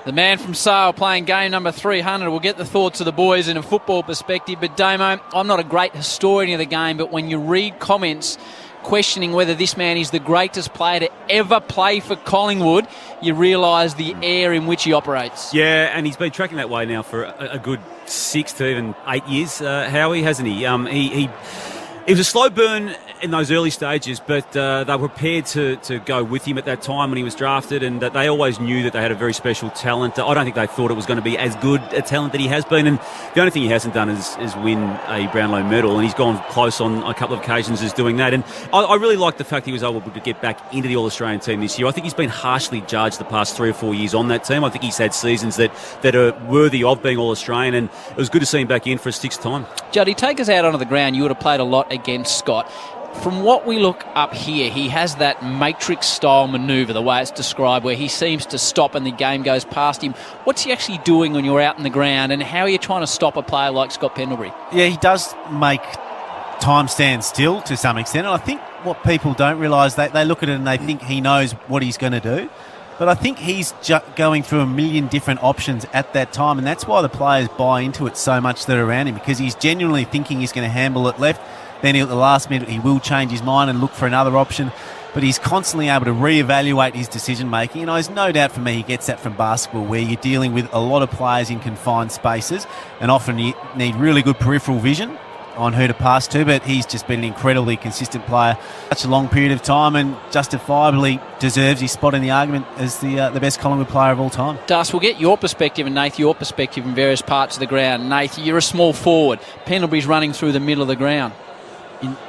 The man from Sale playing game number 300. We'll get the thoughts of the boys in a football perspective. But Damo, I'm not a great historian of the game, but when you read comments questioning whether this man is the greatest player to ever play for Collingwood, you realise the air in which he operates. Yeah, and he's been tracking that way now for a good 6 to even 8 years, Howie, hasn't he? It was a slow burn in those early stages, but they were prepared to go with him at that time when he was drafted, and they always knew that they had a very special talent. I don't think they thought it was going to be as good a talent that he has been, and the only thing he hasn't done is win a Brownlow medal, and he's gone close on a couple of occasions as doing that. And I really like the fact he was able to get back into the All-Australian team this year. I think he's been harshly judged the past 3 or 4 years on that team. I think he's had seasons that are worthy of being All-Australian, and it was good to see him back in for a 6th time. Juddy, take us out onto the ground. You would have played a lot against Scott. From what we look up here, he has that matrix-style manoeuvre, the way it's described, where he seems to stop and the game goes past him. What's he actually doing when you're out in the ground, and how are you trying to stop a player like Scott Pendlebury? Yeah, he does make time stand still to some extent, and I think what people don't realise, they look at it and they think he knows what he's going to do. But I think he's going through a million different options at that time, and that's why the players buy into it so much that are around him, because he's genuinely thinking he's going to handle it left. Then at the last minute, he will change his mind and look for another option. But he's constantly able to reevaluate his decision-making. And there's no doubt for me he gets that from basketball, where you're dealing with a lot of players in confined spaces, and often you need really good peripheral vision on who to pass to. But he's just been an incredibly consistent player such a long period of time, and justifiably deserves his spot in the argument as the best Collingwood player of all time. Dus, we'll get your perspective, and Nath, your perspective in various parts of the ground. Nath, you're a small forward. Pendlebury's running through the middle of the ground.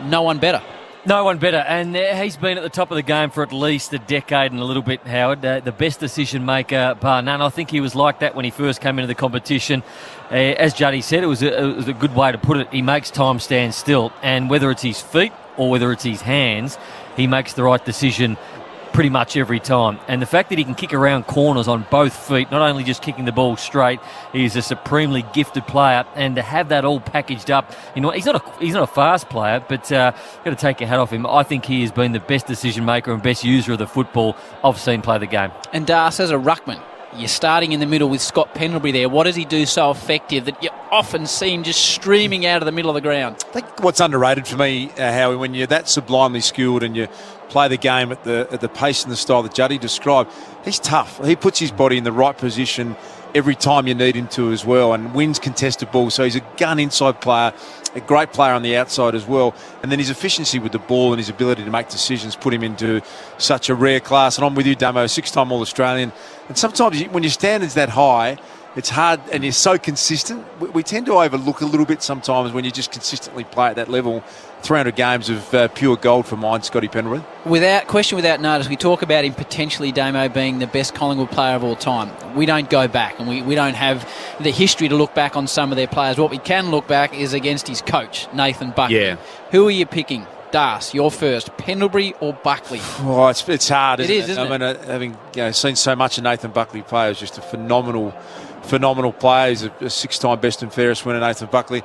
No one better. No one better, and he's been at the top of the game for at least a decade and a little bit, Howard. The best decision maker, bar none. I think he was like that when he first came into the competition. As Juddy said, it was a good way to put it. He makes time stand still, and whether it's his feet or whether it's his hands, he makes the right decision pretty much every time. And the fact that he can kick around corners on both feet, not only just kicking the ball straight, he's a supremely gifted player, and to have that all packaged up, he's not a fast player, but got to take your hat off him. I think he has been the best decision maker and best user of the football I've seen play the game. And Das, as a ruckman, you're starting in the middle with Scott Pendlebury there. What does he do so effective that you often see him just streaming out of the middle of the ground? I think what's underrated for me, Howie, when you're that sublimely skilled and you play the game at the pace and the style that Juddy described, he's tough. He puts his body in the right position every time you need him to as well, and wins contested balls. So he's a gun inside player, a great player on the outside as well. And then his efficiency with the ball and his ability to make decisions put him into such a rare class. And I'm with you, Damo, 6-time All-Australian. And sometimes when your standard's that high, it's hard, and you're so consistent. We tend to overlook a little bit sometimes when you just consistently play at that level. 300 games of pure gold for mine, Scotty Pendlebury. Without notice, we talk about him potentially, Damo, being the best Collingwood player of all time. We don't go back, and we don't have the history to look back on some of their players. What we can look back is against his coach, Nathan Buckley. Yeah. Who are you picking? Das, you're first. Pendlebury or Buckley? Oh, it's hard, isn't it? Isn't it? I mean, having seen so much of Nathan Buckley play, is just a phenomenal player. He's a 6-time best and fairest winner, Nathan Buckley.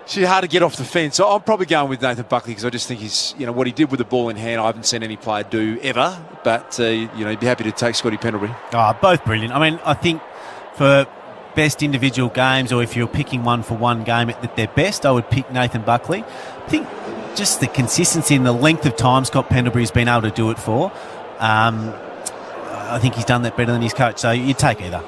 It's hard to get off the fence. So I'm probably going with Nathan Buckley, because I just think he's, what he did with the ball in hand, I haven't seen any player do ever. But, he'd be happy to take Scotty Pendlebury. Oh, both brilliant. I mean, I think for best individual games, or if you're picking one for one game at their best, I would pick Nathan Buckley. I think just the consistency and the length of time Scott Pendlebury's been able to do it for, I think he's done that better than his coach. So you take either.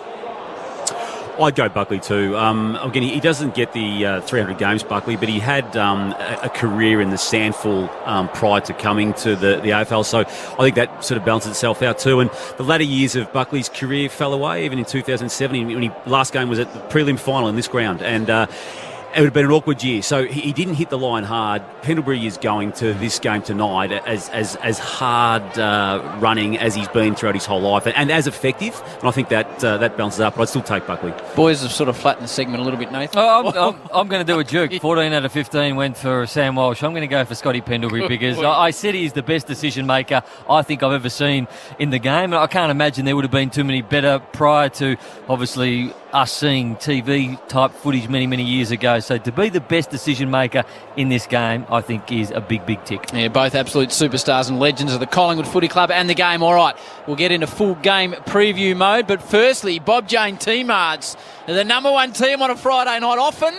I'd go Buckley too. Again, he doesn't get the 300 games, Buckley, but he had a career in the Sandful prior to coming to the AFL, so I think that sort of balances itself out too. And the latter years of Buckley's career fell away, even in 2007, when his last game was at the prelim final in this ground, and it would have been an awkward year. So he didn't hit the line hard. Pendlebury is going to this game tonight as hard running as he's been throughout his whole life, and as effective. And I think that balances up. But I'd still take Buckley. Boys have sort of flattened the segment a little bit, Nathan. I'm going to do a jerk. 14 out of 15 went for Sam Walsh. I'm going to go for Scotty Pendlebury, because I said he's the best decision maker I think I've ever seen in the game. And I can't imagine there would have been too many better prior to, obviously, us seeing TV-type footage many, many years ago. So to be the best decision-maker in this game, I think is a big, big tick. Yeah, both absolute superstars and legends of the Collingwood Footy Club and the game. All right, we'll get into full game preview mode. But firstly, Bob Jane T-Marts, the number one team on a Friday night. Often,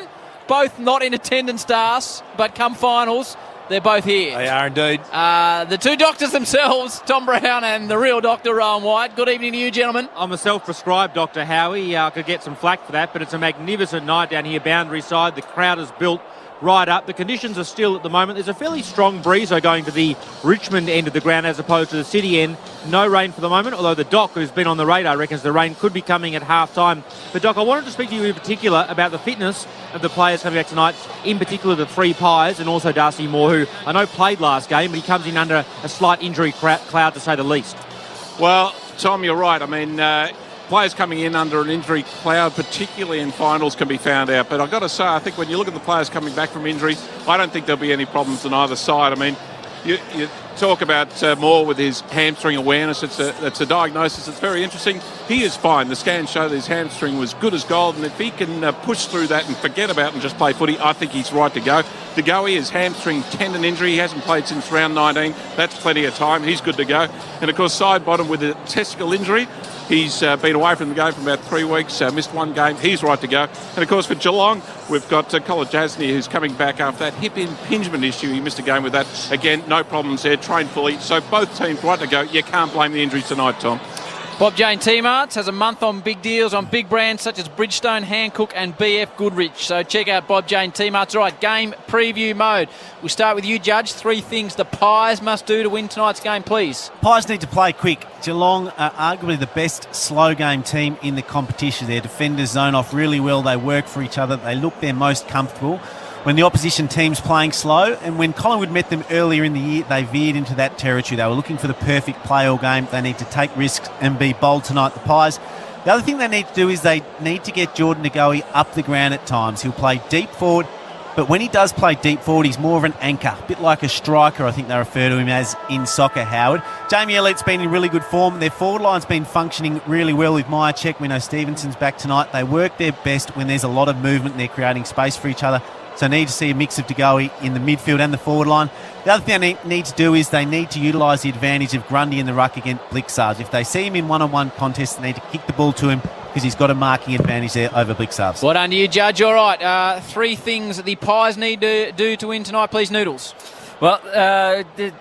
both not in attendance, Das, but come finals, they're both here. They are indeed. The two doctors themselves, Tom Brown and the real Dr. Rowan White. Good evening to you, gentlemen. I'm a self-prescribed Dr. Howie. I could get some flack for that, but it's a magnificent night down here, boundary side. The crowd is built right up. The conditions are still at the moment. There's a fairly strong breeze going to the Richmond end of the ground as opposed to the City end. No rain for the moment, although the Doc, who's been on the radar, reckons the rain could be coming at half-time. But, Doc, I wanted to speak to you in particular about the fitness of the players coming back tonight, in particular the three Pies and also Darcy Moore, who I know played last game, but he comes in under a slight injury cloud, to say the least. Well, Tom, you're right. I mean, players coming in under an injury cloud, particularly in finals, can be found out. But I've got to say, I think when you look at the players coming back from injury, I don't think there'll be any problems on either side. I mean, you talk about Moore with his hamstring awareness. It's a diagnosis that's very interesting. He is fine. The scans show that his hamstring was good as gold, and if he can push through that and forget about it and just play footy, I think he's right to go. De Goey, his hamstring tendon injury, he hasn't played since round 19. That's plenty of time. He's good to go. And, of course, side bottom with a testicle injury, he's been away from the game for about 3 weeks, missed one game. He's right to go. And, of course, for Geelong, we've got Colin Jasny, who's coming back after that hip impingement issue. He missed a game with that. Again, no problems there, trained fully. So both teams right to go. You can't blame the injuries tonight, Tom. Bob Jane T-Marts has a month on big deals on big brands such as Bridgestone, Hankook and BF Goodrich. So check out Bob Jane T-Marts. All right, game preview mode. We'll start with you, Judge. 3 things the Pies must do to win tonight's game, please. Pies need to play quick. Geelong are arguably the best slow game team in the competition. Their defenders zone off really well. They work for each other. They look their most comfortable when the opposition team's playing slow. And when Collingwood met them earlier in the year, they veered into that territory. They were looking for the perfect play all game. They need to take risks and be bold tonight, the Pies. The other thing they need to do is they need to get Jordan De Goey up the ground at times. He'll play deep forward, but when he does play deep forward, he's more of an anchor, a bit like a striker, I think they refer to him as in soccer, Howard. Jamie Elliott's been in really good form. Their forward line's been functioning really well with Myercheck. We know Stevenson's back tonight. They work their best when there's a lot of movement and they're creating space for each other. So need to see a mix of De Goey in the midfield and the forward line. The other thing they need to do is they need to utilise the advantage of Grundy in the ruck against Blixarves. If they see him in one-on-one contests, they need to kick the ball to him because he's got a marking advantage there over Blixarves. Well done to you, Judge. All right, 3 things that the Pies need to do to win tonight, please, Noodles. Well, did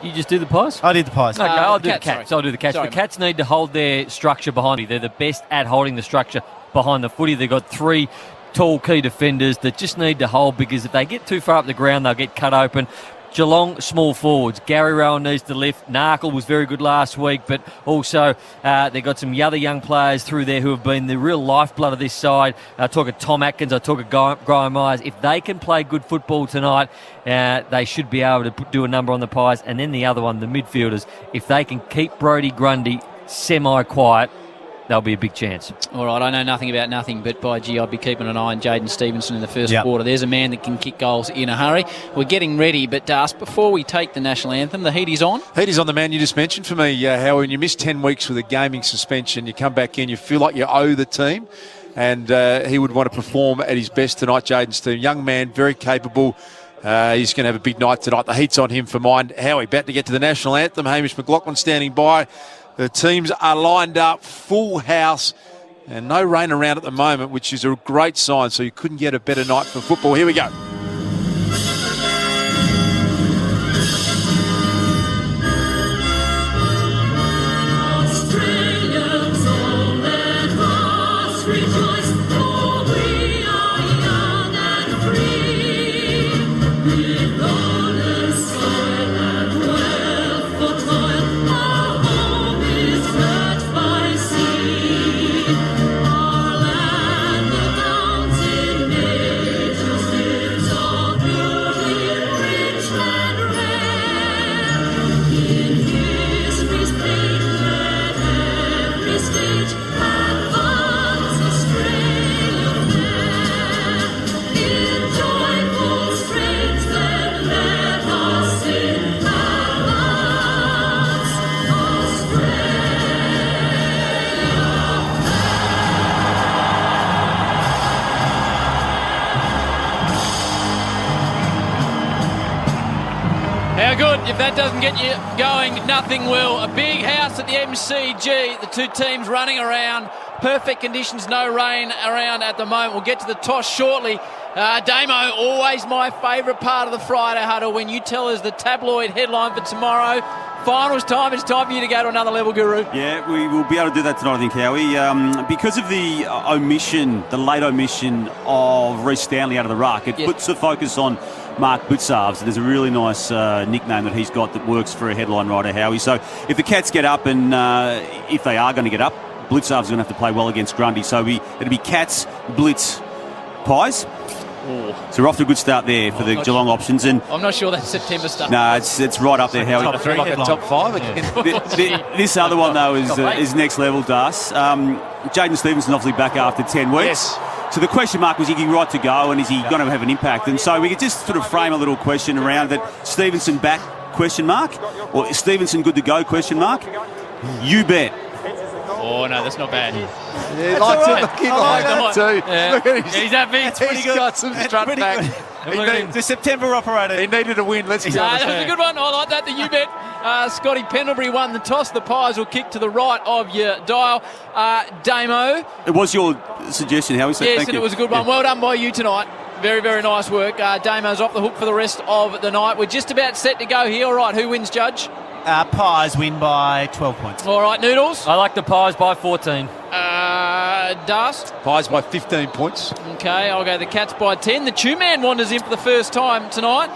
you just do the Pies? I did the Pies. Okay, I'll do the Cats, Cats. sorry. I'll do the Cats. Sorry, The Cats need to hold their structure behind me. They're the best at holding the structure behind the footy. They've got 3 tall key defenders that just need to hold, because if they get too far up the ground, they'll get cut open. Geelong, small forwards. Gary Rowan needs to lift. Narkle was very good last week, but also they've got some other young players through there who have been the real lifeblood of this side. I talk of Tom Atkins, I talk of Graham Myers. If they can play good football tonight, they should be able to do a number on the Pies. And then the other one, the midfielders, if they can keep Brodie Grundy semi-quiet, there'll be a big chance. All right, I know nothing about nothing, but by gee, I'd be keeping an eye on Jaden Stevenson in the first quarter. There's a man that can kick goals in a hurry. We're getting ready, but before we take the national anthem, the heat is on. Heat is on the man you just mentioned for me, Howie. When you miss 10 weeks with a gaming suspension, you come back in, you feel like you owe the team, and he would want to perform at his best tonight, Jaden Stevenson. Young man, very capable. He's going to have a big night tonight. The heat's on him for mine. Howie, about to get to the national anthem. Hamish McLaughlin standing by. The teams are lined up, full house, and no rain around at the moment, which is a great sign. So you couldn't get a better night for football. Here we go. if that doesn't get you going, nothing will. A big house at the MCG. The two teams running around. Perfect conditions, no rain around at the moment. We'll get to the toss shortly. Damo, always my favourite part of the Friday huddle when you tell us the tabloid headline for tomorrow. Finals time, it's time for you to go to another level, Guru. Yeah, we will be able to do that tonight, I think, Howie. Because of the late omission of Reece Stanley out of the ruck, it puts the focus on Mark Blitzarves. There's a really nice nickname that he's got that works for a headline writer, Howie. So if the Cats get up, and if they are going to get up, Blitzarves is going to have to play well against Grundy. So it'll be Cats, Blitz, Pies. So we're off to a good start there for the Geelong options. And I'm not sure that's September stuff. No, it's right up there, Howie. Top three, Like a top five again. This other one, though, is next level, Das. Jaden Stevenson's obviously back after 10 weeks. Yes. So the question mark was, is he right to go, and is he going to have an impact? And so we could just sort of frame a little question around that. Stevenson back, question mark? Or is Stevenson good to go, question mark? You bet. Oh, no, that's not bad. Yeah, he liked it. He liked it too. Yeah. Look at his, He's happy. It's pretty he's good. got some strut back. The September operator. He needed a win. Let's go. That was a good one. I like that. The you bet. Scotty Pendlebury won the toss. The Pies will kick to the right of your dial. Damo. It was your suggestion, Howie. So Yes, thank and you. it was a good one. Well done by you tonight. Very, very nice work. Damo's off the hook for the rest of the night. We're just about set to go here. All right, who wins, Judge? Pies win by 12 points. All right, Noodles. I like the Pies by 14. Dust. Pies by 15 points. Okay, I'll go the Cats by 10. The Chew Man wanders in for the first time tonight.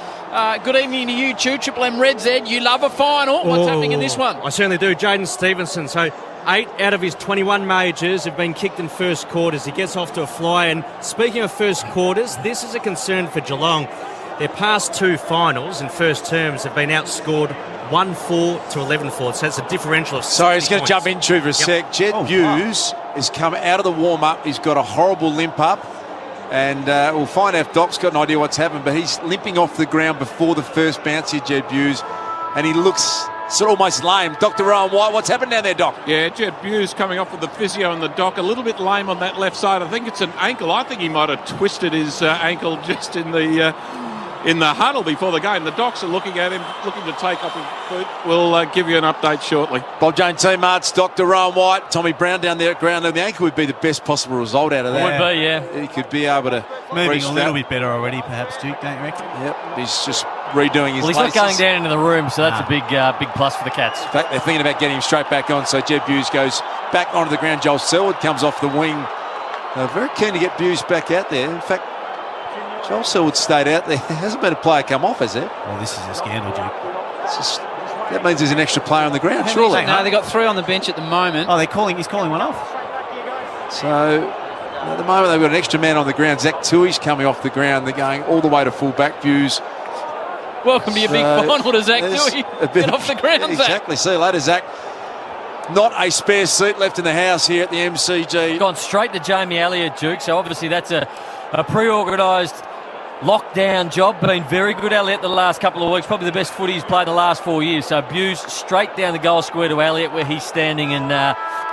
Good evening to you, Chew. Triple M Red Z. You love a final. What's happening in this one? I certainly do. Jaden Stevenson. So 8 out of his 21 majors have been kicked in first quarters. He gets off to a fly. And speaking of first quarters, this is a concern for Geelong. Their past two finals in first terms have been outscored 1-4 to 11-4. So that's a differential of 60 Sorry, he's going to points. jump in true for a sec. Jed Hughes has come out of the warm-up. He's got a horrible limp up. And we'll find out if Doc's got an idea what's happened. But he's limping off the ground before the first bounce here, Jed Hughes. And he looks sort of almost lame. Dr. Rowan White, what's happened down there, Doc? Yeah, Jed Hughes coming off with the physio and the doc, a little bit lame on that left side. I think it's an ankle. I think he might have twisted his ankle just in the huddle before the game. The docs are looking at him, looking to take off his boot. We'll give you an update shortly. Bob Jane teammates, Dr. Rowan White, Tommy Brown down there at ground. The ankle would be the best possible result out of that. Would be, yeah. He could be able to Moving reach a little that. bit better already, perhaps, Duke, don't you reckon? Yep, he's just redoing his Well, he's not laces. going down into the room, so that's a big plus for the Cats. In fact, they're thinking about getting him straight back on. So Jed Hughes goes back onto the ground. Joel Selwood comes off the wing. Very keen to get Hughes back out there. In fact, Joel Selwood stayed out there. There hasn't been a player come off, has there? Well, this is a scandal, Duke. It's just, that means there's an extra player on the ground, surely. No, they've got 3 on the bench at the moment. Oh, he's calling one off. So at the moment they've got an extra man on the ground. Zach Tui's coming off the ground. They're going all the way to full back. Hughes. Welcome to your big final to Zach there's Tui. a bit- Get off the ground, Zach. Exactly. See you later, Zach. Not a spare seat left in the house here at the MCG. Gone straight to Jamie Elliott, Duke, so obviously that's a pre-organised lockdown job. Been very good, Elliott, the last couple of weeks. Probably the best footy he's played the last 4 years. So Hughes straight down the goal square to Elliott where he's standing, and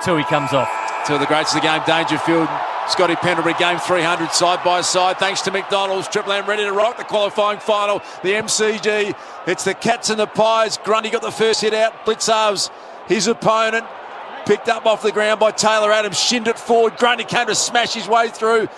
Tui comes off. Two of the greats of the game, Dangerfield, Scotty Pendlebury, game 300 side by side. Thanks to McDonald's, Triple M ready to rock the qualifying final. The MCG, it's the Cats and the Pies. Grundy got the first hit out. Blitzarves, his opponent, picked up off the ground by Taylor Adams, shinned it forward. Grundy came to smash his way through.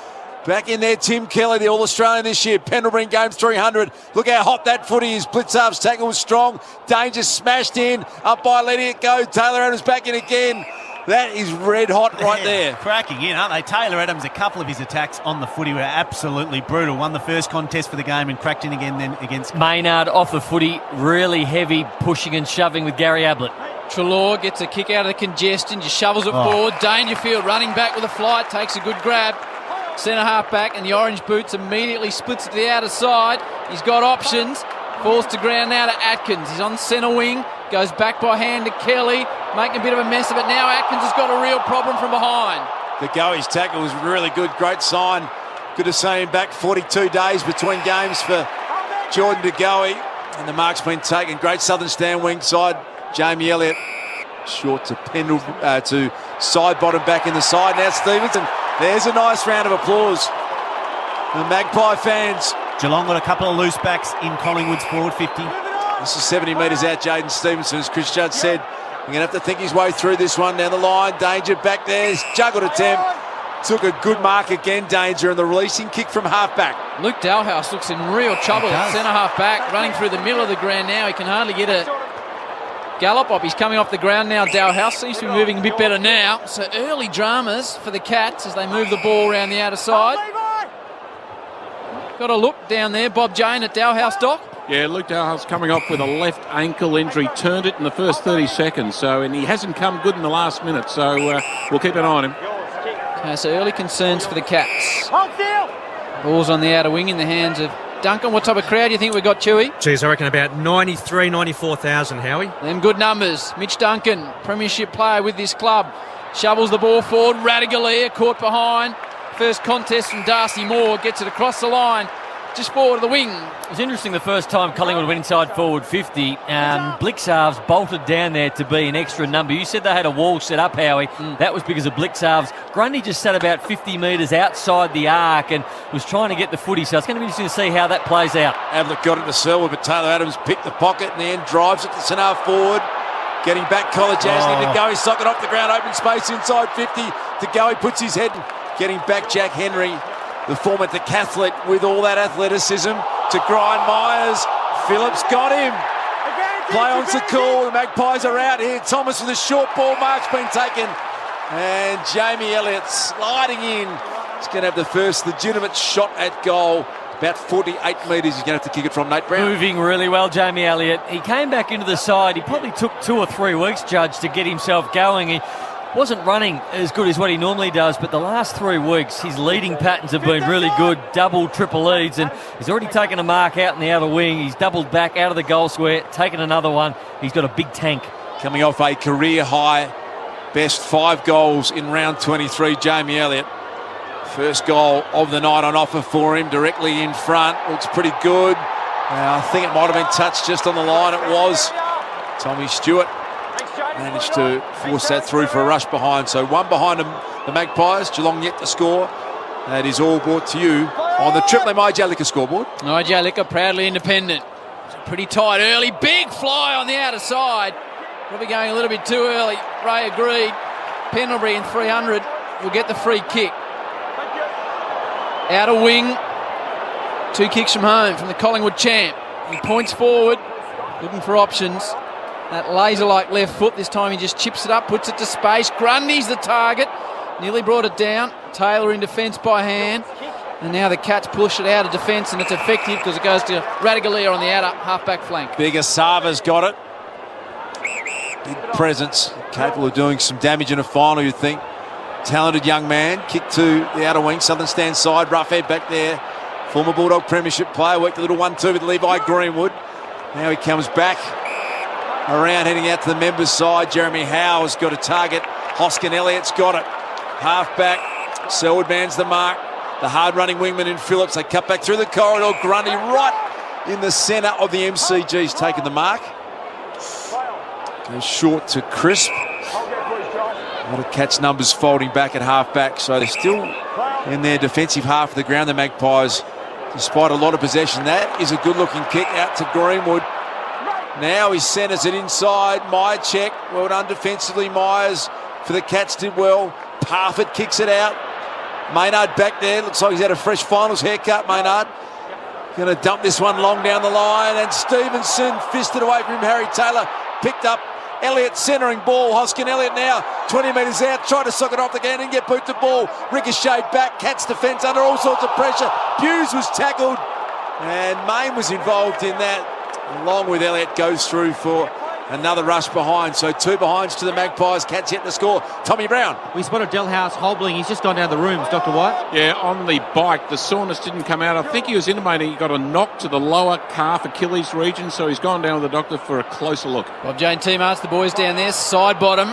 Back in there, Tim Kelly, the All-Australian this year. Pendlebury in game 300. Look how hot that footy is. Blitzarves' tackle was strong. Danger smashed in. Up by letting it go. Taylor Adams back in again. That is red hot right there. Cracking in, aren't they? Taylor Adams, a couple of his attacks on the footy were absolutely brutal. Won the first contest for the game and cracked in again then against... Maynard off the footy, really heavy, pushing and shoving with Gary Ablett. Treloar gets a kick out of the congestion, just shovels it forward. Dangerfield running back with a flight, takes a good grab. Centre half back, and the orange boots immediately splits it to the outer side. He's got options. Falls to ground now to Atkins. He's on centre wing. Goes back by hand to Kelly. Making a bit of a mess of it now. Atkins has got a real problem from behind. The Goey's tackle was really good. Great sign. Good to see him back. 42 days between games for Jordan De Goey. And the mark's been taken. Great southern stand wing side. Jamie Elliott short to to side bottom back in the side. Now Stevenson. There's a nice round of applause. The Magpie fans. Geelong got a couple of loose backs in Collingwood's forward 50. This is 70 metres out, Jaden Stevenson, as Chris Judd said. He's going to have to think his way through this one down the line. Danger back there, juggled attempt. Took a good mark again, Danger, and the releasing kick from half-back. Luke Dalhouse looks in real trouble at centre half-back, running through the middle of the ground now. He can hardly get a gallop up. He's coming off the ground now. Dalhouse seems to be moving a bit better now. So early dramas for the Cats as they move the ball around the outer side. Got a look down there, Bob Jane at Dalhouse, Doc. Yeah, Luke Dalhouse coming off with a left ankle injury, turned it in the first 30 seconds, and he hasn't come good in the last minute, so we'll keep an eye on him. Okay, so early concerns for the Cats. Ball's on the outer wing in the hands of Duncan. What type of crowd do you think we've got, Chewy? Geez, I reckon about 94,000, Howie. Them good numbers. Mitch Duncan, premiership player with this club, shovels the ball forward. Radigalia caught behind. First contest from Darcy Moore, gets it across the line, just forward of the wing. It was interesting the first time Collingwood went inside forward 50. Blixarves bolted down there to be an extra number. You said they had a wall set up, Howie. That was because of Blixarves. Grundy just sat about 50 metres outside the arc and was trying to get the footy. So it's going to be interesting to see how that plays out. Ablett got it to Selwood, but Taylor Adams picked the pocket in the end, drives it to centre forward. Getting back, Collar Jasny to go. He's socket off the ground, open space inside 50. To go, he puts his head. Getting back, Jack Henry, the former decathlete with all that athleticism, to grind Myers. Phillips got him. Play on's the call. The Magpies are out here. Thomas with a short ball. Mark's been taken. And Jamie Elliott sliding in. He's going to have the first legitimate shot at goal. About 48 metres. He's going to have to kick it from Nate Brown. Moving really well, Jamie Elliott. He came back into the side. He probably took 2 or 3 weeks, Judge, to get himself going. He wasn't running as good as what he normally does, but the last 3 weeks his leading patterns have been really good, double, triple leads, and he's already taken a mark out in the outer wing. He's doubled back out of the goal square, taken another one. He's got a big tank. Coming off a career high, best 5 goals in round 23, Jamie Elliott. First goal of the night on offer for him, directly in front. Looks pretty good. I think it might have been touched just on the line. It was. Tommy Stewart managed to force that through for a rush behind. So one behind them, the Magpies. Geelong yet to score. That is all brought to you on the Triple M IJ Liquor scoreboard. IJ Liquor proudly independent. Pretty tight early. Big fly on the outer side. Probably going a little bit too early. Ray agreed. Pendlebury in 300 will get the free kick. Outer wing. 2 kicks from home from the Collingwood champ. He points forward, looking for options. That laser-like left foot, this time he just chips it up, puts it to space. Grundy's the target, nearly brought it down. Taylor in defence by hand. And now the Cats push it out of defence, and it's effective because it goes to Radigalia on the outer half-back flank. Big Asava's got it. Big presence, capable of doing some damage in a final, you'd think. Talented young man, kick to the outer wing, southern stand side, rough head back there. Former Bulldog premiership player, worked a little 1-2 with Levi Greenwood. Now he comes back around, heading out to the members' side. Jeremy Howe has got a target. Hoskin Elliott's got it. Half back. Selwood mans the mark. The hard-running wingman in Phillips. They cut back through the corridor. Grundy right in the centre of the MCG's taken the mark. Goes short to Crisp. A lot of Cats numbers folding back at half-back, so they're still in their defensive half of the ground, the Magpies, despite a lot of possession. That is a good-looking kick out to Greenwood. Now he centres it inside. Myercheck, well done defensively. Myers for the Cats did well. Parfitt kicks it out. Maynard back there. Looks like he's had a fresh finals haircut, Maynard. Going to dump this one long down the line. And Stevenson fisted away from him. Harry Taylor picked up. Elliott centering ball. Hoskin Elliott now 20 metres out. Tried to sock it off the game. Didn't get boot to ball. Ricocheted back. Cats defence under all sorts of pressure. Hughes was tackled. And Main was involved in that. Along with Elliott goes through for another rush behind. So 2 behinds to the Magpies. Cats yet to score. Tommy Brown. We spotted Delhouse hobbling. He's just gone down the rooms, Dr. White. Yeah, on the bike, the soreness didn't come out. I think he was intimating he got a knock to the lower calf Achilles region, so he's gone down with the doctor for a closer look. Bob Jane teammates, the boys down there, side bottom.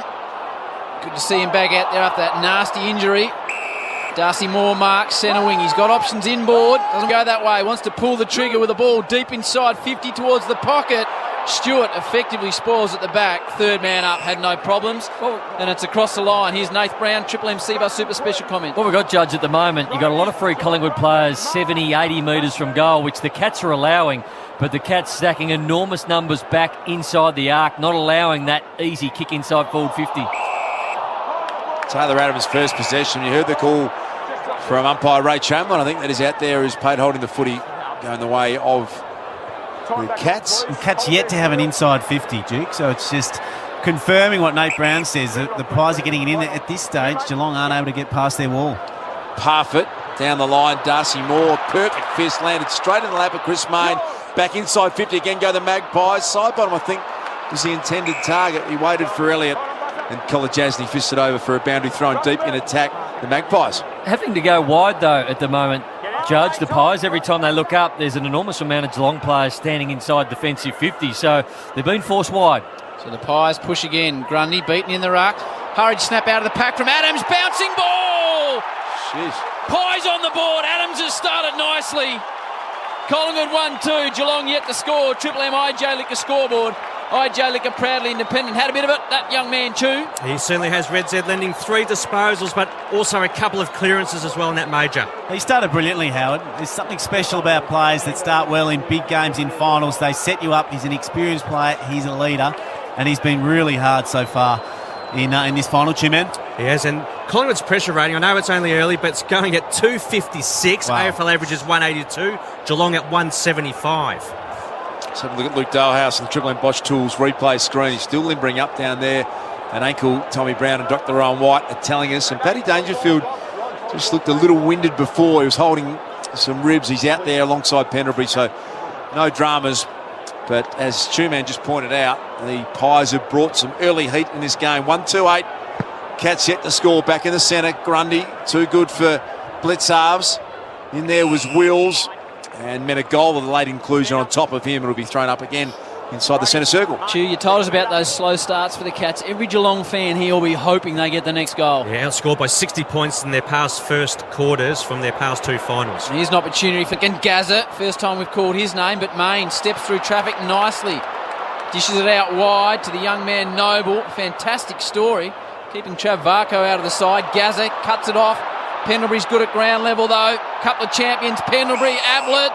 Good to see him back out there after that nasty injury. Darcy Moore marks centre wing. He's got options inboard. Doesn't go that way. Wants to pull the trigger with the ball deep inside 50 towards the pocket. Stewart effectively spoils at the back. Third man up, had no problems. And it's across the line. Here's Nath Brown, Triple M C-Bus Super Special comment. What we've got, Judge, at the moment, you've got a lot of free Collingwood players 70, 80 metres from goal, which the Cats are allowing, but the Cats stacking enormous numbers back inside the arc, not allowing that easy kick inside forward 50. Taylor Adams' first possession. You heard the call from umpire Ray Chamberlain. I think that is out there, who's played holding the footy, going the way of the Cats. And Cats yet to have an inside 50, Duke, so it's just confirming what Nate Brown says. The Pies are getting it in at this stage. Geelong aren't able to get past their wall. Parfitt down the line. Darcy Moore, perfect fist, landed straight in the lap of Chris Mayne. Back inside 50 again go the Magpies. Side bottom, I think, was the intended target. He waited for Elliott, and Kolajasny fisted over for a boundary thrown deep in attack. The Magpies Having to go wide, though, at the moment, Judge, the Pies, every time they look up, there's an enormous amount of Geelong players standing inside defensive 50, so they've been forced wide. So the Pies push again. Grundy beaten in the ruck. Hurried snap out of the pack from Adams. Bouncing ball! Jeez. Pies on the board. Adams has started nicely. Collingwood 1-2. Geelong yet to score. Triple M IJ Liquor scoreboard. IJ Liquor proudly independent. Had a bit of it, that young man too. He certainly has. Red Z lending 3 disposals, but also a couple of clearances as well in that major. He started brilliantly, Howard. There's something special about players that start well in big games, in finals. They set you up. He's an experienced player. He's a leader, and he's been really hard so far in this final, two-man. He has, and Collingwood's pressure rating, I know it's only early, but it's going at 256. Wow. AFL average is 182. Geelong at 175. Let's have a look at Luke Dalehouse and the Triple M Bosch Tools replay screen. He's still limbering up down there. An ankle, Tommy Brown and Dr. Rowan White are telling us. And Paddy Dangerfield just looked a little winded before. He was holding some ribs. He's out there alongside Pendlebury, so no dramas. But as Stuman just pointed out, the Pies have brought some early heat in this game. 1-2-8. Cats yet to score back in the centre. Grundy, too good for Blitzarves. In there was Wills. And meant a goal with a late inclusion on top of him. It'll be thrown up again inside the centre circle. Stu, you told us about those slow starts for the Cats. Every Geelong fan here will be hoping they get the next goal. Yeah, outscored by 60 points in their past first quarters from their past 2 finals. And here's an opportunity for Gaza. First time we've called his name, but Mayne steps through traffic nicely. Dishes it out wide to the young man Noble. Fantastic story. Keeping Trav Varco out of the side. Gaza cuts it off. Pendlebury's good at ground level though. Couple of champions, Pendlebury, Ablett.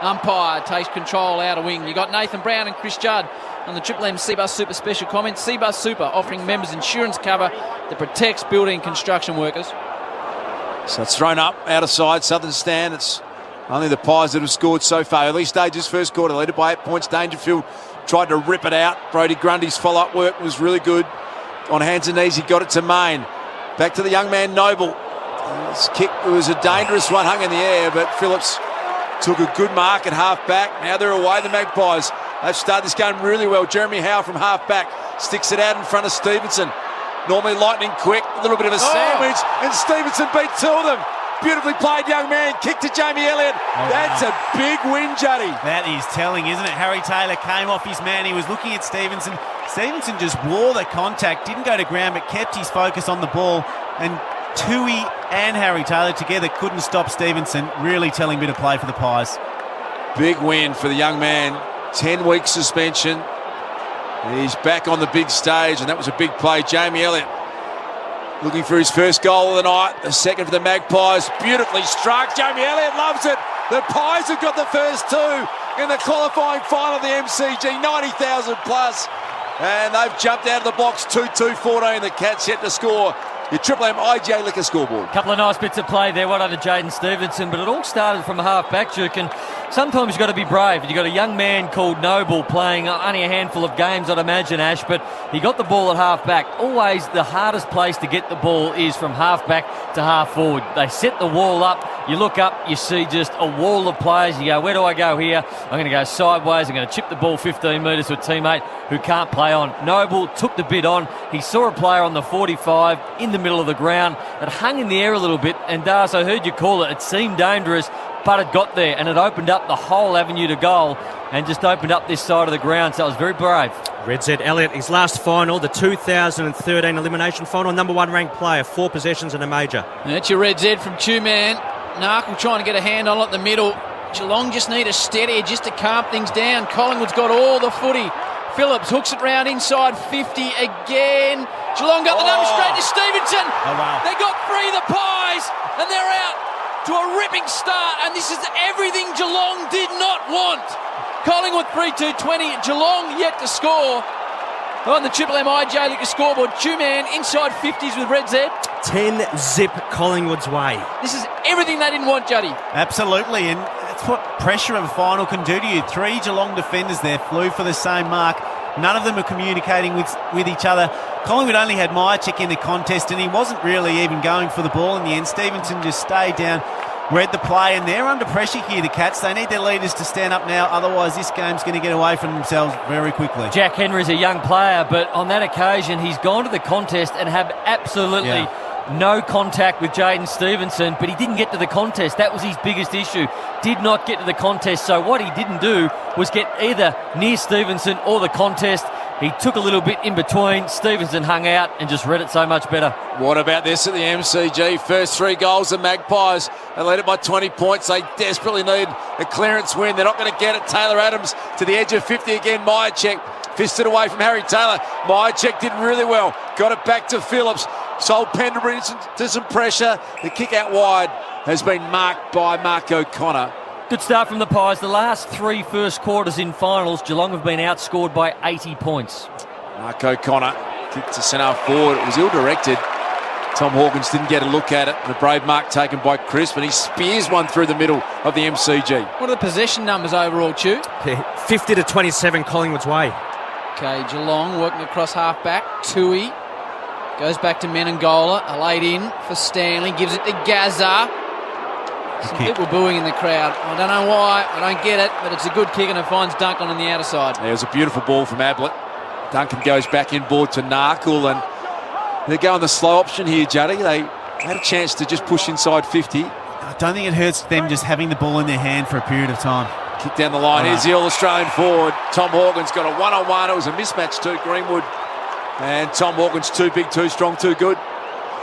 Umpire takes control out of wing. You got Nathan Brown and Chris Judd on the Triple M C-Bus Super Special comment. C-Bus Super offering members insurance cover that protects building and construction workers. So it's thrown up out of side, southern stand. It's only the Pies that have scored so far. Early stages, first quarter, leaded by 8 points. Dangerfield tried to rip it out. Brodie Grundy's follow-up work was really good. On hands and knees, he got it to Mayne. Back to the young man Noble. His kick was a dangerous one, hung in the air, but Phillips took a good mark at half-back. Now they're away, the Magpies. They've started this game really well. Jeremy Howe from half-back sticks it out in front of Stevenson. Normally lightning quick, a little bit of a sandwich, and Stevenson beat 2 of them. Beautifully played, young man. Kick to Jamie Elliott. That's a big win, Juddy. That is telling, isn't it? Harry Taylor came off his man. He was looking at Stevenson. Stevenson just wore the contact, didn't go to ground, but kept his focus on the ball. And Tui and Harry Taylor together couldn't stop Stevenson. Really telling bit of play for the Pies. Big win for the young man. 10-week suspension. He's back on the big stage, and that was a big play. Jamie Elliott looking for his first goal of the night. The second for the Magpies. Beautifully struck. Jamie Elliott loves it. The Pies have got the first 2 in the qualifying final of the MCG. 90,000 plus. And they've jumped out of the box. 2-2-14. The Cats yet to score. Your Triple M IJ Liquor scoreboard. Couple of nice bits of play there, one under Jaden Stevenson, but it all started from a half-back, Duke, and sometimes you've got to be brave. You've got a young man called Noble playing only a handful of games, I'd imagine, Ash, but he got the ball at half-back. Always the hardest place to get the ball is from half-back to half-forward. They set the wall up, you look up, you see just a wall of players. You go, where do I go here? I'm going to go sideways, I'm going to chip the ball 15 metres to a teammate who can't play on. Noble took the bit on. He saw a player on the 45 in the middle of the ground that hung in the air a little bit, and Dars, I heard you call it, it seemed dangerous, but it got there and it opened up the whole avenue to goal and just opened up this side of the ground, so it was very brave. Red Z Elliott, his last final, the 2013 elimination final, number 1 ranked player, 4 possessions and a major. And that's your Red Z from Two-Man. Narkle trying to get a hand on it at the middle. Geelong just need a steady just to calm things down. Collingwood's got all the footy. Phillips hooks it round inside 50 again. Geelong got the number straight to Stevenson. Oh, wow. They got free the Pies, and they're out to a ripping start, and this is everything Geelong did not want. Collingwood 3-2-20. Geelong yet to score. On the Triple M IJ Liquor scoreboard, Two-man inside 50s with Red Z. 10-zip Collingwood's way. This is everything they didn't want, Juddy. Absolutely, and that's what pressure of a final can do to you. 3 Geelong defenders there flew for the same mark. None of them were communicating with each other. Collingwood only had Myercheck in the contest, and he wasn't really even going for the ball in the end. Stevenson just stayed down, read the play, and they're under pressure here, the Cats. They need their leaders to stand up now, otherwise this game's going to get away from themselves very quickly. Jack Henry's a young player, but on that occasion, he's gone to the contest and have absolutely no contact with Jaden Stevenson, but he didn't get to the contest. That was his biggest issue. Did not get to the contest, so what he didn't do was get either near Stevenson or the contest. He took a little bit in between. Stevenson hung out and just read it so much better. What about this at the MCG? First 3 goals, the Magpies. They led it by 20 points. They desperately need a clearance win. They're not going to get it. Taylor Adams to the edge of 50 again. Myercheck fisted away from Harry Taylor. Myercheck did really well. Got it back to Phillips. Sold Pendlebury into some pressure. The kick out wide has been marked by Mark O'Connor. Good start from the Pies. The last 3 first quarters in finals, Geelong have been outscored by 80 points. Mark O'Connor kicked to centre forward. It was ill-directed. Tom Hawkins didn't get a look at it. The brave mark taken by Chris, but he spears one through the middle of the MCG. What are the possession numbers overall, Chew? 50-27 Collingwood's way. Okay, Geelong working across half-back. Tui goes back to Menangola. A late in for Stanley. Gives it to Gaza. Some people booing in the crowd. I don't know why. I don't get it, but it's a good kick and it finds Duncan on the outer side. There's a beautiful ball from Ablett. Duncan goes back inboard to Narkle, and they're going the slow option here, Juddy. They had a chance to just push inside 50. I don't think it hurts them just having the ball in their hand for a period of time. Kick down the line. Here's the All-Australian forward. Tom Hawkins got a one-on-one. It was a mismatch too, Greenwood. And Tom Hawkins too big, too strong, too good.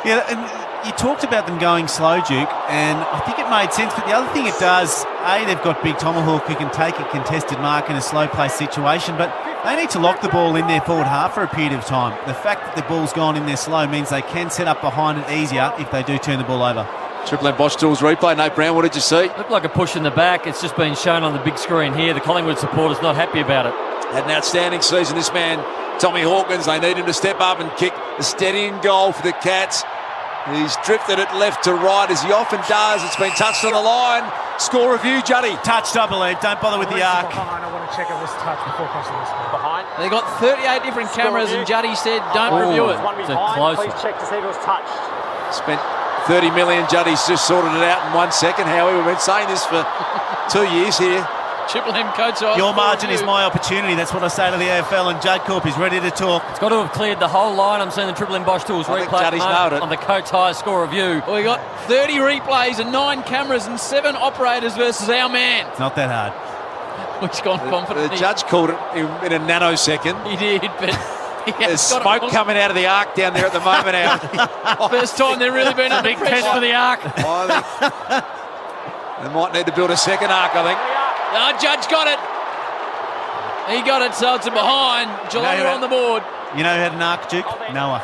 Yeah, and you talked about them going slow, Duke, and I think it made sense. But the other thing it does, they've got big Tomahawk who can take a contested mark in a slow play situation, but they need to lock the ball in their forward half for a period of time. The fact that the ball's gone in there slow means they can set up behind it easier if they do turn the ball over. Triple M Bosch Tools replay. Nate Brown, what did you see? Looked like a push in the back. It's just been shown on the big screen here. The Collingwood supporters not happy about it. Had an outstanding season, this man, Tommy Hawkins. They need him to step up and kick a steadying goal for the Cats. He's drifted it left to right, as he often does. It's been touched on the line. Score review, Juddy. Touched, I believe. Don't bother with the arc. Behind. I want to check if this touch before crossing this one. Behind. They got 38 different cameras, and Juddy said, don't review it. One It's a behind. close Please one. check to see if it was touched. Spent 30 million. Juddy's just sorted it out in 1 second. Howie, we've been saying this for 2 years here. Triple M coach. Your margin is my opportunity. That's what I say to the AFL, and Judd Corp is ready to talk. It's got to have cleared the whole line. I'm seeing the Triple M Bosch Tools I think replay Juddy's nailed it. on the Coates High score review. We got 30 replays and 9 cameras and 7 operators versus our man. It's not that hard. Which gone confidently. The judge called it in a nanosecond. He did, but he There's has got smoke coming out of the arc down there at the moment. Howie. First time they've really been under Big test pressure. for the arc. I think they might need to build a second arc, I think. No, Judge got it. He got it, so it's a behind. Geelong are on the board. You know who had an arc, Duke? Noah.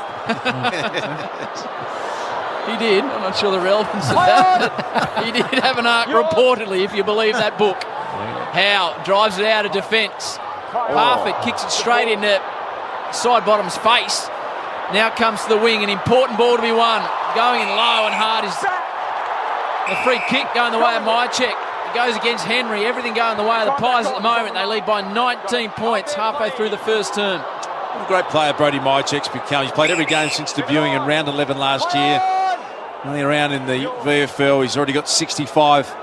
He did. I'm not sure the relevance of that. He did have an arc, reportedly, if you believe that book. Howe drives it out of defence. Parfitt kicks it straight into side bottom's face. Now comes to the wing, an important ball to be won. Going in low and hard is the free kick going the way of Myercheck. It goes against Henry. Everything going the way of the Pies at the moment. They lead by 19 points halfway through the first term. What a great player Brody Myercheck's become. He's played every game since debuting in round 11 last year. Only around in the VFL. He's already got 65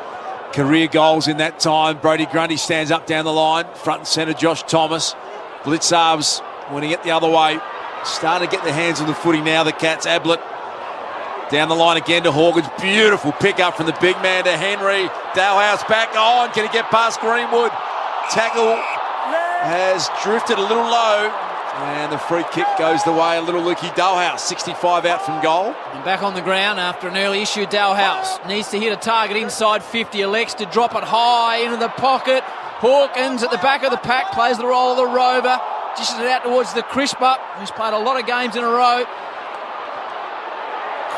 career goals in that time. Brody Grundy stands up down the line. Front and centre, Josh Thomas. Blitzarves winning it the other way. Starting to get their hands on the footy now, the Cats. Ablett down the line again to Hawkins. Beautiful pick up from the big man to Henry. Dalehouse back on. Can he get past Greenwood? Tackle has drifted a little low. And the free kick goes the way of little Lukey Dalehouse. 65 out from goal. And back on the ground after an early issue. Dalehouse needs to hit a target inside 50. Elects to drop it high into the pocket. Hawkins at the back of the pack plays the role of the rover. Dishes it out towards the crisper, who's played a lot of games in a row.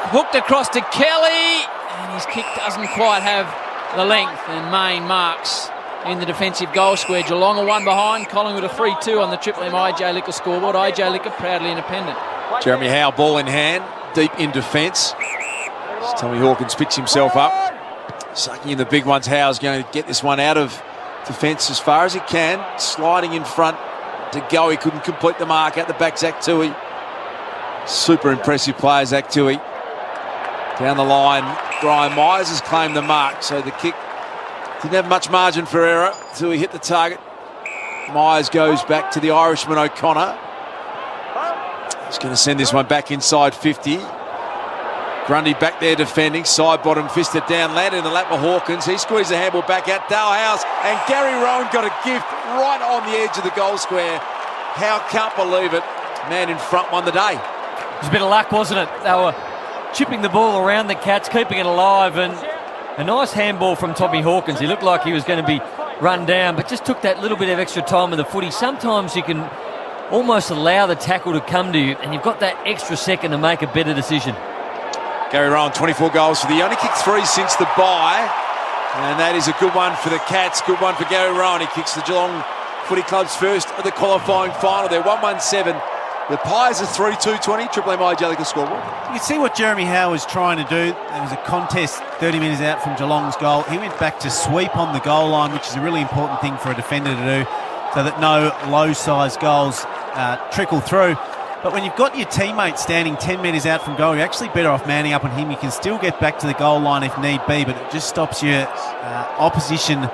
Hooked across to Kelly, and his kick doesn't quite have the length, and Main marks in the defensive goal square. Geelong are one behind, Collingwood a 3-2 on the Triple M IJ Liquor scoreboard. IJ Liquor proudly independent. Jeremy Howe, ball in hand, deep in defence. As Tommy Hawkins picks himself up, sucking in the big ones. Howe's going to get this one out of defence as far as he can, sliding in front to go. He couldn't complete the mark. At the back, Zach Tui. Super impressive player, Zach Tui. Down the line, Brian Myers has claimed the mark, so the kick didn't have much margin for error until he hit the target. Myers goes back to the Irishman O'Connor. He's going to send this one back inside 50. Grundy back there defending, side bottom fisted down, landed in the lap of Hawkins. He squeezed the handball back out, Dale House, and Gary Rowan got a gift right on the edge of the goal square. Howe can't believe it. Man in front won the day. It was a bit of luck, wasn't it? They were chipping the ball around the Cats, keeping it alive, and a nice handball from Tommy Hawkins. He looked like he was going to be run down, but just took that little bit of extra time with the footy. Sometimes you can almost allow the tackle to come to you, and you've got that extra second to make a better decision. Gary Rowan, 24 goals for the. He only kicked 3 since the bye, and that is a good one for the Cats. Good one for Gary Rowan. He kicks the Geelong Footy Club's first of the qualifying final. They're 1-1-7. The Pies are 3-2-20. Triple M IJ scoreboard. You can see what Jeremy Howe was trying to do. There was a contest 30 metres out from Geelong's goal. He went back to sweep on the goal line, which is a really important thing for a defender to do, so that no low-sized goals trickle through. But when you've got your teammate standing 10 metres out from goal, you're actually better off manning up on him. You can still get back to the goal line if need be, but it just stops your opposition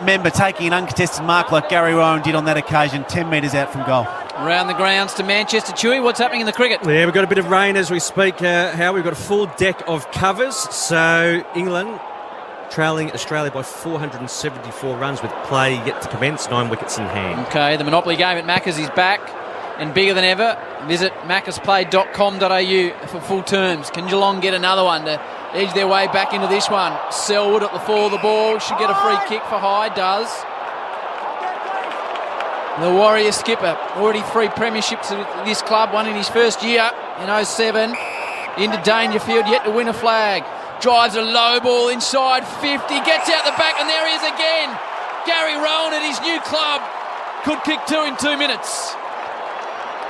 member taking an uncontested mark like Gary Rowan did on that occasion, 10 metres out from goal. Around the grounds to Manchester. Chewy, what's happening in the cricket? Yeah, we've got a bit of rain as we speak, How we've got a full deck of covers. So England trailing Australia by 474 runs with play yet to commence, 9 wickets in hand. Okay, the Monopoly game at Macca's is back and bigger than ever. Visit maccasplay.com.au for full terms. Can Geelong get another one to edge their way back into this one? Selwood at the fall of the ball. Should get a free kick for high. Does. The Warrior skipper, already 3 premierships at this club, one in his first year in 07. Into Dangerfield, yet to win a flag. Drives a low ball inside 50, gets out the back, and there he is again. Gary Rowan at his new club could kick 2 in 2 minutes.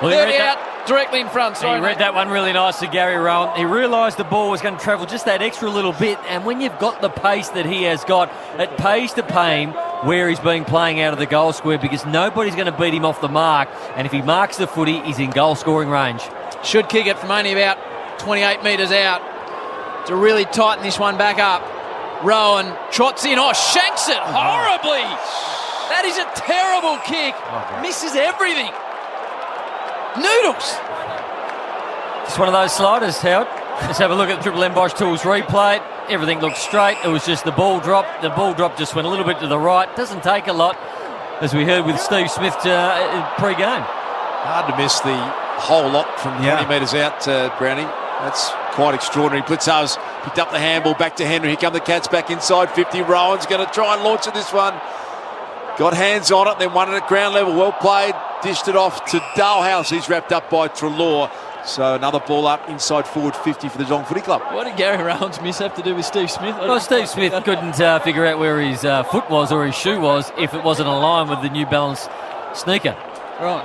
Well, 30 out, directly in front. Sorry, he read that one really nicely, Gary Rowan. He realised the ball was going to travel just that extra little bit, and when you've got the pace that he has got, it pays to pay him where he's been playing out of the goal square, because nobody's going to beat him off the mark, and if he marks the footy, he's in goal scoring range. Should kick it from only about 28 metres out to really tighten this one back up. Rowan trots in, shanks it horribly. That is a terrible kick. Misses everything. Noodles. Just one of those sliders, Howard. Let's have a look at the Triple M Bosch Tools replay. Everything looked straight. It was just the ball drop. The ball drop just went a little bit to the right. Doesn't take a lot, as we heard with Steve Smith pre-game. Hard to miss the whole lot from 20 metres out, Brownie. That's quite extraordinary. Blitzar's picked up the handball, back to Henry. Here come the Cats back inside 50. Rowan's going to try and launch at this one. Got hands on it, then won it at ground level. Well played. Dished it off to Dalhouse. He's wrapped up by Treloar. So another ball up inside forward 50 for the Geelong Footy Club. What did Gary Rowan's miss have to do with Steve Smith? Well, Steve Smith couldn't figure out where his foot was or his shoe was if it wasn't aligned with the New Balance sneaker. Right.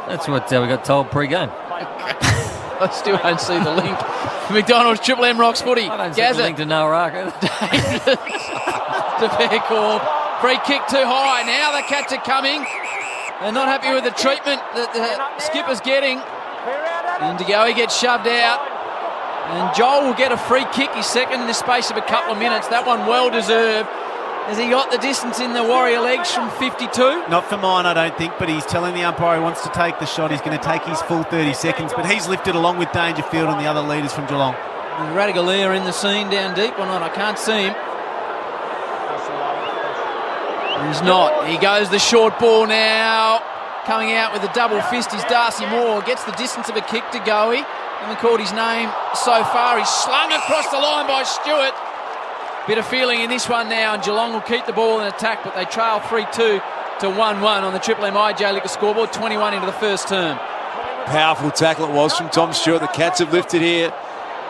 That's what we got told pre-game. I still don't see the link. McDonald's Triple M Rocks footy. I don't see the link to Noah Ark. It's a fair call. Free kick too high. Now the Cats are coming. They're not happy with the treatment that the skipper's getting. And Degoe gets shoved out. And Joel will get a free kick, his second in the space of a couple of minutes. That one well deserved. Has he got the distance in the Warrior legs from 52? Not for mine, I don't think, but he's telling the umpire he wants to take the shot. He's going to take his full 30 seconds, but he's lifted along with Dangerfield and the other leaders from Geelong. Radigalia in the scene down deep or not? I can't see him. He's not. He goes the short ball now. Coming out with a double fist is Darcy Moore. Gets the distance of a kick to Goey. Haven't called his name so far. He's slung across the line by Stewart. Bit of feeling in this one now, and Geelong will keep the ball in attack, but they trail 3-2 to to 1-1 on the Triple M IJ Liquor scoreboard, 21 into the first term. Powerful tackle it was from Tom Stewart. The Cats have lifted here.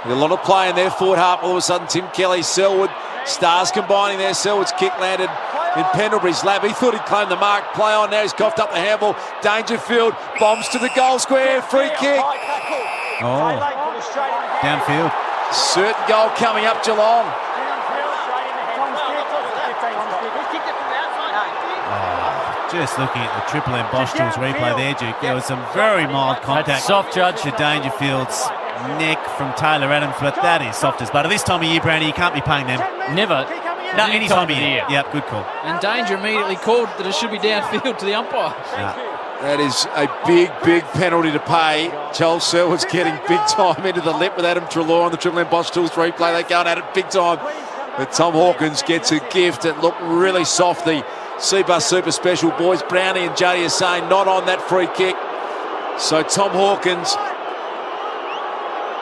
With a lot of play in their forward half. All of a sudden, Tim Kelly, Selwood, Stars combining there. Selwood's kick landed in Pendlebury's lap. He thought he'd claim the mark. Play on now. He's coughed up the handball. Dangerfield bombs to the goal square. Free kick. Oh, downfield. Certain goal coming up Geelong. Just looking at the Triple M Bosch Tools replay there, Duke, there was some very mild contact. That's soft, Judge. To Dangerfield's neck from Taylor Adams, but that is soft as butter. This time of year, Brownie, you can't be paying them. Never. No, any time of year. Yep, good call. And Danger immediately called that it should be downfield to the umpire. That is a big, big penalty to pay. Joel Selwood's getting big time into the lip with Adam Treloar on the Triple M Bosch Tools replay. They're going at it big time. But Tom Hawkins gets a gift. It looked really soft. The C-Bus Super Special boys, Brownie and Juddy, are saying not on that free kick. So Tom Hawkins,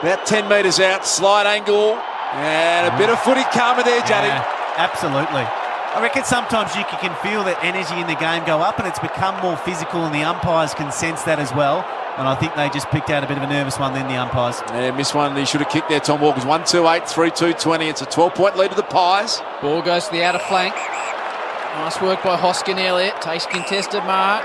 about 10 metres out, slide angle, and a bit of footy karma there, Juddy. Yeah, absolutely. I reckon sometimes you can feel that energy in the game go up, and it's become more physical, and the umpires can sense that as well. And I think they just picked out a bit of a nervous one then, the umpires. Yeah, missed one. He should have kicked there, Tom Hawkins. 1-2-8, 3-2, 20. It's a 12-point lead to the Pies. Ball goes to the outer flank. Nice work by Hoskin Elliott. Takes contested mark.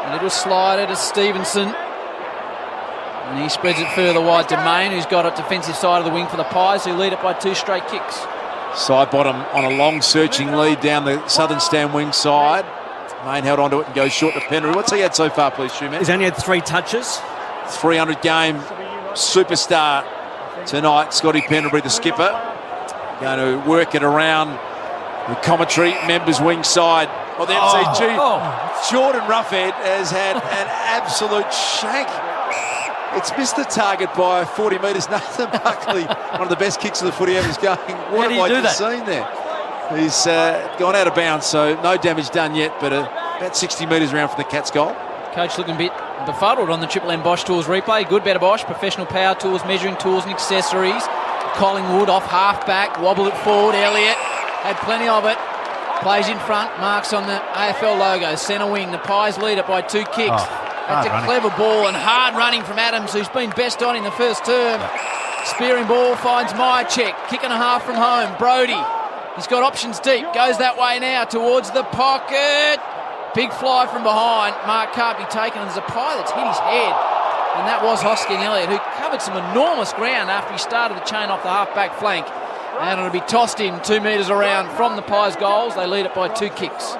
A little slider to Stevenson. And he spreads it further wide to Main, who's got it defensive side of the wing for the Pies, who lead it by 2 straight kicks. Side bottom on a long searching lead down the southern stand wing side. Main held onto it and goes short to Penry. What's he had so far, please, Shoeman? He's only had 3 touches. 300 game superstar tonight. Scotty Pendlebury, the skipper, going to work it around the commentary members wing side of the MCG. Jordan Roughhead has had an absolute shank. It's missed the target by 40 metres. Nathan Buckley, one of the best kicks of the footy ever, is going. What have I just seen there? He's gone out of bounds, so no damage done yet, but about 60 metres around from the Cats' goal. Coach looking a bit befuddled on the Triple M Bosch Tools replay. Good, better Bosch. Professional power tools, measuring tools and accessories. Collingwood off half-back, wobble it forward. Elliott had plenty of it. Plays in front, marks on the AFL logo. Centre wing, the Pies lead it by 2 kicks. That's a clever ball and hard running from Adams, who's been best on in the first term. Spearing ball finds Myercheck. Kick and a half from home. Brody. He's got options deep. Goes that way now towards the pocket. Big fly from behind. Mark can't be taken. There's a pie that's hit his head. And that was Hoskin Elliott, who covered some enormous ground after he started the chain off the half-back flank. And it'll be tossed in 2 metres around from the Pies' goals. They lead it by 2 kicks.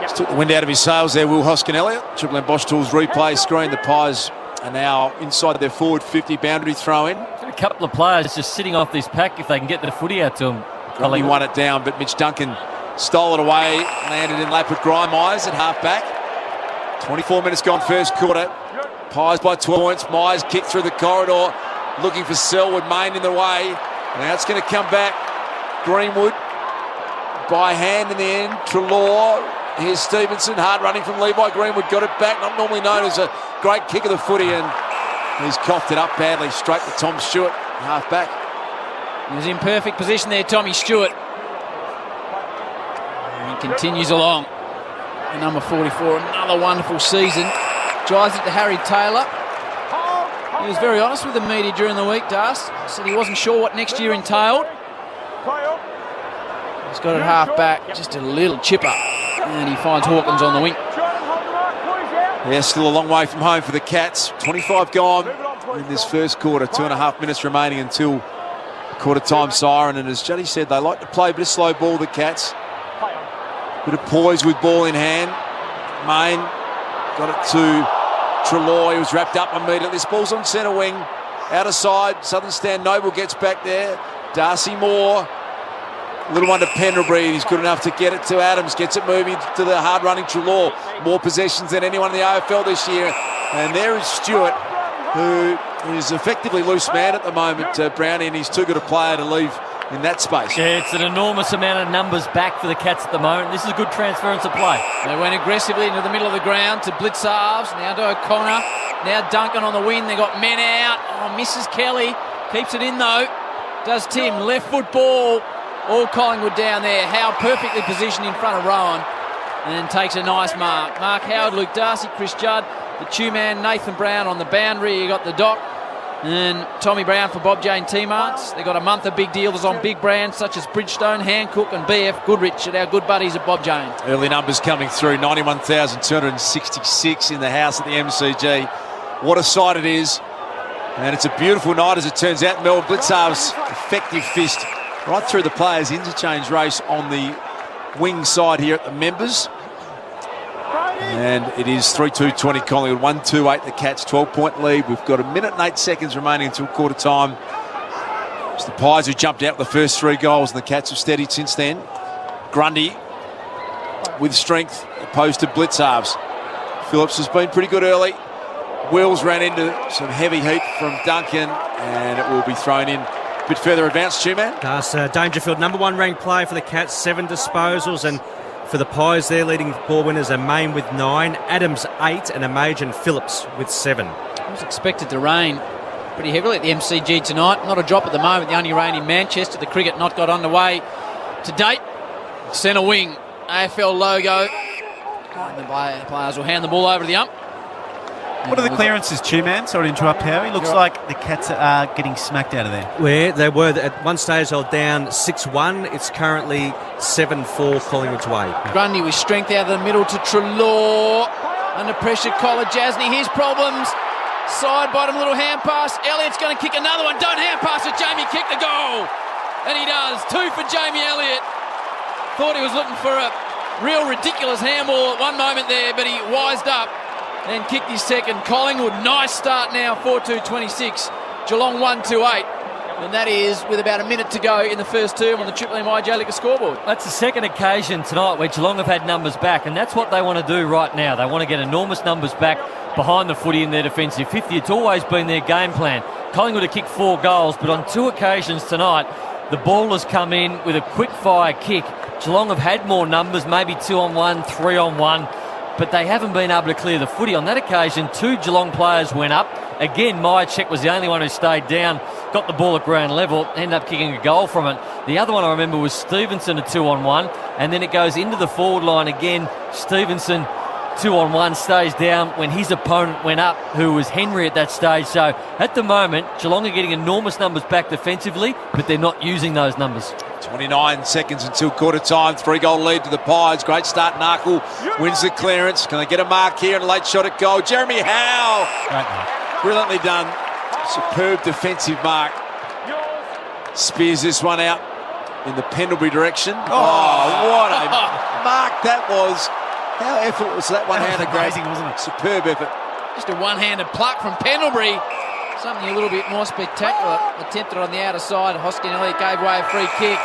Just took the wind out of his sails there, Will Hoskin Elliott. Triple M Bosch Tools replay screen. The Pies are now inside their forward 50 boundary throw in. A couple of players just sitting off this pack if they can get the footy out to them. He won it down, but Mitch Duncan stole it away, landed in lap with Myers at half-back. 24 minutes gone first quarter. Pies by 12 points. Myers kicked through the corridor, looking for Selwood. Main in the way. Now it's going to come back. Greenwood by hand in the end. Treloar. Here's Stevenson. Hard running from Levi. Greenwood got it back. Not normally known as a great kick of the footy, and he's coughed it up badly. Straight to Tom Stewart, half-back. He was in perfect position there, Tommy Stewart. And he continues along. And number 44, another wonderful season. Drives it to Harry Taylor. He was very honest with the media during the week, Das. Said he wasn't sure what next year entailed. He's got it half-back, just a little chipper. And he finds Hawkins on the wing. Yeah, still a long way from home for the Cats. 25 gone in this first quarter. 2.5 minutes remaining until quarter-time siren. And as Juddy said, they like to play a bit of slow ball, the Cats. Bit of poise with ball in hand. Main got it to Treloar. He was wrapped up immediately. This ball's on centre wing. Outer side. Southern stand. Noble gets back there. Darcy Moore. Little one to Pendlebury. He's good enough to get it to Adams. Gets it moving to the hard-running Treloar. More possessions than anyone in the AFL this year. And there is Stewart, who is effectively loose man at the moment, Brownie, and he's too good a player to leave in that space. Yeah, it's an enormous amount of numbers back for the Cats at the moment. This is a good transference of play. They went aggressively into the middle of the ground to blitz halves. Now to O'Connor. Now Duncan on the wing. They got men out. Oh, misses Kelly. Keeps it in though. Does Tim. Left foot ball. All Collingwood down there. Howe perfectly positioned in front of Rowan. and takes a nice mark. Mark Howard, Luke Darcy, Chris Judd, the two-man Nathan Brown on the boundary. You got the dock. And Tommy Brown for Bob Jane T-Marts. They've got a month of big deals on big brands such as Bridgestone, Hancock and BF Goodrich at our good buddies at Bob Jane. Early numbers coming through, 91,266 in the house at the MCG. What a sight it is. And it's a beautiful night as it turns out. Mel Blitzarv's effective fist right through the players' interchange race on the wing side here at the members. And it is 3-2-20 Collingwood, 1-2-8 the Cats, 12-point lead. We've got 1 minute and 8 seconds remaining until quarter time. It's the Pies who jumped out with the first 3 goals, and the Cats have steadied since then. Grundy with strength opposed to Blitzarves. Phillips has been pretty good early. Wills ran into some heavy heat from Duncan, and it will be thrown in a bit further advanced. Two-man. Dangerfield, number 1 ranked player for the Cats, 7 disposals, and for the Pies, their leading ball winners are Main with 9, Adams 8, and Amajan Phillips with 7. It was expected to rain pretty heavily at the MCG tonight. Not a drop at the moment. The only rain in Manchester. The cricket not got underway to date. Centre wing, AFL logo. And the players will hand the ball over to the ump. What are the clearances, Two-Man? Sorry to interrupt, Howie. Looks like the Cats are getting smacked out of there. Where they were at one stage, they were down 6-1. It's currently 7-4 Collingwood's way. Grundy with strength out of the middle to Treloar. Under pressure, Collar Jasny. Here's problems. Side bottom, little hand pass. Elliott's going to kick another one. Don't hand pass it. Jamie kicked the goal. And he does. 2 for Jamie Elliott. Thought he was looking for a real ridiculous handball at one moment there, but he wised up and kicked his second. Collingwood, nice start now, 4-2-26. Geelong 1-2-8. And that is with about a minute to go in the first term on the Triple M IJ Liquor scoreboard. That's the second occasion tonight where Geelong have had numbers back, and that's what they want to do right now. They want to get enormous numbers back behind the footy in their defensive 50. It's always been their game plan. Collingwood have kicked 4 goals, but on 2 occasions tonight, the ball has come in with a quick-fire kick. Geelong have had more numbers, maybe 2-on-1, 3-on-1, but they haven't been able to clear the footy. On that occasion, 2 Geelong players went up. Again, Myercheck was the only one who stayed down, got the ball at ground level, ended up kicking a goal from it. The other one I remember was Stevenson, a 2-on-1, and then it goes into the forward line again. Stevenson, 2-on-1, stays down when his opponent went up, who was Henry at that stage. So at the moment, Geelong are getting enormous numbers back defensively, but they're not using those numbers. 29 seconds until quarter time. 3-goal lead to the Pies. Great start. Narkle wins the clearance. Can they get a mark here? And a late shot at goal. Jeremy Howe. Brilliantly done. Superb defensive mark. Spears this one out in the Pendlebury direction. Oh, what a mark that was. How effort was that one-handed grazing, wasn't it? Superb effort. Just a one-handed pluck from Pendlebury. Something a little bit more spectacular. Attempted on the outer side. Hoskin Elliott gave away a free kick.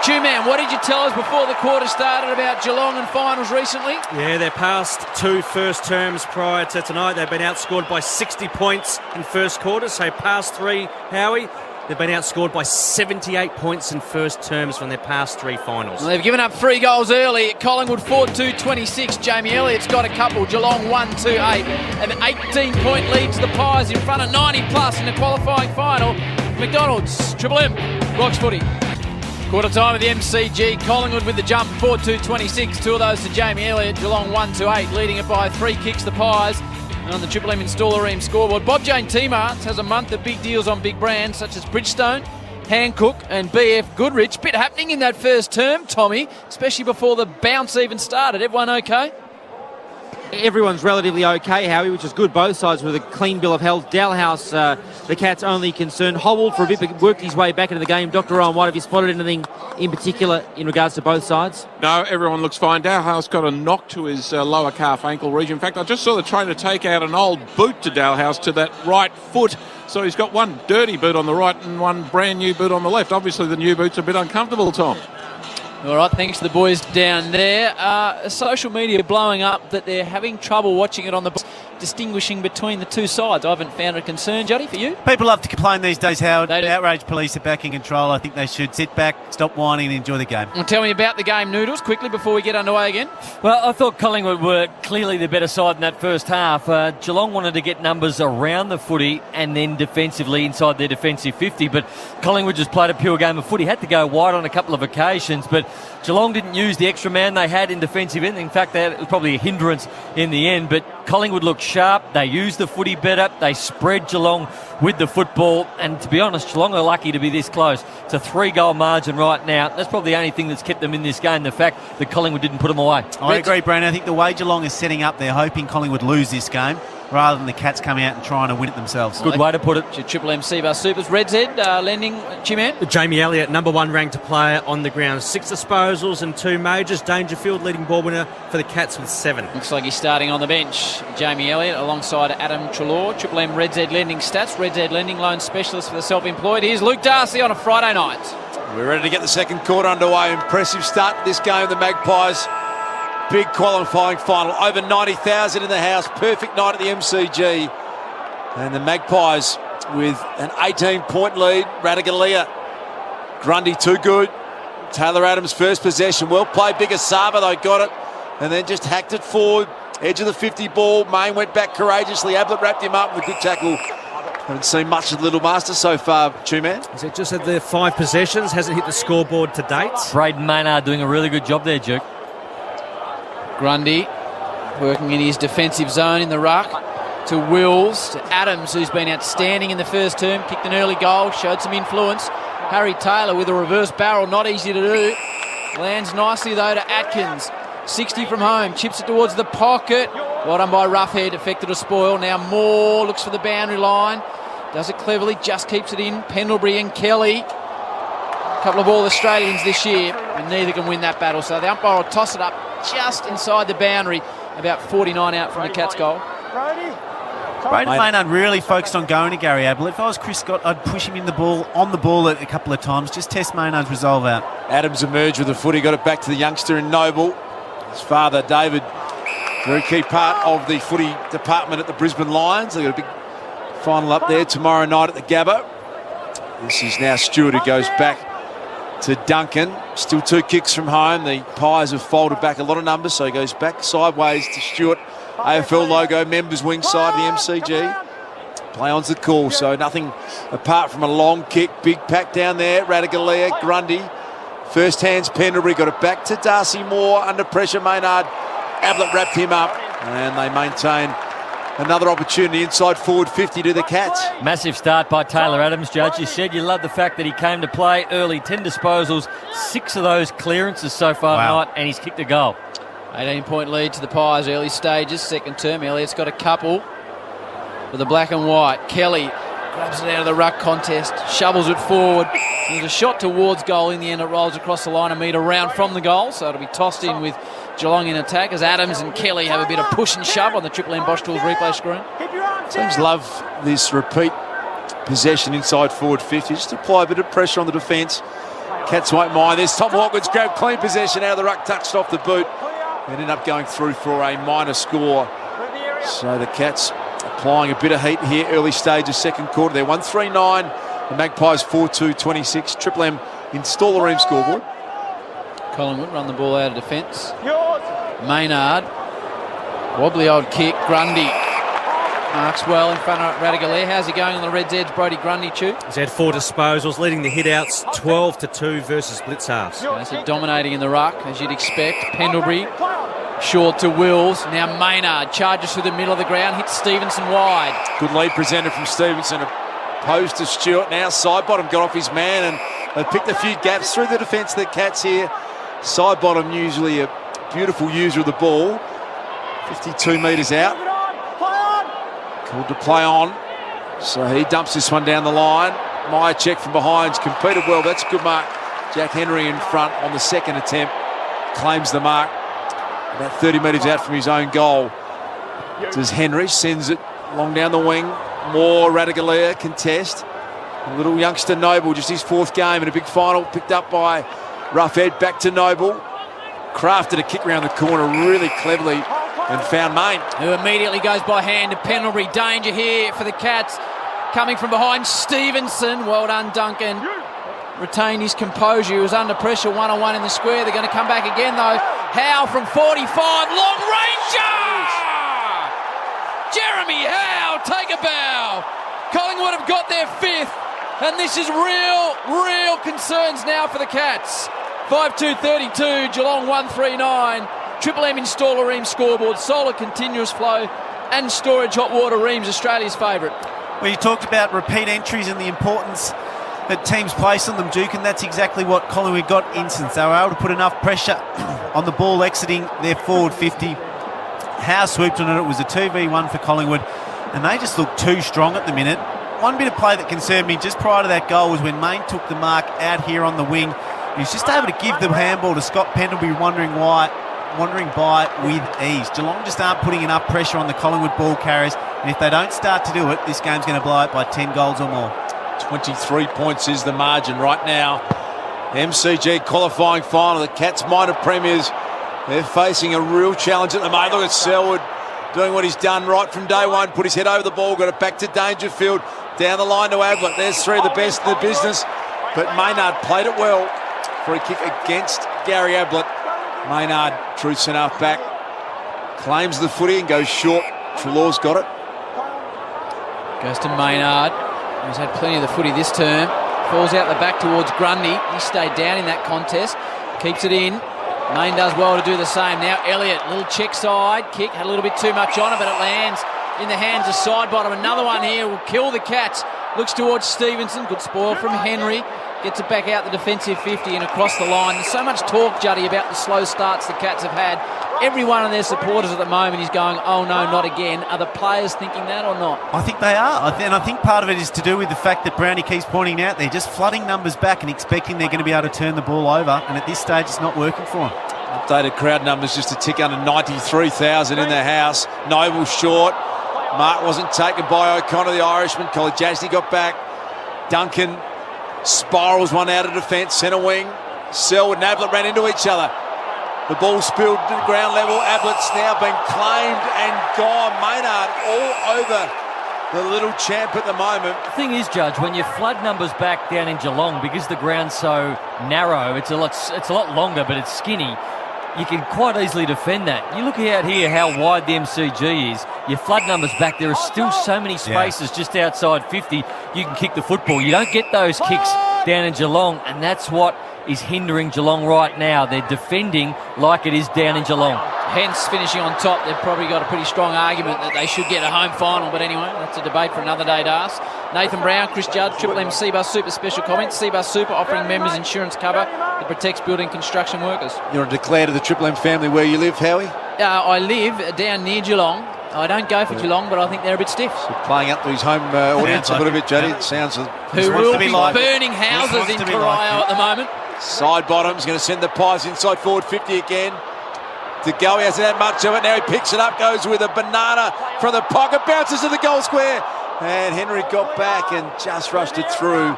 Two-man, what did you tell us before the quarter started about Geelong and finals recently? Yeah, their past 2 first terms prior to tonight, they've been outscored by 60 points in first quarter. So past 3, Howie, they've been outscored by 78 points in first terms from their past 3 finals. Well, they've given up 3 goals early. Collingwood 4-2-26. Jamie Elliott's got a couple. Geelong 1-2-8. An 18-point lead to the Pies in front of 90+ in the qualifying final. McDonald's, Triple M, Rocks Footy. Quarter time of the MCG. Collingwood with the jump, 4-2-26. 2 of those to Jamie Elliott. Geelong 1-2-8, leading it by 3 kicks the Pies. And on the Triple M Installer Ream scoreboard, Bob Jane T-Marts has a month of big deals on big brands such as Bridgestone, Hancock and BF Goodrich. Bit happening in that first term, Tommy, especially before the bounce even started. Everyone okay? Everyone's relatively okay, Howie, which is good. Both sides with a clean bill of health. Dalhouse, the Cats' only concern. Hobbled for a bit, but worked his way back into the game. Dr. Owen White, have you spotted anything in particular in regards to both sides? No, everyone looks fine. Dalhouse got a knock to his lower calf ankle region. In fact, I just saw the trainer take out an old boot to Dalhouse to that right foot. So he's got one dirty boot on the right and one brand new boot on the left. Obviously, the new boot's a bit uncomfortable, Tom. All right, thanks to the boys down there. Social media blowing up that they're having trouble watching it on the distinguishing between the two sides. I haven't found it a concern, Juddy, for you? People love to complain these days, Howard. They do. Outrage police are back in control. I think they should sit back, stop whining and enjoy the game. Well, tell me about the game, Noodles, quickly before we get underway again. Well, I thought Collingwood were clearly the better side in that first half. Geelong wanted to get numbers around the footy and then defensively inside their defensive 50, but Collingwood just played a pure game of footy. Had to go wide on a couple of occasions, but Geelong didn't use the extra man they had in defensive end. In fact, it was probably a hindrance in the end, but Collingwood looked sharp. They used the footy better. They spread Geelong with the football, and to be honest, Geelong are lucky to be this close. It's a 3-goal margin right now. That's probably the only thing that's kept them in this game, the fact that Collingwood didn't put them away. I agree, Brandon. I think the way Geelong is setting up, they're hoping Collingwood lose this game rather than the Cats coming out and trying to win it themselves. Good way to put it. Your Triple M C-Bar Supers. Red Z, lending, G-Man. Jamie Elliott, number 1 ranked player on the ground. 6 disposals and 2 majors. Dangerfield, leading ball winner for the Cats with 7. Looks like he's starting on the bench. Jamie Elliott alongside Adam Treloar. Triple M Red Z lending stats. Red Z lending loan specialist for the self-employed. Here's Luke Darcy on a Friday night. We're ready to get the second quarter underway. Impressive start to this game. The Magpies, big qualifying final. Over 90,000 in the house. Perfect night at the MCG. And the Magpies with an 18-point lead. Radigalia. Grundy too good. Taylor Adams first possession. Well played. Big Asava though, got it. And then just hacked it forward. Edge of the 50 ball. Main went back courageously. Ablett wrapped him up with a good tackle. Haven't seen much of the Little Master so far, Two-Man. Is it just had the 5 possessions? Hasn't hit the scoreboard to date. Braden Maynard doing a really good job there, Duke. Grundy working in his defensive zone in the ruck to Wills, to Adams, who's been outstanding in the first term, kicked an early goal, showed some influence. Harry Taylor with a reverse barrel, not easy to do. Lands nicely though to Atkins. 60 from home, chips it towards the pocket. Well done by Roughhead, affected a spoil. Now Moore looks for the boundary line. Does it cleverly, just keeps it in. Pendlebury and Kelly. A couple of all Australians this year, and neither can win that battle. So the umpire will toss it up just inside the boundary, about 49 out from the Cats goal. Braden Maynard really focused on going to Gary Ablett. If I was Chris Scott, I'd push him in the ball, on the ball a couple of times. Just test Maynard's resolve out. Adams emerged with the footy, got it back to the youngster in Noble. His father, David, very key part of the footy department at the Brisbane Lions. They've got a big final up there tomorrow night at the Gabba. This is now Stewart who goes back to Duncan. Still 2 kicks from home. The Pies have folded back a lot of numbers, so he goes back sideways to Stewart. AFL logo, members wing side of the MCG. Play on's the call, so nothing apart from a long kick. Big pack down there. Radigalia, Grundy. First hands Pendlebury, got it back to Darcy Moore. Under pressure, Maynard. Ablett wrapped him up, and they maintain another opportunity inside forward 50 to the Cats. Massive start by Taylor Adams, Judge. You said you love the fact that he came to play early. 10 disposals, 6 of those clearances so far tonight, and he's kicked a goal. 18-point lead to the Pies, early stages, second term. Elliott's got a couple with the black and white. Kelly grabs it out of the ruck contest, shovels it forward. There's a shot towards goal. In the end, it rolls across the line a metre round from the goal, so it'll be tossed in with Geelong in attack as Adams and Kelly have a bit of push and shove on the Triple M Bosch Tools replay screen. Teams love this repeat possession inside forward 50. Just apply a bit of pressure on the defence. Cats won't mind. There's Tom Hawkins, grabbed clean possession out of the ruck, touched off the boot. Ended up going through for a minor score. So the Cats applying a bit of heat here, early stage of second quarter. They're 1-3-9. The Magpies 4-2-26. Triple M install the Ream scoreboard. Collingwood run the ball out of defence. Maynard, wobbly old kick. Grundy marks well in front of Radigalia. How's he going on the Red Zeds, Brodie Grundy, Chew? He's had 4 disposals, leading the hit-outs 12-2 versus blitz halves. So dominating in the ruck, as you'd expect. Pendlebury, short to Wills. Now Maynard charges through the middle of the ground, hits Stevenson wide. Good lead presented from Stevenson. Opposed to Stewart. Now side bottom got off his man, and they've picked a few gaps through the defence of the Cats here. Side bottom usually a beautiful user of the ball. 52 metres out. Called to play on. So he dumps this one down the line. Meyer check from behind's competed well. That's a good mark. Jack Henry in front on the second attempt. Claims the mark. About 30 metres out from his own goal. Does Henry, sends it long down the wing. More Radigalia contest. A little youngster Noble, just his 4th game in a big final, picked up by Roughhead. Back to Noble. Crafted a kick round the corner really cleverly. and found Main. Who immediately goes by hand to Pendlebury. Danger here for the Cats. Coming from behind, Stevenson. Well done, Duncan. Retained his composure. He was under pressure, one-on-one in the square. They're going to come back again, though. Howe from 45. Long ranger! Jeremy Howe, take a bow. Collingwood have got their 5th. And this is real concerns now for the Cats. 5-2-32, Geelong 139. Triple M installer Reams scoreboard, solar continuous flow and storage hot water Reams, Australia's favourite. Well, you talked about repeat entries and the importance that teams place on them, Duke, and that's exactly what Collingwood got instance. They were able to put enough pressure on the ball exiting their forward 50. Howe swooped on it. It was a 2v1 for Collingwood, and they just looked too strong at the minute. One bit of play that concerned me just prior to that goal was when Main took the mark out here on the wing. He was just able to give the handball to Scott Pendlebury, wandering by with ease. Geelong just aren't putting enough pressure on the Collingwood ball carriers, and if they don't start to do it, this game's going to blow it by 10 goals or more. 23 points is the margin right now. MCG qualifying final. The Cats minor premiers. They're facing a real challenge at the moment. Look at Selwood doing what he's done right from day one. Put his head over the ball, got it back to Dangerfield. Down the line to Ablett. There's 3 of the best in the business. But Maynard played it well. Free kick against Gary Ablett. Maynard, truths enough back. Claims the footy and goes short. Trelaw's got it. Goes to Maynard. He's had plenty of the footy this term. Falls out the back towards Grundy. He stayed down in that contest. Keeps it in. Main does well to do the same. Now Elliott, little check side kick. Had a little bit too much on it, but it lands in the hands of Sidebottom. Another one here will kill the Cats. Looks towards Stevenson. Good spoil from Henry. Gets it back out the defensive 50 and across the line. There's so much talk, Juddy, about the slow starts the Cats have had. Every one of their supporters at the moment is going, oh no, not again. Are the players thinking that or not? I think they are. And I think part of it is to do with the fact that Brownie keeps pointing out they're just flooding numbers back and expecting they're going to be able to turn the ball over. And at this stage, it's not working for them. Updated crowd numbers just a tick under 93,000 in the house. Noble short. Mark wasn't taken by O'Connor, the Irishman. Kolajasny got back. Duncan spirals one out of defence. Centre wing. Selwood and Ablett ran into each other. The ball spilled to the ground level. Ablett's now been claimed and gone. Maynard all over the little champ at the moment. The thing is, Judge, when you flood numbers back down in Geelong, because the ground's so narrow, it's a lot longer, but it's skinny. You can quite easily defend that. You look out here how wide the MCG is. You flood numbers back. There are still so many spaces just outside 50. You can kick the football. You don't get those kicks down in Geelong, and that's what is hindering Geelong right now. They're defending like it is down in Geelong. Hence finishing on top. They've probably got a pretty strong argument that they should get a home final, but anyway, that's a debate for another day to ask. Nathan Brown, Chris Judd, Triple M Seabus Super special comments. Seabus Super offering members insurance cover that protects building construction workers. You're a declare to the Triple M family where you live, Howie? I live down near Geelong. I don't go for Geelong, but I think they're a bit stiff. So playing up to his home audience a little bit, Juddy. It sounds who will be burning houses in Corio at the moment. Sidebottom's going to send the Pies inside forward 50 again. To go, he hasn't had much of it. Now he picks it up, goes with a banana from the pocket, bounces to the goal square. And Henry got back and just rushed it through.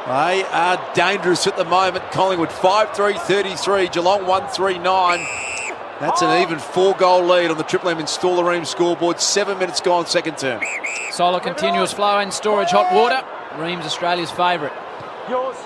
They are dangerous at the moment. Collingwood 5-3-33, Geelong 1-3-9. That's an even 4-goal lead on the Triple M installer Reams scoreboard. 7 minutes gone, second term. Solar continuous flow and storage hot water. Reams, Australia's favourite.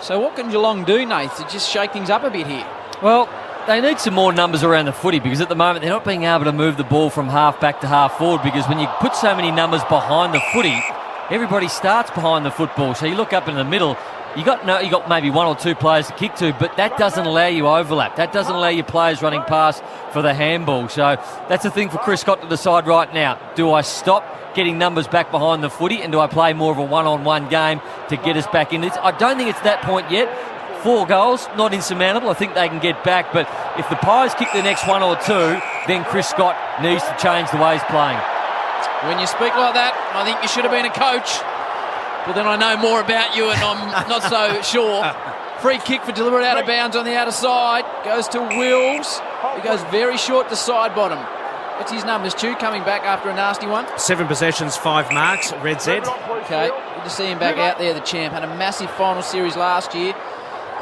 So what can Geelong do, Nath, to just shake things up a bit here? Well, they need some more numbers around the footy, because at the moment they're not being able to move the ball from half back to half forward, because when you put so many numbers behind the footy, everybody starts behind the football. So you look up in the middle, you got maybe 1 or 2 players to kick to, but that doesn't allow you overlap. That doesn't allow your players running past for the handball. So that's the thing for Chris Scott to decide right now. Do I stop getting numbers back behind the footy, and do I play more of a one-on-one game to get us back in this? I don't think it's that point yet. 4 goals, not insurmountable. I think they can get back, but if the Pies kick the next 1 or 2, then Chris Scott needs to change the way he's playing. When you speak like that, I think you should have been a coach. But then I know more about you and I'm not so sure. Free kick for deliberate out of bounds on the outer side. Goes to Wills. He goes very short to Sidebottom. What's his numbers, Stu, coming back after a nasty one? 7 possessions, 5 marks, Red Z. Okay, good to see him back out there, the champ. Had a massive final series last year.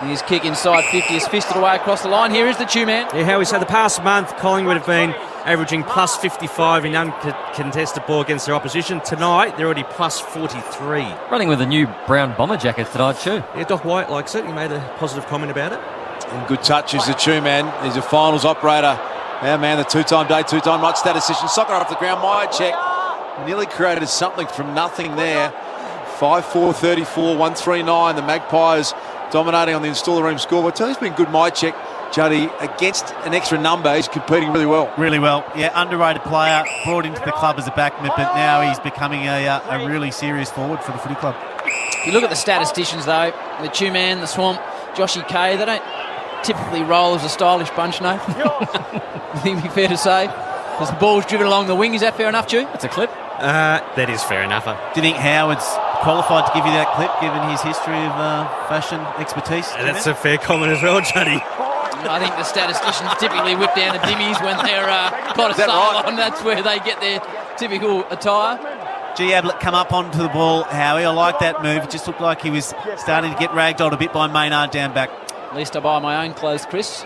And his kick inside 50 is fisted away across the line. Here is the Chew man. Yeah, Howie, so the past month, Collingwood have been averaging plus 55 in uncontested ball against their opposition. Tonight, they're already plus 43. Running with a new brown bomber jacket tonight too. Yeah, Doc White likes it. He made a positive comment about it. And good touches, the two-man. He's a finals operator. Our man, the two-time day, two-time night statistician. Soccer off the ground, Myercheck nearly created something from nothing there. 5-4-34, 139. The Magpies dominating on the installer room scoreboard. Tell you, it's been good, Myercheck, Juddy, against an extra number. He's competing really well. Really well. Yeah, underrated player, brought into the club as a backman, but now he's becoming a really serious forward for the footy club. You look at the statisticians, though, the two-man, the Swamp, Joshy Kay, they don't typically roll as a stylish bunch, no? I think it'd be fair to say. As the ball's driven along the wing, is that fair enough, Stu? That's a clip. That is fair enough. Do you think Howard's qualified to give you that clip, given his history of fashion expertise? That's a fair comment as well, Juddy. I think the statisticians typically whip down the dimmies when they're got a sale right? on. That's where they get their typical attire. G. Ablett come up onto the ball, Howie. I like that move. It just looked like he was starting to get ragdolled a bit by Maynard down back. At least I buy my own clothes, Chris.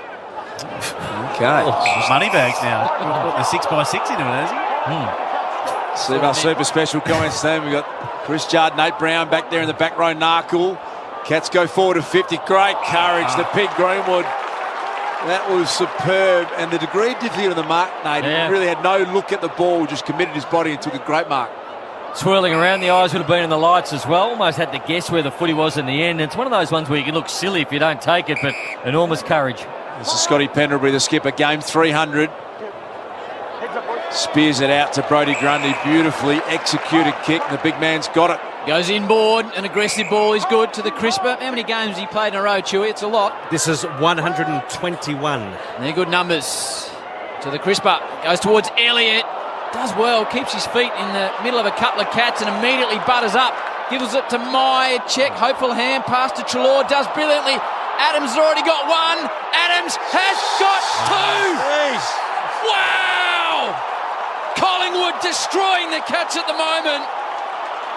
Okay. Money bags now. Got the 6x6 into it, has he? Super special comments team. We've got Chris Judd, Nate Brown back there in the back row, Narkle. Cats go forward to 50. Great courage. The Pig Greenwood. That was superb. And the degree of difficulty on the mark, Nate, he really had no look at the ball, just committed his body and took a great mark. Swirling around, the eyes would have been in the lights as well. Almost had to guess where the footy was in the end. It's one of those ones where you can look silly if you don't take it, but enormous courage. This is Scotty Pendlebury, the skipper. Game 300. Spears it out to Brodie Grundy. Beautifully executed kick. The big man's got it. Goes inboard. An aggressive ball is good to the crisper. How many games has he played in a row, Chewy? It's a lot. This is 121. And they're good numbers. To the crisper. Goes towards Elliott. Does well. Keeps his feet in the middle of a couple of cats and immediately butters up. Gives it to Myercheck. Hopeful hand pass to Treloar. Does brilliantly. Adams has already got one. Adams has got two. Wow! Collingwood destroying the Cats at the moment.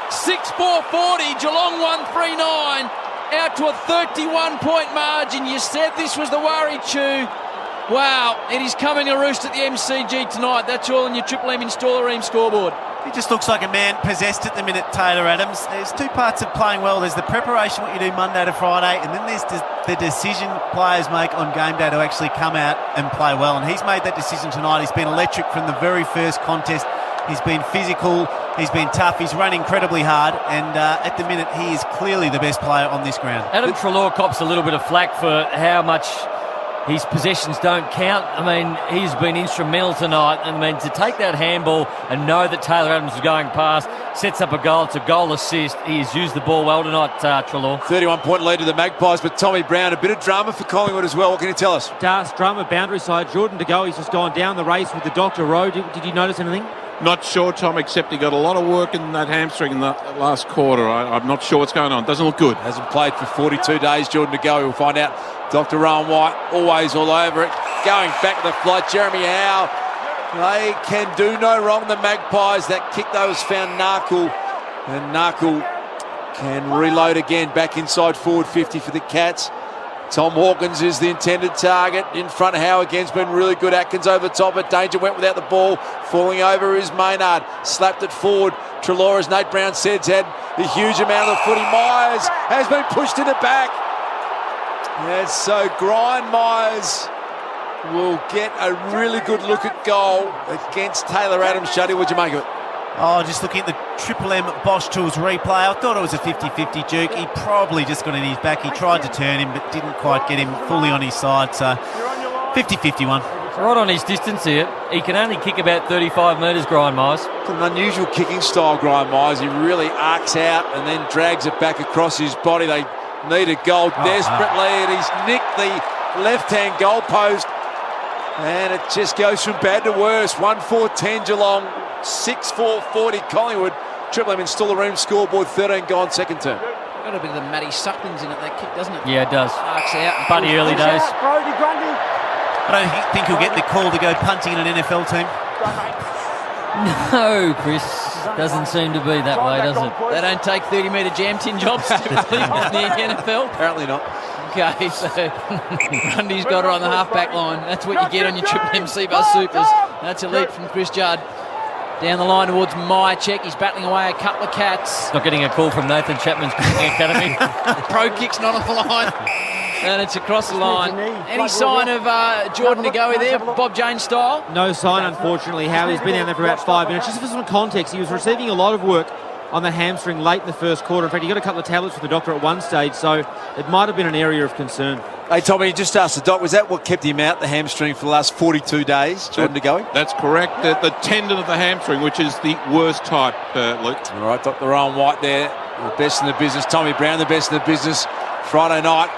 6-4-40, Geelong 139, out to a 31-point margin. You said this was the worry, Chew. Wow, it is coming to roost at the MCG tonight. That's all on your Triple M installer room scoreboard. He just looks like a man possessed at the minute, Taylor Adams. There's two parts of playing well. There's the preparation, what you do Monday to Friday, and then there's the decision players make on game day to actually come out and play well. And he's made that decision tonight. He's been electric from the very first contest. He's been physical, he's been tough, he's run incredibly hard, and at the minute he is clearly the best player on this ground. Adam Treloar cops a little bit of flack for how much his possessions don't count. I mean, he's been instrumental tonight. I mean, to take that handball and know that Taylor Adams is going past, sets up a goal. It's a goal assist. He has used the ball well tonight, Treloar. 31-point lead to the Magpies, but Tommy Brown, a bit of drama for Collingwood as well. What can you tell us? Das drama, boundary side. Jordan De Goey, he's just gone down the race with the Dr. Rowe. Did you notice anything? Not sure, Tom, except he got a lot of work in that hamstring in the last quarter. I'm not sure what's going on. Doesn't look good. Hasn't played for 42 days, Jordan De Goey. We'll find out. Dr. Rowan White, always all over it. Going back to the flight, Jeremy Howe. They can do no wrong, the Magpies. That kick, though, has found Narkle. And Narkle can reload again. Back inside forward 50 for the Cats. Tom Hawkins is the intended target. In front, Howe again's been really good. Atkins over the top, but Danger went without the ball. Falling over is Maynard. Slapped it forward. Treloar, as Nate Brown said, has had a huge amount of the footy. Myers has been pushed in the back. Yes, so Brian Myers will get a really good look at goal against Taylor Adams. Shuddy, what'd you make of it? Oh, just looking at the Triple M Bosch Tools replay, I thought it was a 50-50 juke. He probably just got in his back. He tried to turn him, but didn't quite get him fully on his side. So 50-51. Right on his distance here. He can only kick about 35 metres, Brian Myers. It's an unusual kicking style, Brian Myers. He really arcs out and then drags it back across his body. They need a goal desperately, and he's nicked the left-hand goal post. And it just goes from bad to worse. 1-4-10 Geelong. 6-4-40 Collingwood. Triple M installer room scoreboard, 13 gone, second term. Got a bit of the Matty Sucklings in it, that kick, doesn't it? Yeah, it does. Arcs out. Bunny early days. I don't think he'll get the call to go punting in an NFL team. No, Chris. Doesn't seem to be that way, does it? They don't take 30-metre jam tin jobs typically in the NFL. Apparently not. Okay, so Grundy's got her on the half-back line. That's what you get on your Triple MC Bus Supers. That's a lead from Chris Judd. Down the line towards Myercheck. He's battling away a couple of cats. Not getting a call from Nathan Chapman's Cooking Academy. Pro kick's not on the line. And it's across the line. Any sign of Jordan to go there, Bob James style? No sign, unfortunately. Howie's been down there for about 5 minutes. Just for some context, he was receiving a lot of work on the hamstring late in the first quarter. In fact, he got a couple of tablets from the doctor at one stage, so it might have been an area of concern. Hey, Tommy, just asked the doc, was that what kept him out, the hamstring, for the last 42 days, Jordan De Goey? That's correct. The tendon of the hamstring, which is the worst type, Luke. All right, Dr. Rowan White there, the best in the business. Tommy Brown, the best in the business. Friday night,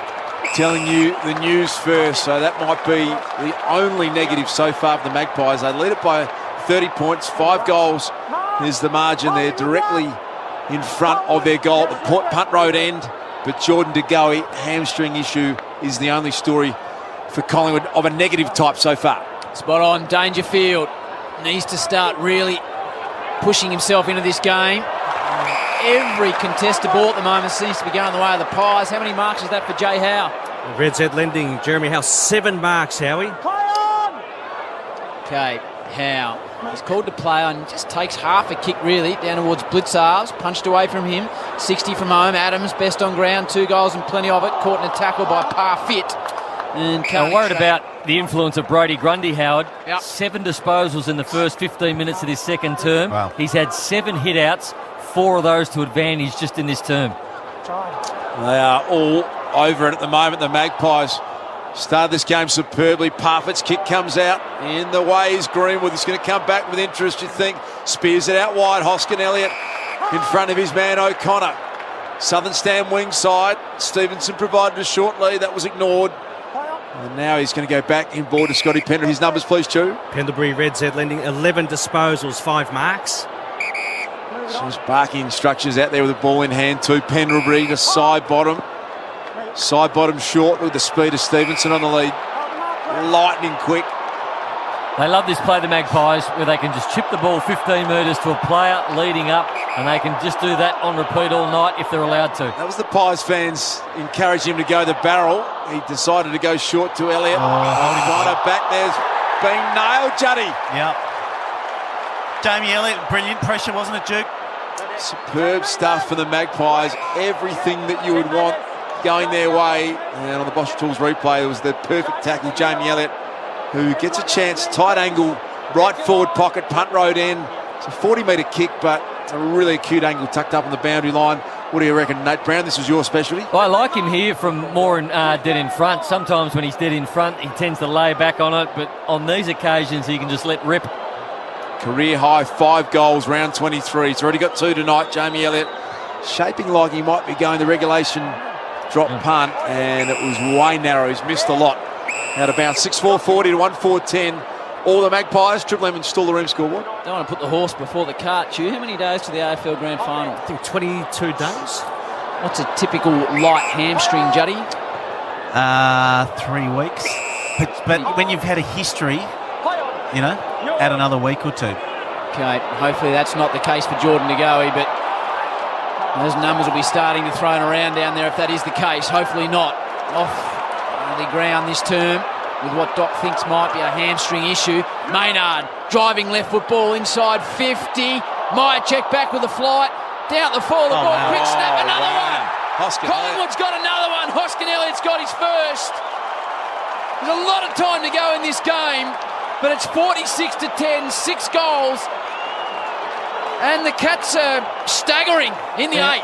telling you the news first. So that might be the only negative so far for the Magpies. They lead it by 30 points, 5 goals is the margin. They're directly in front of their goal at the punt road end. But Jordan De Goey, hamstring issue, is the only story for Collingwood of a negative type so far. Spot on. Dangerfield needs to start really pushing himself into this game. Every contested ball at the moment seems to be going the way of the Pies. How many marks is that for Jay Howe? Red Z Lending, Jeremy Howe, 7 marks, Howie. Okay, Howe. He's called to play on, just takes half a kick really down towards Blitzarves, punched away from him. 60 from home. Adams best on ground, 2 goals and plenty of it. Caught in a tackle by Parfit. And I'm worried about the influence of Brody Grundy, Howard. Yep. 7 disposals in the first 15 minutes of his second term. Wow. He's had 7 hit-outs, 4 of those to advantage just in this term. They are all over it at the moment. The Magpies started this game superbly. Parfit's kick comes out. In the way is Greenwood. He's going to come back with interest, you think. Spears it out wide. Hoskin Elliott in front of his man O'Connor. Southern stand wing side. Stevenson provided a short lead. That was ignored. And now he's going to go back in board to Scotty Pendlebury. His numbers, please, Chew. Pendlebury, Red Z Lending, 11 disposals, 5 marks. Just barking instructions out there with the ball in hand too. Pendlebury to side bottom. Side bottom short with the speed of Stevenson on the lead. Lightning quick. They love this play, the Magpies, where they can just chip the ball 15 metres to a player leading up, and they can just do that on repeat all night if they're allowed to. That was the Pies fans encouraging him to go the barrel. He decided to go short to Elliott. O'Connor back there's being nailed, Juddy. Yeah. Jamie Elliott, brilliant pressure, wasn't it, Duke? Superb stuff for the Magpies. Everything that you would want going their way. And on the Bosch Tools replay, it was the perfect tackle. Jamie Elliott, who gets a chance, tight angle, right forward pocket, punt road end. It's a 40-metre kick, but a really acute angle tucked up on the boundary line. What do you reckon, Nate Brown? This was your specialty. I like him here from more dead in front. Sometimes when he's dead in front, he tends to lay back on it, but on these occasions, he can just let rip. Career high 5 goals, round 23. He's already got 2 tonight. Jamie Elliott shaping like he might be going the regulation drop punt, and it was way narrow. He's missed a lot. Out of bounds, 6-4-40 to 1-4-10. All the Magpies, Triple M install the room scoreboard. Don't want to put the horse before the cart, Chew. How many days to the AFL Grand Final? I think 22 days. What's a typical light hamstring, Juddy? 3 weeks. But when you've had a history, you know, add another week or 2. Okay, hopefully that's not the case for Jordan De Goey, but those numbers will be starting to thrown around down there if that is the case. Hopefully not. Off the ground this term with what Doc thinks might be a hamstring issue. Maynard driving left foot ball inside 50. Myercheck back with a flight. Down the fall, the ball, quick snap, another one. Collingwood's got another one. Hoskin Elliott's got his first. There's a lot of time to go in this game, but it's 46-10, 6 goals. And the Cats are staggering in the 8th.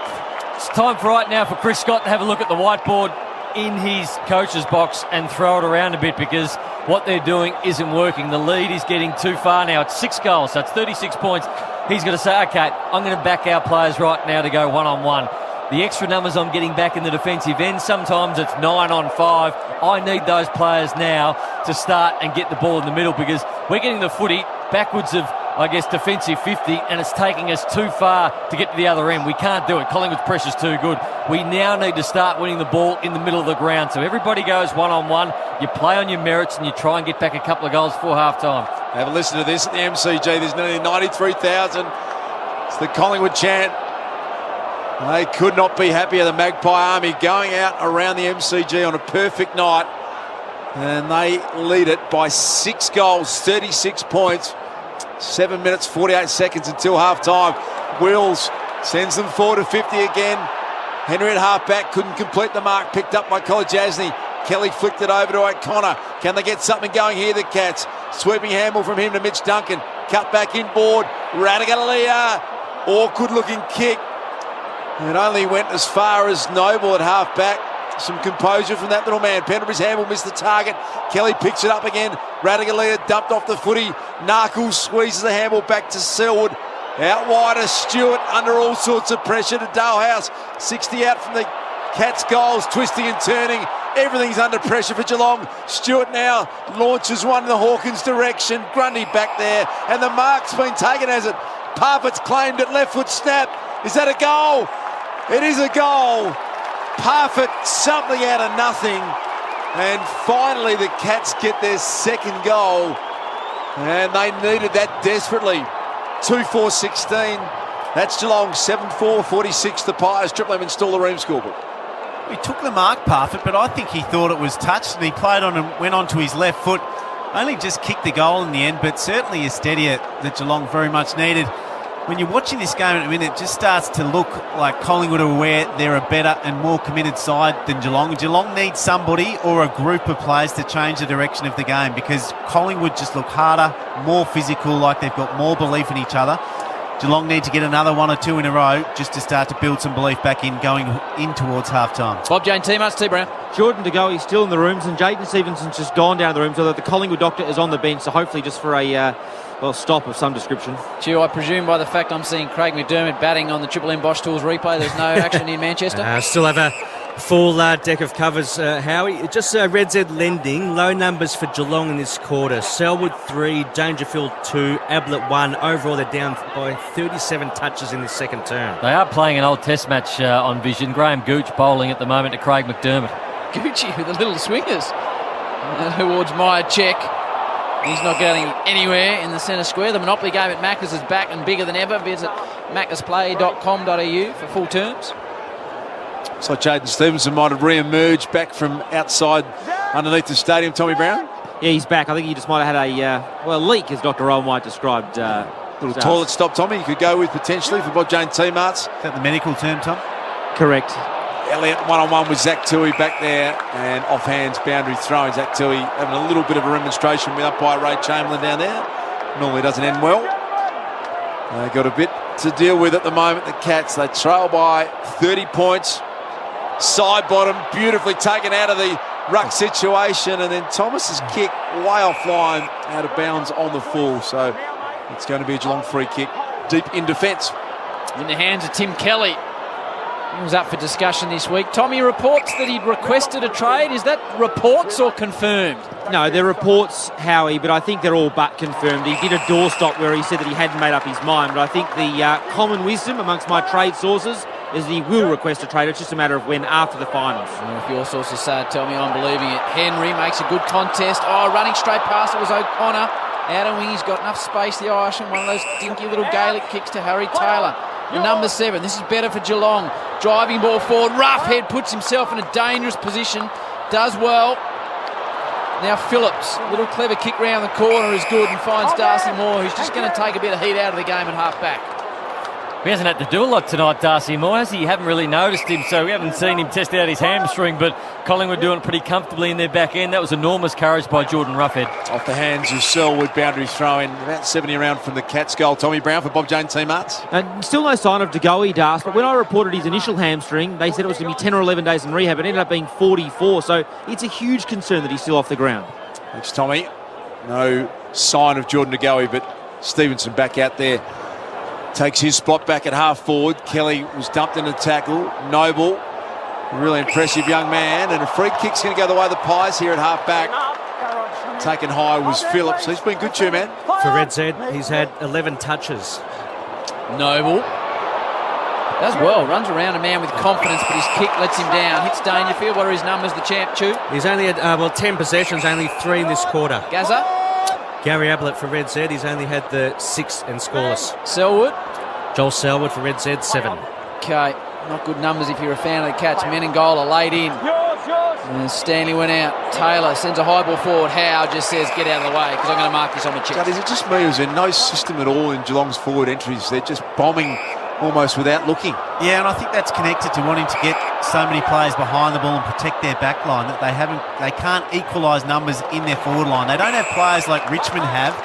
It's time right now for Chris Scott to have a look at the whiteboard in his coach's box and throw it around a bit, because what they're doing isn't working. The lead is getting too far now. It's 6 goals, so it's 36 points. He's going to say, okay, I'm going to back our players right now to go 1-on-1. The extra numbers I'm getting back in the defensive end, sometimes it's 9-on-5. I need those players now to start and get the ball in the middle, because we're getting the footy backwards of, I guess, defensive 50, and it's taking us too far to get to the other end. We can't do it. Collingwood's pressure's too good. We now need to start winning the ball in the middle of the ground. So everybody goes 1-on-1. You play on your merits and you try and get back a couple of goals before half-time. Have a listen to this at the MCG. There's nearly 93,000. It's the Collingwood chant They could not be happier. The Magpie Army going out around the MCG on a perfect night. And they lead it by 6 goals, 36 points. 7 minutes, 48 seconds until half-time. Wills sends them forward to 50 again. Henry at half-back couldn't complete the mark. Picked up by Kolajasny. Kelly flicked it over to O'Connor. Can they get something going here, the Cats? Sweeping handball from him to Mitch Duncan. Cut back inboard. Radagalia. Awkward-looking kick. It only went as far as Noble at half-back. Some composure from that little man. Pendlebury's handball missed the target. Kelly picks it up again. Radagalia dumped off the footy. Narkles squeezes the handball back to Selwood. Out wide is Stewart under all sorts of pressure to Dalehouse. 60 out from the Cats' goals, twisting and turning. Everything's under pressure for Geelong. Stewart now launches one in the Hawkins direction. Grundy back there, and the mark's been taken as it. Parfitt's claimed it, left foot snap. Is that a goal? It is a goal. Parfitt something out of nothing, and finally the Cats get their second goal, and they needed that desperately. 2-4-16. That's Geelong. 7-4-46 the Pies. Triple M install the room scorebook. He took the mark, Parfitt, but I think he thought it was touched, and he played on and went on to his left foot. Only just kicked the goal in the end, but certainly a steadier that Geelong very much needed. When you're watching this game at the minute, it just starts to look like Collingwood are aware they're a better and more committed side than Geelong. Geelong needs somebody or a group of players to change the direction of the game, because Collingwood just look harder, more physical, like they've got more belief in each other. Geelong need to get another 1 or 2 in a row just to start to build some belief back in going in towards half-time. Bob Jane, teammates, T. Brown. Jordan De Goey still in the rooms, and Jaden Stevenson's just gone down the rooms, although the Collingwood doctor is on the bench, so hopefully just for a stop of some description. Gee, I presume by the fact I'm seeing Craig McDermott batting on the Triple M Bosch Tools replay, there's no action in Manchester? Still have a full deck of covers, Howie. Just Red Z lending. Low numbers for Geelong in this quarter. Selwood 3, Dangerfield 2, Ablett 1. Overall, they're down by 37 touches in this second term. They are playing an old test match on Vision. Graham Gooch bowling at the moment to Craig McDermott. Gucci with the little swingers towards Myercheck. He's not getting anywhere in the centre square. The Monopoly game at Macca's is back and bigger than ever. Visit maccasplay.com.au for full terms. So Jaden Stevenson might have re-emerged back from outside underneath the stadium, Tommy Brown. Yeah, he's back. I think he just might have had a leak, as Dr. Owen White described. Little toilet stop, Tommy, you could go with potentially for Bob Jane T-Marts. Is that the medical term, Tom? Correct. Elliott one-on-one with Zach Tui back there, and off-hands boundary throw. Zach Tui having a little bit of a remonstration with umpire Ray Chamberlain down there. Normally doesn't end well. They've got a bit to deal with at the moment, the Cats. They trail by 30 points. Side bottom, beautifully taken out of the ruck situation, and then Thomas's kick way offline, out of bounds on the full. So it's going to be a Geelong free kick deep in defence. In the hands of Tim Kelly. He was up for discussion this week. Tommy, reports that he'd requested a trade. Is that reports or confirmed? No, they're reports, Howie, but I think they're all but confirmed. He did a doorstop where he said that he hadn't made up his mind, but I think the common wisdom amongst my trade sources is that he will request a trade. It's just a matter of when after the finals. Well, if your sources say it, tell me I'm believing it. Henry makes a good contest. Oh, running straight past it was O'Connor. Out of wing, he's got enough space, the Irishman. One of those dinky little Gaelic kicks to Harry Taylor. Number 7, this is better for Geelong. Driving ball forward, Roughhead puts himself in a dangerous position, does well. Now Phillips, a little clever kick round the corner is good and finds Darcy Moore, who's just going to take a bit of heat out of the game at half back. He hasn't had to do a lot tonight, Darcy Moore, has he? You haven't really noticed him, so we haven't seen him test out his hamstring, but Collingwood doing it pretty comfortably in their back end. That was enormous courage by Jordan Roughhead. Off the hands of Selwood, boundary throw in, about 70 around from the Cats goal. Tommy Brown for Bob Jane T-Marts. Still no sign of De Goey, Das, but when I reported his initial hamstring, they said it was going to be 10 or 11 days in rehab. It ended up being 44, so it's a huge concern that he's still off the ground. Thanks, Tommy. No sign of Jordan De Goey, but Stevenson back out there. Takes his spot back at half forward. Kelly was dumped in a tackle. Noble, really impressive young man. And a free kick's going to go the way of the Pies here at half back. Taken high was Phillips. He's been good too, man. For Red Z, he's had 11 touches. Noble does well. Runs around a man with confidence, but his kick lets him down. Hits Dangerfield. What are his numbers, the champ, Chew? He's only had 10 possessions, only 3 in this quarter. Gazza? Gary Ablett for Red Z, he's only had the 6 and scoreless. Selwood? Joel Selwood for Red Z, 7. Okay. Not good numbers if you're a fan of the Cats. Menengola laid in. And Stanley went out. Taylor sends a high ball forward. Howe just says, get out of the way because I'm going to mark this on my chest. Is it just me or is there no system at all in Geelong's forward entries? They're just bombing almost without looking. Yeah, and I think that's connected to wanting to get so many players behind the ball and protect their back line that they can't equalise numbers in their forward line. They don't have players like Richmond have,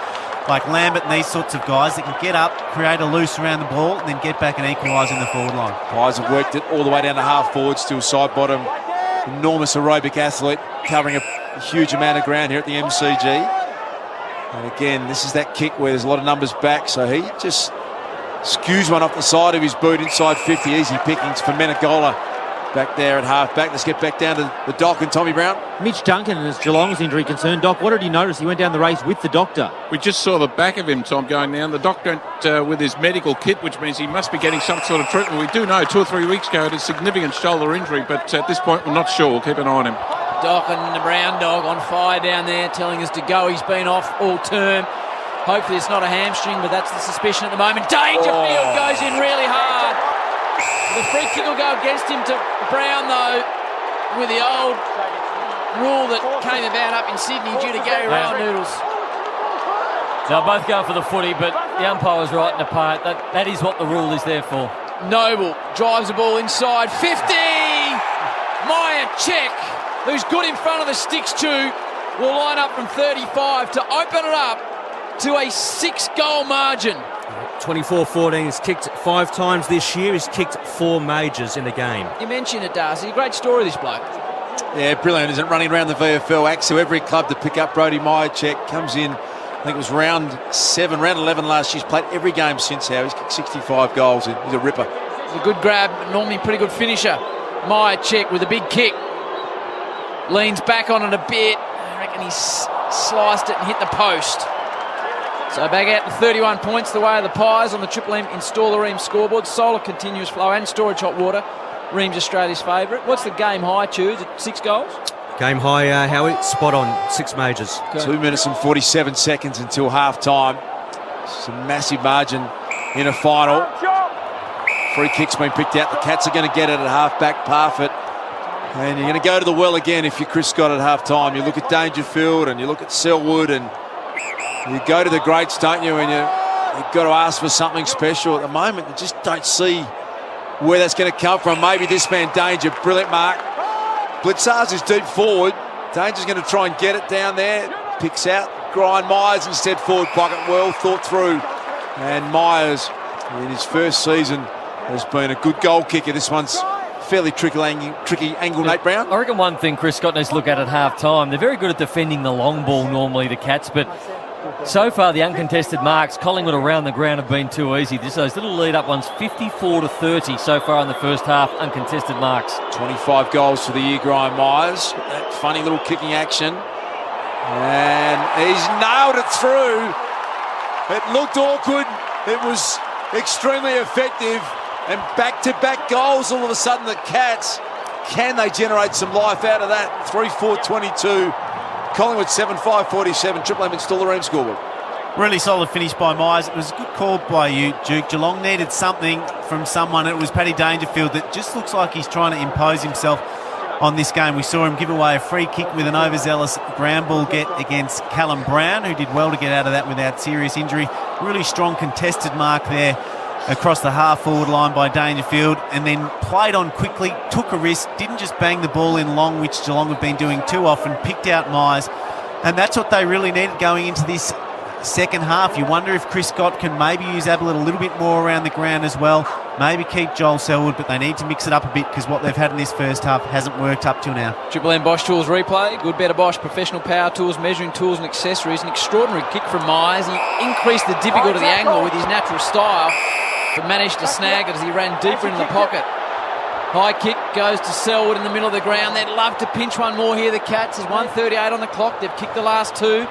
like Lambert and these sorts of guys that can get up, create a loose around the ball and then get back and equalise in the forward line. Pies have worked it all the way down to half forward, still side bottom. Enormous aerobic athlete covering a huge amount of ground here at the MCG. And again, this is that kick where there's a lot of numbers back, so he just skews one off the side of his boot inside 50. Easy pickings for Menengola back there at half back. Let's get back down to the Doc and Tommy Brown. Mitch Duncan is Geelong's injury concern. Doc, what did you notice? He went down the race with the doctor. We just saw the back of him, Tom, going down. The doctor went with his medical kit, which means he must be getting some sort of treatment. We do know 2 or 3 weeks ago it is a significant shoulder injury, but at this point we're not sure. We'll keep an eye on him. Doc and the Brown Dog on fire down there, telling us to go. He's been off all term. Hopefully it's not a hamstring, but that's the suspicion at the moment. Dangerfield goes in really hard. The free kick will go against him to Brown, though, with the old rule that came about up in Sydney due to Gary Rowan noodles. They're both going for the footy, but the umpire was right in the part. That is what the rule is there for. Noble drives the ball inside. 50! Maya Check, who's good in front of the sticks too, will line up from 35 to open it up to a 6-goal margin. 24-14. He's kicked 5 times this year. He's kicked 4 majors in a game. You mentioned it, Darcy. Great story, this bloke. Yeah, brilliant, isn't it? Running around the VFL, acts to every club to pick up Brodie Myercheck. Comes in, I think it was round 11 last year. He's played every game since how. He's kicked 65 goals. He's a ripper. It's a good grab, normally pretty good finisher. Myercheck with a big kick. Leans back on it a bit. I reckon he sliced it and hit the post. So back out to 31 points the way of the Pies on the Triple M Installer Ream scoreboard. Solar continuous flow and storage hot water. Ream's Australia's favourite. What's the game high, Choose? 6 goals? Game high, Howie, spot on, 6 majors. Okay. 2 minutes and 47 seconds until half time. It's a massive margin in a final. Free kick's been picked out. The Cats are going to get it at half back, Parfitt. And you're going to go to the well again if you're Chris Scott at half time. You look at Dangerfield and you look at Selwood and you go to the greats, don't you? And you've got to ask for something special. At the moment, you just don't see where that's going to come from. Maybe this man, Danger, brilliant mark. Blitzars is deep forward. Danger's going to try and get it down there. Picks out. Brian Myers instead forward pocket. Well thought through. And Myers, in his first season, has been a good goal kicker. This one's fairly tricky angle, Nate Brown. I reckon one thing Chris Scott needs to look at half time, they're very good at defending the long ball normally, the Cats, but so far the uncontested marks, Collingwood around the ground have been too easy. Those little lead-up ones, 54-30 so far in the first half, uncontested marks. 25 goals for the year, Brian Myers. That funny little kicking action. And he's nailed it through. It looked awkward. It was extremely effective. And back-to-back goals all of a sudden, the Cats. Can they generate some life out of that? 3-4-22. Collingwood 7-5-47. Triple M Installer Ream scoreboard. Really solid finish by Myers. It was a good call by you, Duke. Geelong needed something from someone. It was Paddy Dangerfield that just looks like he's trying to impose himself on this game. We saw him give away a free kick with an overzealous ground ball get against Callum Brown, who did well to get out of that without serious injury. Really strong contested mark there across the half-forward line by Dangerfield, and then played on quickly, took a risk, didn't just bang the ball in long, which Geelong have been doing too often, picked out Myers, and that's what they really needed going into this second half. You wonder if Chris Scott can maybe use Ablett a little bit more around the ground as well, maybe keep Joel Selwood, but they need to mix it up a bit because what they've had in this first half hasn't worked up till now. Triple M Bosch Tools replay. Good, better Bosch professional power tools, measuring tools and accessories. An extraordinary kick from Myers. He increased the difficulty of the angle with his natural style, but managed to snag it as he ran deeper into the pocket. High kick goes to Selwood in the middle of the ground. They'd love to pinch one more here, the Cats. There's 1:38 on the clock. They've kicked the last 2.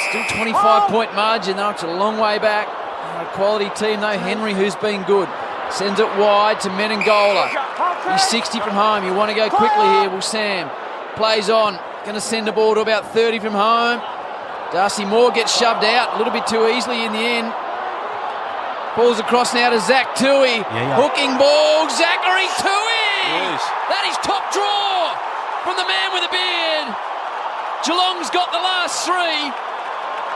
Still 25-point margin, though. It's a long way back. A quality team, though. Henry, who's been good, sends it wide to Menengola. He's 60 from home. You want to go quickly here. Will Sam plays on. Going to send the ball to about 30 from home. Darcy Moore gets shoved out a little bit too easily in the end. Ball's across now to Zach Tui. Hooking ball, Zachary Tui! Yes. That is top draw from the man with the beard. Geelong's got the last three,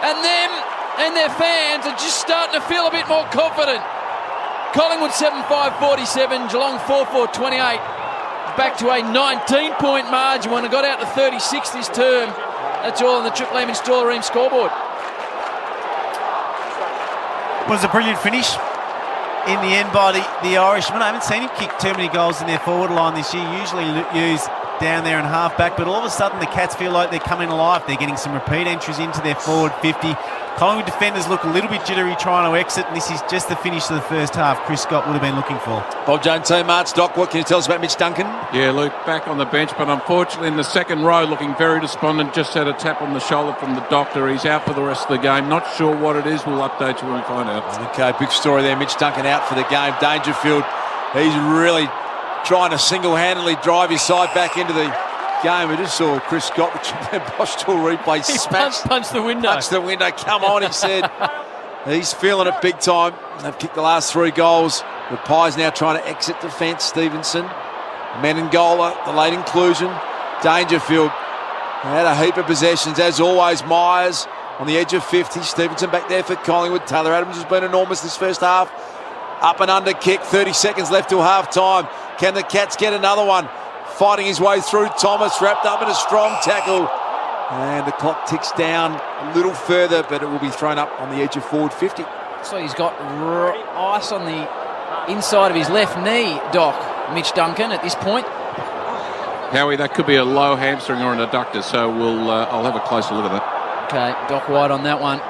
and them and their fans are just starting to feel a bit more confident. Collingwood 7-5-47, Geelong 4-4-28. Back to a 19-point margin when it got out to 36 this term. That's all on the Triple M Installer Ream scoreboard. It was a brilliant finish in the end by the Irishman. I haven't seen him kick too many goals in their forward line this year. Usually used down there in half-back, but all of a sudden the Cats feel like they're coming alive. They're getting some repeat entries into their forward 50. Collingwood defenders look a little bit jittery trying to exit, and this is just the finish of the first half Chris Scott would have been looking for. Bob Jones teammates. Doc, what can you tell us about Mitch Duncan? Yeah, Luke, back on the bench, but unfortunately in the second row looking very despondent. Just had a tap on the shoulder from the doctor. He's out for the rest of the game. Not sure what it is. We'll update you when we find out. Okay, big story there. Mitch Duncan out for the game. Dangerfield, he's really trying to single-handedly drive his side back into the game. We just saw Chris Scott, the Bosch tool replay, smashed. Punched the window. Punched the window. Come on, he said. He's feeling it big time. They've kicked the last 3 goals. The Pies now trying to exit defence. Stevenson, Menengola, the late inclusion. Dangerfield had a heap of possessions, as always. Myers on the edge of 50. Stevenson back there for Collingwood. Taylor Adams has been enormous this first half. Up and under kick. 30 seconds left till half time. Can the Cats get another one? Fighting his way through. Thomas wrapped up in a strong tackle. And the clock ticks down a little further, but it will be thrown up on the edge of forward 50. So he's got ice on the inside of his left knee, Doc, Mitch Duncan, at this point. Howie, that could be a low hamstring or an adductor, so I'll have a closer look at that. Okay, Doc White on that one.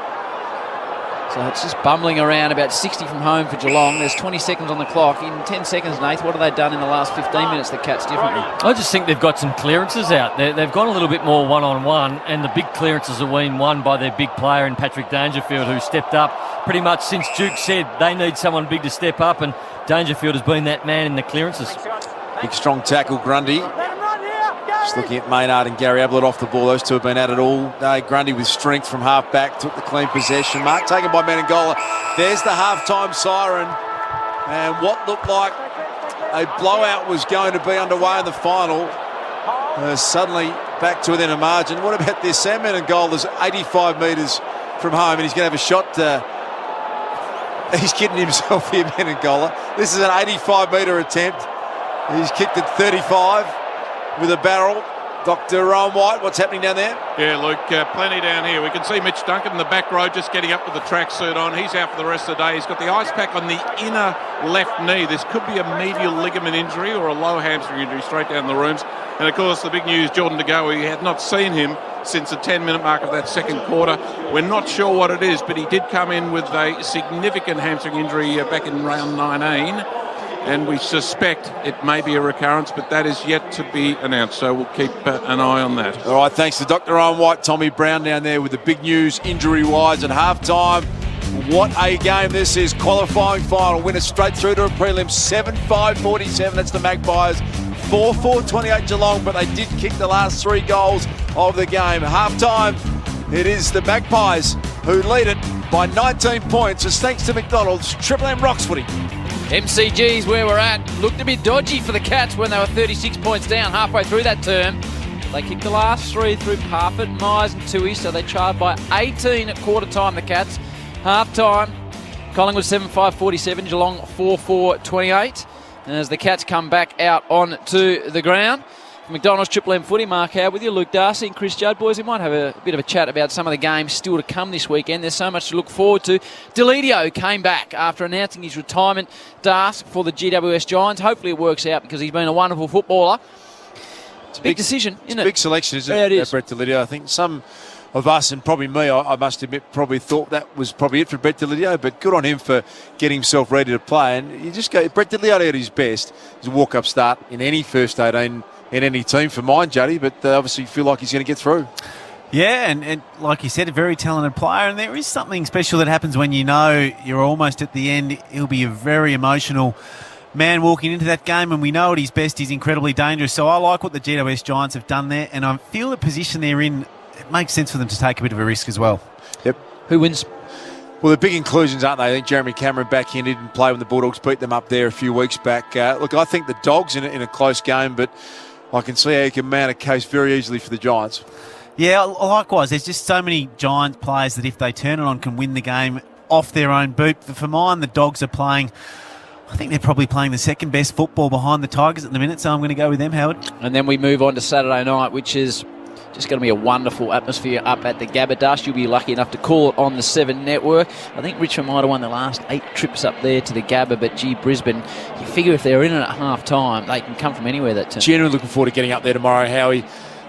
So it's just bumbling around, about 60 from home for Geelong. There's 20 seconds on the clock. In 10 seconds, Nath, what have they done in the last 15 minutes, the Cats, differently? I just think they've got some clearances out. They've gone a little bit more one-on-one, and the big clearances are being won by their big player in Patrick Dangerfield, who stepped up pretty much since Duke said they need someone big to step up, and Dangerfield has been that man in the clearances. Big strong tackle, Grundy. Just looking at Maynard and Gary Ablett off the ball. Those two have been at it all day. Grundy with strength from half back, took the clean possession. Mark taken by Menengola. There's the half-time siren. And what looked like a blowout was going to be underway in the final. Suddenly back to within a margin. What about this? Sam Menengola's 85 metres from home, and he's going to have a shot. He's kidding himself here, Menengola. This is an 85-metre attempt. He's kicked at 35. With a barrel. Dr. Rowan White, what's happening down there? Yeah, Luke, plenty down here. We can see Mitch Duncan in the back row just getting up with the tracksuit on. He's out for the rest of the day. He's got the ice pack on the inner left knee. This could be a medial ligament injury or a low hamstring injury straight down the rooms. And, of course, the big news, Jordan De Goey, we had not seen him since the 10-minute mark of that second quarter. We're not sure what it is, but he did come in with a significant hamstring injury back in round 19. And we suspect it may be a recurrence, but that is yet to be announced. So we'll keep an eye on that. All right, thanks to Dr. Owen White, Tommy Brown down there with the big news injury-wise at halftime. What a game this is. Qualifying final. Winner straight through to a prelim. 7-5-47. That's the Magpies. 4-4-28 Geelong, but they did kick the last 3 goals of the game. Halftime, it is the Magpies who lead it by 19 points. It's thanks to McDonald's. Triple M Rocks footy. MCG's where we're at. Looked a bit dodgy for the Cats when they were 36 points down halfway through that term. They kicked the last 3 through Parfitt, Myers and Tui, so they trailed by 18 at quarter time, the Cats. Half time, Collingwood 7-5-47, Geelong 4-4-28. And as the Cats come back out onto the ground, McDonald's Triple M footy, Mark Howard with you, Luke Darcy and Chris Judd. Boys, we might have a bit of a chat about some of the games still to come this weekend. There's so much to look forward to. Deledio came back after announcing his retirement task for the GWS Giants. Hopefully it works out because he's been a wonderful footballer. It's a big decision, isn't it? Big selection, isn't it? Yeah, it is. Brett Deledio. I think some of us, and probably me, I must admit, probably thought that was probably it for Brett Deledio, but good on him for getting himself ready to play. And you just go, Brett Deledio at his best is a walk-up start in any first 18 in any team for mine, Juddy, but obviously feel like he's going to get through. Yeah, and like you said, a very talented player, and there is something special that happens when you know you're almost at the end. He'll be a very emotional man walking into that game, and we know at his best he's incredibly dangerous. So I like what the GWS Giants have done there, and I feel the position they're in, it makes sense for them to take a bit of a risk as well. Yep. Who wins? Well, the big inclusions, aren't they? I think Jeremy Cameron back in, didn't play when the Bulldogs beat them up there a few weeks back. Look, I think the Dogs in a close game, but I can see how you can mount a case very easily for the Giants. Yeah, likewise. There's just so many Giant players that if they turn it on can win the game off their own boot. For mine, the Dogs are playing, I think they're probably playing the second best football behind the Tigers at the minute, so I'm going to go with them, Howard. And then we move on to Saturday night, which is just going to be a wonderful atmosphere up at the Gabba Dust. You'll be lucky enough to call it on the 7 network. I think Richmond might have won the last 8 trips up there to the Gabba, but gee, Brisbane, you figure if they're in it at half time, they can come from anywhere that turn. Genuinely looking forward to getting up there tomorrow, Howie,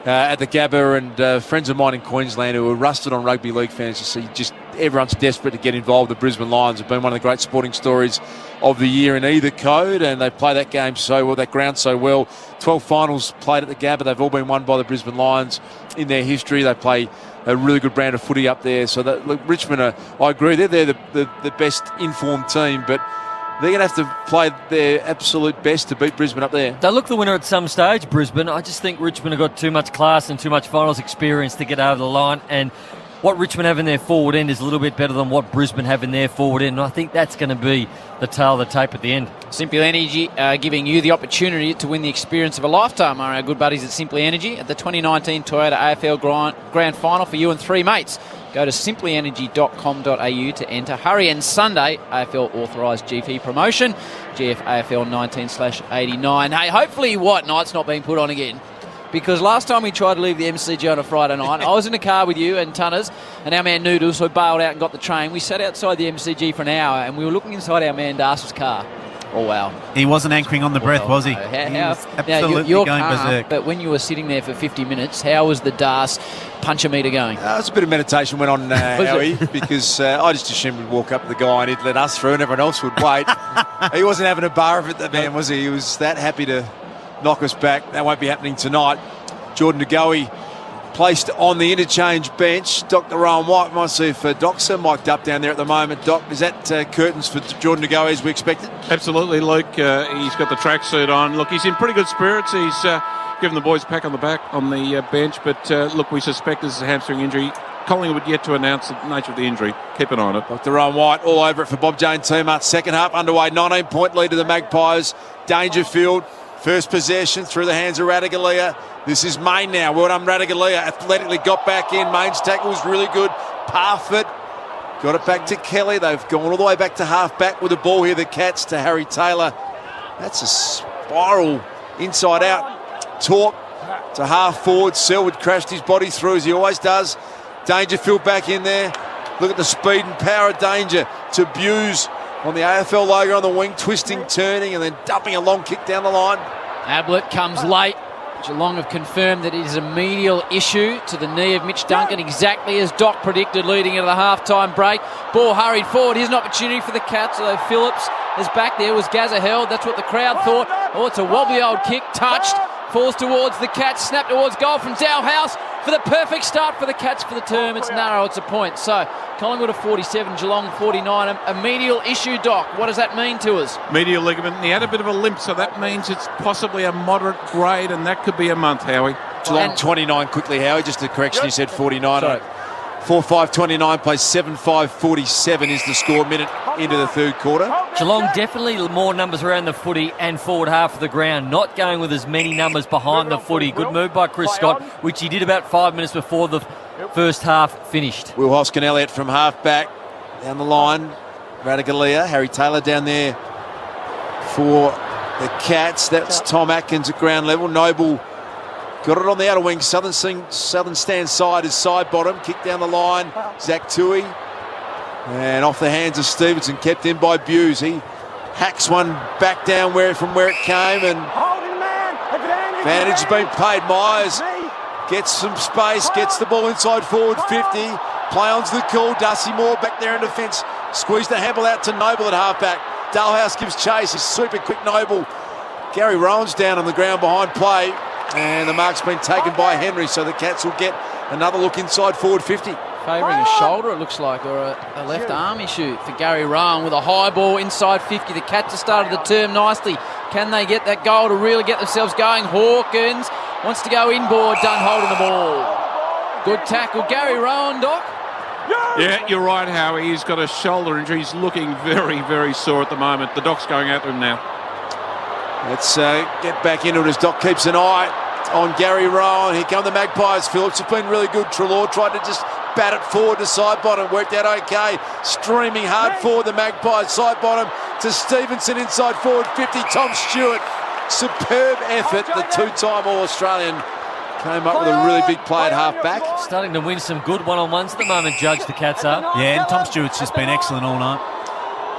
at the Gabba, and friends of mine in Queensland who are rusted on rugby league fans to see just everyone's desperate to get involved. The Brisbane Lions have been one of the great sporting stories of the year in either code, and they play that game so well, that ground so well. 12 finals played at the Gabba. They've all been won by the Brisbane Lions in their history. They play a really good brand of footy up there. So that, look, Richmond are, I agree, they're the best informed team, but they're going to have to play their absolute best to beat Brisbane up there. They'll look the winner at some stage, Brisbane. I just think Richmond have got too much class and too much finals experience to get over the line, and what Richmond have in their forward end is a little bit better than what Brisbane have in their forward end, and I think that's going to be the tail of the tape at the end. Simply Energy giving you the opportunity to win the experience of a lifetime are our good buddies at Simply Energy at the 2019 Toyota AFL Grand Final for you and 3 mates. Go to simplyenergy.com.au to enter. Hurry, and Sunday, AFL authorised GP promotion, GF AFL 19/89. Hey, hopefully White Night's not being put on again, because last time we tried to leave the MCG on a Friday night, I was in a car with you and Tunners and our man Noodles, who bailed out and got the train. We sat outside the MCG for an hour and we were looking inside our man Darcy's car. Oh, wow. He wasn't anchoring on the breath, was he? He was absolutely you're going calm, berserk. but when you were sitting there for 50 minutes, how was the Darce puncher meter going? It's a bit of meditation went on, Howie, because I just assumed we'd walk up to the guy and he'd let us through and everyone else would wait. He wasn't having a bar of it, the man, was he? He was that happy to knock us back. That won't be happening tonight. Jordan Ngoe placed on the interchange bench. Dr. Rowan White, might see if Doc's mic'd up down there at the moment. Doc, is that curtains for Jordan Ngoe as we expected? Absolutely, Luke. He's got the tracksuit on. Look, he's in pretty good spirits. He's given the boys a pat on the back on the bench. But look, we suspect this is a hamstring injury. Collingwood yet to announce the nature of the injury. Keep an eye on it. Dr. Rowan White all over it for Bob Jane Teamart. Second half underway. 19-point lead to the Magpies. Dangerfield. First possession through the hands of Ratugolea. This is Main now. Well done, Ratugolea. Athletically got back in. Main's tackle was really good. Parfitt got it back to Kelly. They've gone all the way back to half-back with the ball here. The Cats to Harry Taylor. That's a spiral inside out. Torp to half-forward. Selwood crashed his body through as he always does. Dangerfield back in there. Look at the speed and power of Danger to Buse on the AFL logo on the wing, twisting, turning, and then dumping a long kick down the line. Ablett comes late. Geelong have confirmed that it is a medial issue to the knee of Mitch Duncan, exactly as Doc predicted leading into the half-time break. Ball hurried forward. Here's an opportunity for the Cats, although Phillips is back there. Was Gazza held? That's what the crowd thought. Oh, it's a wobbly old kick. Touched. Falls towards the Cats. Snap towards goal from Zalhouse for the perfect start for the Cats for the term. It's narrow. It's a point. So Collingwood are 47, Geelong 49. A medial issue, Doc. What does that mean to us? Medial ligament. He had a bit of a limp, so that means it's possibly a moderate grade, and that could be a month, Howie. Geelong 29 quickly, Howie. Just a correction, he said 49. Sorry. 4-5-29 plays 7-5-47 is the score minute into the third quarter. Geelong definitely more numbers around the footy and forward half of the ground, not going with as many numbers behind the footy. Good move by Chris Scott, which he did about 5 minutes before the first half finished. Will Hoskin Elliott from half back down the line. Ratugolea, Harry Taylor down there for the Cats. That's Tom Atkins at ground level. Noble got it on the outer wing. Southern stand side is side bottom. Kick down the line. Zach Tui. And off the hands of Stevenson. Kept in by Buse. He hacks one back down from where it came. And advantage has been paid. Myers gets some space. Gets the ball inside forward 50. Play on's the call. Dusty Moore back there in defence. Squeezed the handle out to Noble at halfback. Dalhouse gives chase. He's super quick Noble. Gary Rowan's down on the ground behind play. And the mark's been taken by Henry, so the Cats will get another look inside forward 50. Favouring a shoulder, it looks like, or a left arm issue for Gary Rowan with a high ball inside 50. The Cats have started the term nicely. Can they get that goal to really get themselves going? Hawkins wants to go inboard, done holding the ball. Good tackle. Gary Rowan, Doc. Yeah, you're right, Howie. He's got a shoulder injury. He's looking very, very sore at the moment. The doc's going out to him now. Let's get back into it as Doc keeps an eye on Gary Rowan. Here come the Magpies. Phillips have been really good. Treloar tried to just bat it forward to side bottom. Worked out okay. Streaming hard forward, the Magpies. Side bottom to Stevenson inside forward 50. Tom Stewart. Superb effort. The two-time All-Australian came up with a really big play at half-back. Starting to win some good one-on-ones at the moment, Judge, the Cats are. Yeah, and Tom Stewart's just been excellent all night.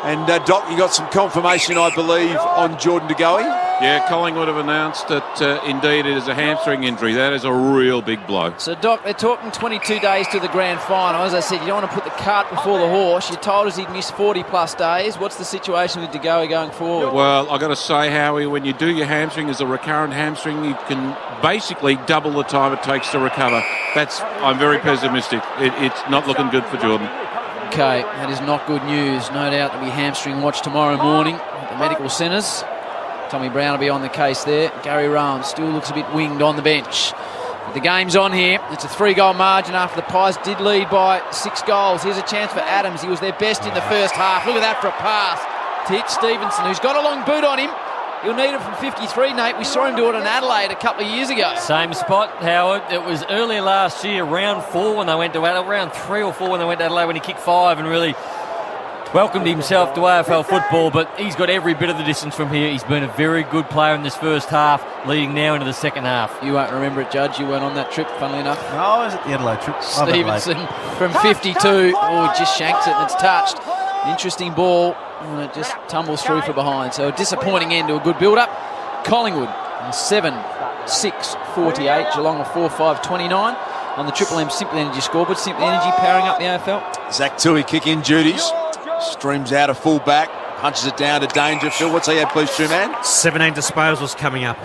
And Doc, you got some confirmation, I believe, on Jordan De Goey. Yeah, Collingwood have announced that indeed it is a hamstring injury. That is a real big blow. So, Doc, they're talking 22 days to the grand final. As I said, you don't want to put the cart before the horse. You told us he'd missed 40-plus days. What's the situation with De Goey going forward? Well, I've got to say, Howie, when you do your hamstring as a recurrent hamstring, you can basically double the time it takes to recover. I'm very pessimistic. It's not looking good for Jordan. Okay, that is not good news. No doubt there'll be hamstring watch tomorrow morning at the medical centres. Tommy Brown will be on the case there. Gary Rowan still looks a bit winged on the bench. But the game's on here. It's a 3-goal margin after the Pies did lead by 6 goals. Here's a chance for Adams. He was their best in the first half. Look at that for a pass to hit Stevenson, who's got a long boot on him. He'll need it from 53, Nate. We saw him do it in Adelaide a couple of years ago. Same spot, Howard. It was earlier last year, round 4 when they went to Adelaide, round 3 or 4 when they went to Adelaide, when he kicked 5 and really welcomed himself to AFL football. But he's got every bit of the distance from here. He's been a very good player in this first half, leading now into the second half. You won't remember it, Judge. You weren't on that trip, funnily enough. No, I was at the Adelaide trip. Stevenson from 52. Oh, he just shanks it and it's touched. Interesting ball. And it just tumbles through for behind. So a disappointing end to a good build-up. Collingwood 7-6-48. Geelong 4-5-29 on the Triple M Simply Energy scoreboard. Simply Energy powering up the AFL. Zach Tui kick-in duties. Streams out a full back. Punches it down to Dangerfield. What's he had, please, man? 17 disposals coming up.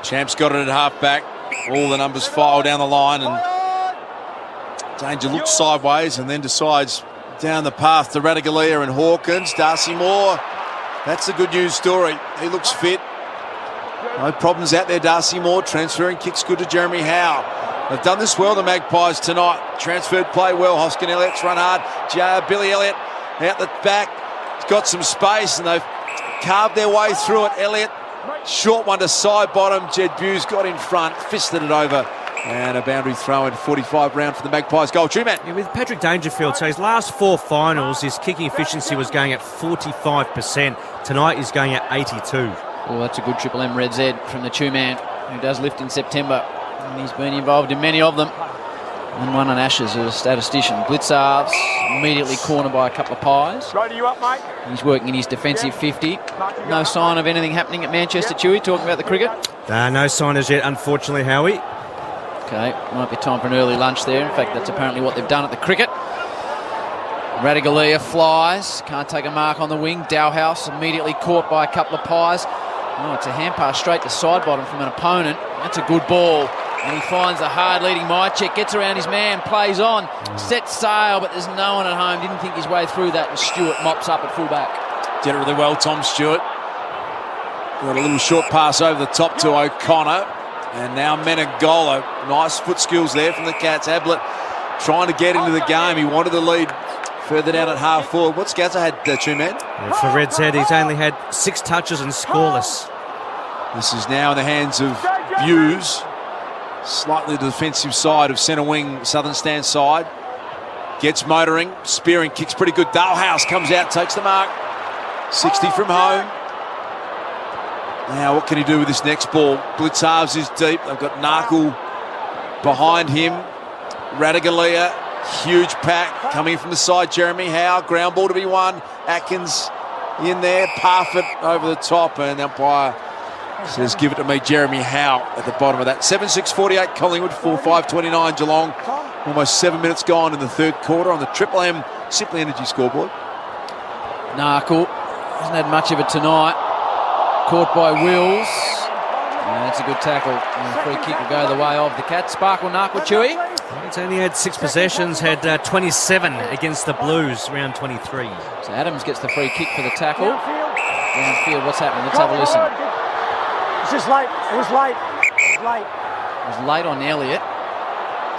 Champ's got it at half-back. All the numbers file down the line. And Danger looks sideways and then decides down the path to Radaglia and Hawkins. Darcy Moore, that's a good news story. He looks fit. No problems out there, Darcy Moore. Transferring kicks good to Jeremy Howe. They've done this well, the Magpies, tonight. Transferred play well. Hoskin Elliott's run hard. Billy Elliott out the back. He's got some space and they've carved their way through it. Elliott, short one to side bottom. Jed Buse got in front, fisted it over. And a boundary throw in 45 round for the Magpies goal. Truman. Yeah, with Patrick Dangerfield, so his last 4 finals, his kicking efficiency was going at 45%. Tonight he's going at 82. Oh, that's a good Triple M Red Z from the two-man who does lift in September. And he's been involved in many of them. And one on Ashes as a statistician. Blitzarves immediately cornered by a couple of Pies. Right, are you up, mate? He's working in his defensive 50. No sign of anything happening at Manchester, Chewy, talking about the cricket. No sign as yet, unfortunately, Howie. Okay, might be time for an early lunch there. In fact, that's apparently what they've done at the cricket. Radaglia flies, can't take a mark on the wing. Dowhouse immediately caught by a couple of Pies. Oh, it's a hand pass straight to side bottom from an opponent. That's a good ball. And he finds a hard leading Mychek, gets around his man, plays on, sets sail, but there's no one at home. Didn't think his way through that, and Stewart mops up at fullback. Did it really well, Tom Stewart. Got a little short pass over the top to O'Connor. And now Menegola. Nice foot skills there from the Cats. Ablett trying to get into the game. He wanted the lead further down at half forward. What's Gazza had, two-man? Yeah, for Red's head, he's only had 6 touches and scoreless. This is now in the hands of Buse. Slightly the defensive side of centre wing, southern stand side. Gets motoring. Spearing kicks pretty good. Dalhouse comes out, takes the mark. 60 from home. Now, what can he do with this next ball? Blitzarves is deep. They've got Narkle behind him. Radaglia, huge pack coming from the side. Jeremy Howe, ground ball to be won. Atkins in there. Parfitt over the top, and the umpire says, give it to me, Jeremy Howe, at the bottom of that. 7-6-48 Collingwood, 4-5-29 Geelong. Almost 7 minutes gone in the third quarter on the Triple M Simply Energy scoreboard. Narkle hasn't had much of it tonight. Caught by Wills. And that's a good tackle. And the free kick will go the way of the Cats. Sparkle Narkle, Chewy. He's only had 6 possessions, had 27 against the Blues, round 23. So Adams gets the free kick for the tackle. Downfield, what's happening? Let's have a listen. It's just late. It was late. It was late. It was late on Elliott.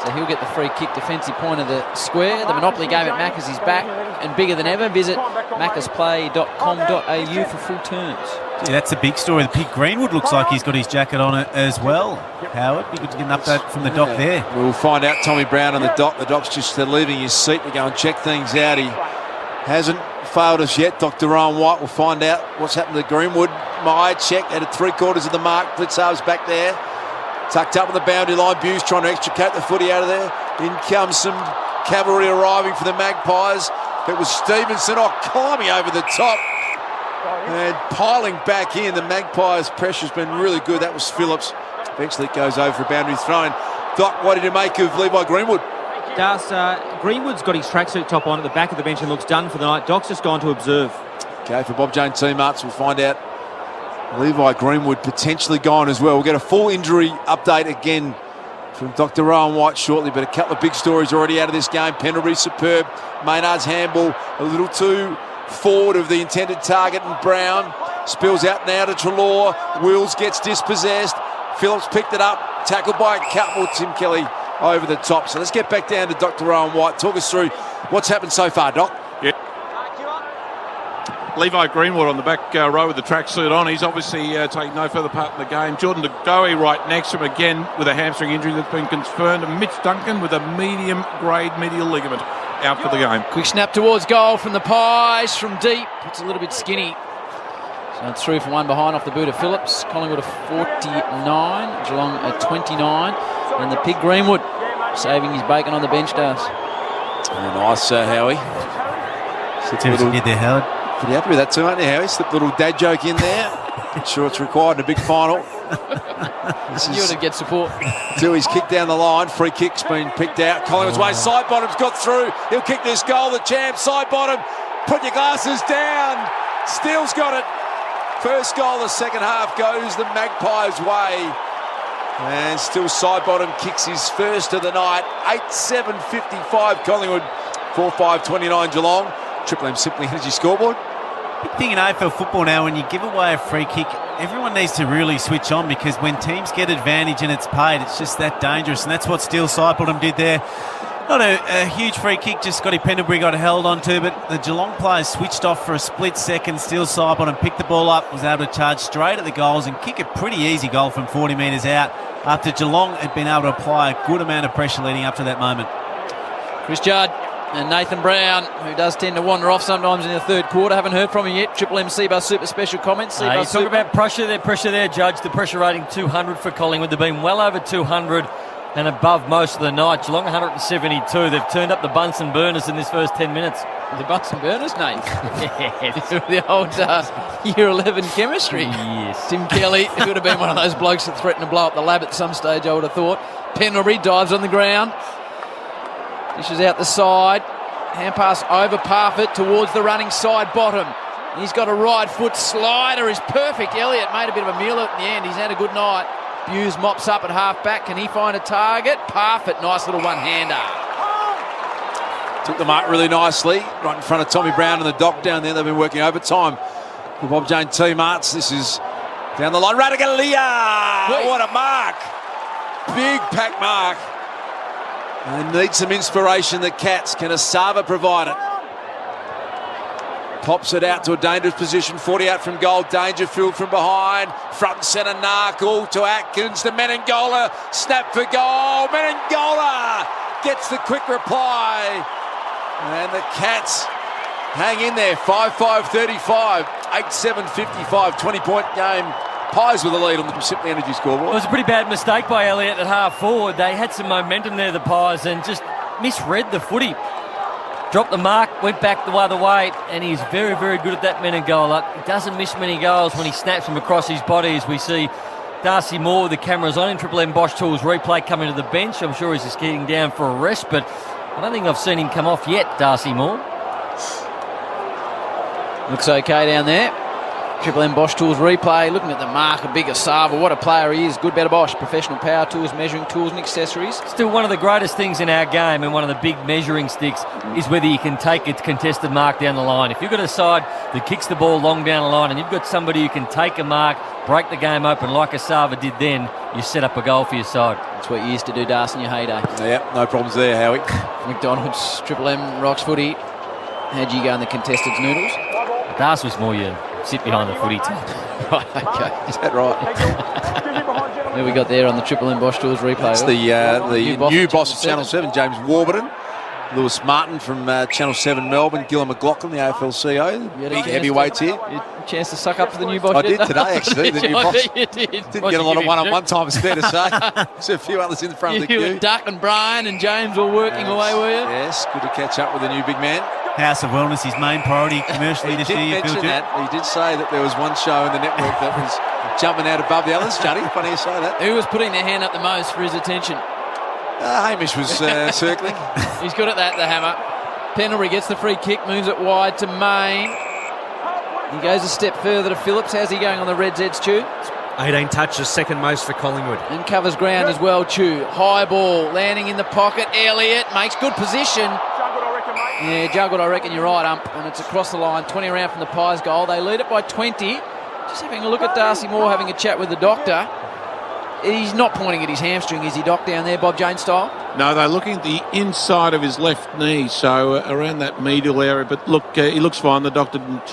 So he'll get the free kick defensive point of the square. The Monopoly game at Macca's is back and bigger than ever. Visit maccasplay.com.au for full terms. Yeah, that's a big story. The Pig Greenwood looks like he's got his jacket on it as well. Howard, be good to get an update from the doc there. We'll find out Tommy Brown on the doc. The doc's just leaving his seat to go and check things out. He hasn't failed us yet. Dr. Rowan White will find out what's happened to Greenwood. My check at 3/4 of the mark. Blitzar's back there. Tucked up on the boundary line. Buse trying to extricate the footy out of there. In comes some cavalry arriving for the Magpies. It was Stevenson climbing over the top and piling back in. The Magpies' pressure's been really good. That was Phillips. Eventually it goes over for a boundary thrown. Doc, what did you make of Levi Greenwood? Greenwood's got his tracksuit top on at the back of the bench and looks done for the night. Doc's just gone to observe. Okay, for Bob Jane teammates, we'll find out Levi Greenwood potentially gone as well. We'll get a full injury update again from Dr. Rowan White shortly, but a couple of big stories already out of this game. Pendlebury superb. Maynard's handball a little too forward of the intended target, and Brown spills out now to Treloar. Wills gets dispossessed. Phillips picked it up, tackled by a couple. Tim Kelly over the top. So let's get back down to Dr. Rowan White. Talk us through what's happened so far, Doc. Yeah. Levi Greenwood on the back row with the tracksuit on. He's obviously taking no further part in the game. Jordan De Goey right next to him again with a hamstring injury that's been confirmed. And Mitch Duncan with a medium-grade medial ligament out for the game. Quick snap towards goal from the Pies from deep. It's a little bit skinny. So it's through from one behind off the boot of Phillips. Collingwood at 49, Geelong at 29. And the Pig Greenwood saving his bacon on the bench, does. Nice, Howie. See what you did there, Howard. Pretty happy with that too, aren't you, Howie? Slip a little dad joke in there. Not sure it's required in a big final. You ought to get support. Dewey's kick down the line. Free kick's been picked out. Collingwood's way. Side bottom's got through. He'll kick this goal. The champ. Side bottom. Put your glasses down. Steele's got it. First goal of the second half goes the Magpies' way. And still side bottom kicks his first of the night. 8-7-55 Collingwood. 4-5-29 Geelong. Triple M Simply Energy scoreboard. Big thing in AFL football now, when you give away a free kick, everyone needs to really switch on, because when teams get advantage and it's paid, it's just that dangerous. And that's what Steele Sidebottom did there. Not a huge free kick, just Scotty Pendlebury got held onto, but the Geelong players switched off for a split second. Steele Sidebottom picked the ball up, was able to charge straight at the goals and kick a pretty easy goal from 40 metres out after Geelong had been able to apply a good amount of pressure leading up to that moment. Chris Judd and Nathan Brown, who does tend to wander off sometimes in the third quarter. Haven't heard from him yet. Triple M Seabus Super special comments. You talk about pressure there, Judge. The pressure rating 200 for Collingwood. They've been well over 200 and above most of the night. Geelong 172. They've turned up the Bunsen burners in this first 10 minutes. The Bunsen burners, Nate? The old Year 11 chemistry. Yes. Tim Kelly, who would have been one of those blokes that threatened to blow up the lab at some stage, I would have thought. Pendlebury dives on the ground. Dishes out the side. Hand pass over Parfitt towards the running side bottom. He's got a right foot slider. Is perfect. Elliott made a bit of a meal at the end. He's had a good night. Buse mops up at half back. Can he find a target? Parfitt, nice little one-hander. Took the mark really nicely. Right in front of Tommy Brown and the dock down there. They've been working overtime. The Bob Jane team arts. This is down the line. Radagalia! What a mark. Big pack mark. They need some inspiration, the Cats. Can Asava provide it? Pops it out to a dangerous position. 40 out from goal. Dangerfield from behind. Front and centre, Narkle to Atkins to Menengola. Snap for goal. Menengola gets the quick reply. And the Cats hang in there. 5-5-35. 8-7-55. 20-point game. Pies with the lead on the Simply Energy scoreboard. It was a pretty bad mistake by Elliott at half forward. They had some momentum there, the Pies, and just misread the footy. Dropped the mark, went back the other way, and he's very, very good at that Menengola. He doesn't miss many goals when he snaps them across his body, as we see Darcy Moore with the cameras on him. Triple M Bosch Tools replay coming to the bench. I'm sure he's just getting down for a rest, but I don't think I've seen him come off yet, Darcy Moore. Looks okay down there. Triple M Bosch Tools replay, looking at the mark, a big Asava. What a player he is. Good, better Bosch. Professional power tools, measuring tools and accessories. Still one of the greatest things in our game, and one of the big measuring sticks is whether you can take a contested mark down the line. If you've got a side that kicks the ball long down the line and you've got somebody who can take a mark, break the game open like Asava did then, you set up a goal for your side. That's what you used to do, Darcy, in your heyday. Yep, no problems there, Howie. McDonald's, Triple M, Rocks footy. How'd you go in the contested noodles? Das was more you sit behind the footy team. Right, okay. Is that right? Who we got there on the Triple M Bosch Tools replay? That's the new boss of Channel 7. 7, James Warburton. Lewis Martin from Channel 7 Melbourne, Gillon McLaughlin, the AFL CEO, big heavyweights here. You had a chance to suck up to the new boss? I did today, actually, the new boss. You did. Didn't get a lot of one-on-one time, it's fair to say. There's a few others in the front of the queue. You and Duck and Brian and James were working away, were you? Yes, good to catch up with the new big man. House of Wellness, his main priority commercially this year. He did mention that. He did say that there was one show in the network that was jumping out above the others. Johnny, funny you say that. Who was putting their hand up the most for his attention? Hamish was circling. He's good at that, the hammer. Pendlebury gets the free kick, moves it wide to Main. He goes a step further to Phillips. How's he going on the Reds' edge, Chew? 18 touches, second most for Collingwood. And covers ground as well, Chew. High ball, landing in the pocket. Elliott makes good position. Yeah, juggled, I reckon you're right, Ump. And it's across the line, 20 around from the Pies goal. They lead it by 20. Just having a look at Darcy Moore, having a chat with the doctor. He's not pointing at his hamstring, is he, Doc, down there, Bob James style? No, they're looking at the inside of his left knee, so around that medial area. But look, he looks fine. The doctor didn't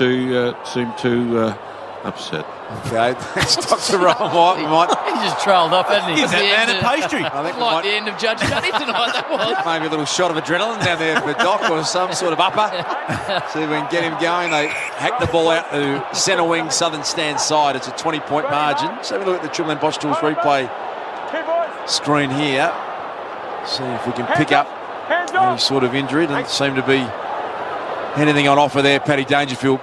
seem too upset. Okay, thanks, Dr. Rowan White. He just trailed off, hasn't he? Gives that man a pastry. I think we Like might the end of Judge Cuddy tonight, that was. maybe a little shot of adrenaline down there for Doc or some sort of upper. See if we can get him going. They hack the ball out to centre wing, southern stand side. It's a 20-point margin. So have a look at the Triple M Bosch Tools replay screen here. See if we can pick up any sort of injury. Doesn't seem to be anything on offer there. Paddy Dangerfield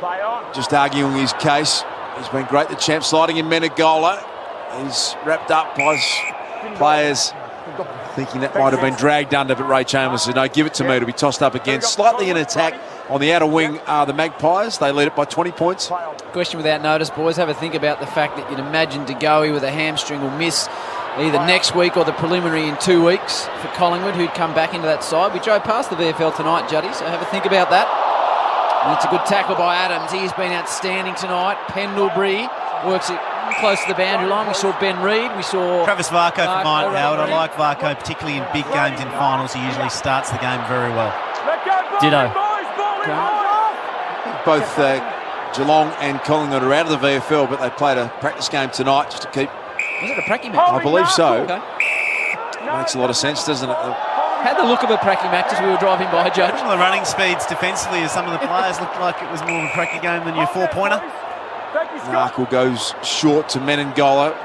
just arguing his case. He's been great, the champ, sliding in Menegola. He's wrapped up by his players, thinking that might have been dragged under, but Ray Chambers said, no, give it to me. It'll be tossed up again. Slightly in attack on the outer wing are the Magpies. They lead it by 20 points. Question without notice, boys. Have a think about the fact that you'd imagine De Goey with a hamstring will miss either next week or the preliminary in 2 weeks for Collingwood, who'd come back into that side. We drove past the VFL tonight, Juddy, so have a think about that. And it's a good tackle by Adams. He's been outstanding tonight. Pendlebury works it close to the boundary line. We saw Ben Reid. We saw Travis Varco for mine, Howard. I like Varco, particularly in big games in finals. He usually starts the game very well. Ditto. Both Geelong and Collingwood are out of the VFL, but they played a practice game tonight just to keep... Was it a pracky match? I believe so. Okay. Makes a lot of sense, doesn't it? Had the look of a pracky match as we were driving by, Judge. The running speeds defensively of some of the players looked like it was more of a pracky game than your four-pointer. Narkle goes short to Menegola.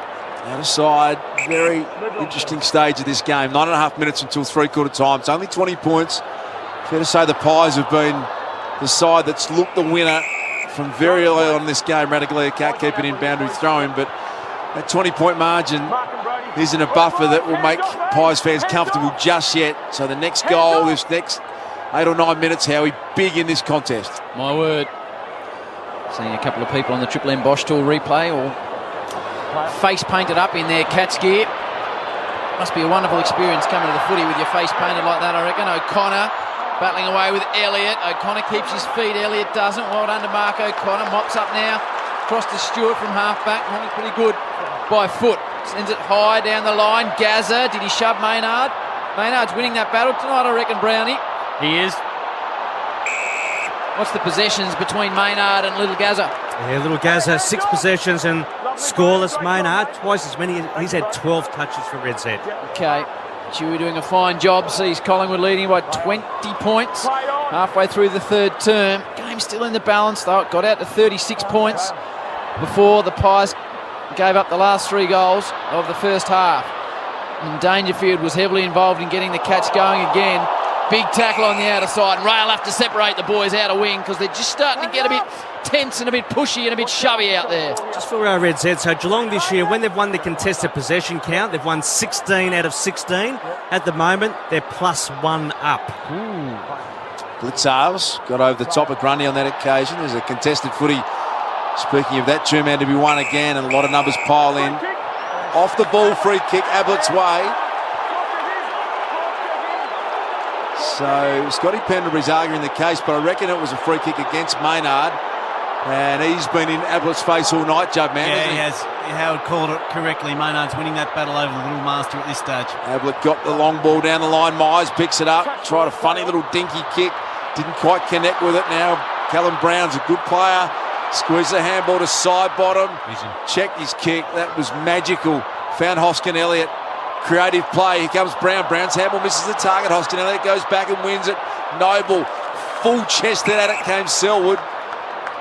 Out of side, very interesting stage of this game. 9.5 minutes until three-quarter time. It's only 20 points. Fair to say the Pies have been the side that's looked the winner from very early on in this game. Radaglia can't keep it in boundary throwing, but that 20-point margin isn't a buffer that will make Pies fans comfortable just yet. So the next goal, this next 8 or 9 minutes, Howie, big in this contest. My word. Seeing a couple of people on the Triple M Bosch Tool replay or face painted up in their Cats gear. Must be a wonderful experience coming to the footy with your face painted like that, I reckon. O'Connor battling away with Elliott. O'Connor keeps his feet. Elliott doesn't. Well done to Mark O'Connor. Mops up now. Cross to Stewart from half-back. Looking pretty good by foot. Sends it high down the line. Gazza. Did he shove Maynard? Maynard's winning that battle tonight, I reckon, Brownie. He is. What's the possessions between Maynard and Little Gazza? Yeah, Little Gazza, 6 possessions and scoreless. Maynard, twice as many. He's had 12 touches for Red's Head. Okay. Chewy doing a fine job. Sees Collingwood leading by 20 points. Halfway through the third term. Game still in the balance, though. It got out to 36 points before the Pies gave up the last 3 goals of the first half. And Dangerfield was heavily involved in getting the Cats going again. Big tackle on the outer side. And Ray will have to separate the boys out of wing because they're just starting to get a bit tense and a bit pushy and a bit shovey out there. Just for our Red's Head, so Geelong this year, when they've won the contested possession count, they've won 16 out of 16. At the moment, they're +1 up. Blitzarves got over the top of Grundy on that occasion. There's a contested footy Speaking of that, two-man to be won again, and a lot of numbers pile in. Off the ball, free kick, Ablett's way. So Scotty Pendlebury's arguing the case, but I reckon it was a free kick against Maynard. And he's been in Ablett's face all night, Judd, man. Yeah, he has. Howard called it correctly. Maynard's winning that battle over the little master at this stage. Ablett got the long ball down the line. Myers picks it up. Tried a funny little dinky kick. Didn't quite connect with it. Now Callum Brown's a good player. Squeezed the handball to side bottom. Checked his kick. That was magical. Found Hoskin Elliott. Creative play. Here comes Brown. Brown's handball misses the target. Hoskin Elliott goes back and wins it. Noble full chested at it came Selwood.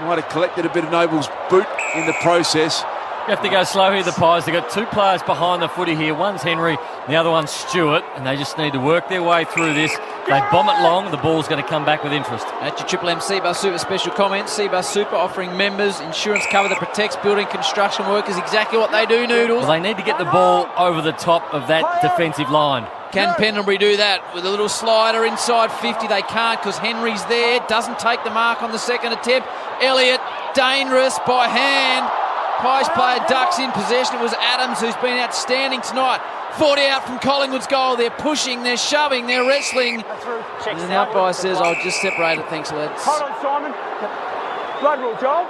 Might have collected a bit of Noble's boot in the process. You have to go slow here, the Pies. They've got two players behind the footy here. One's Henry, the other one's Stewart, and they just need to work their way through this. They bomb it long, the ball's going to come back with interest. That's your Triple M CBus Super special comments. CBus Super offering members insurance cover that protects building construction workers. Exactly what they do, Noodles. Well, they need to get the ball over the top of that defensive line. Can Pendlebury do that with a little slider inside 50? They can't because Henry's there. Doesn't take the mark on the second attempt. Elliott, dangerous by hand. Pies player ducks in possession. It was Adams who's been outstanding tonight. 40 out from Collingwood's goal. They're pushing, they're shoving, they're wrestling. And the umpire says, I'll just separate it. Thanks, lads. Hold on, Simon. Blood rule, Joel.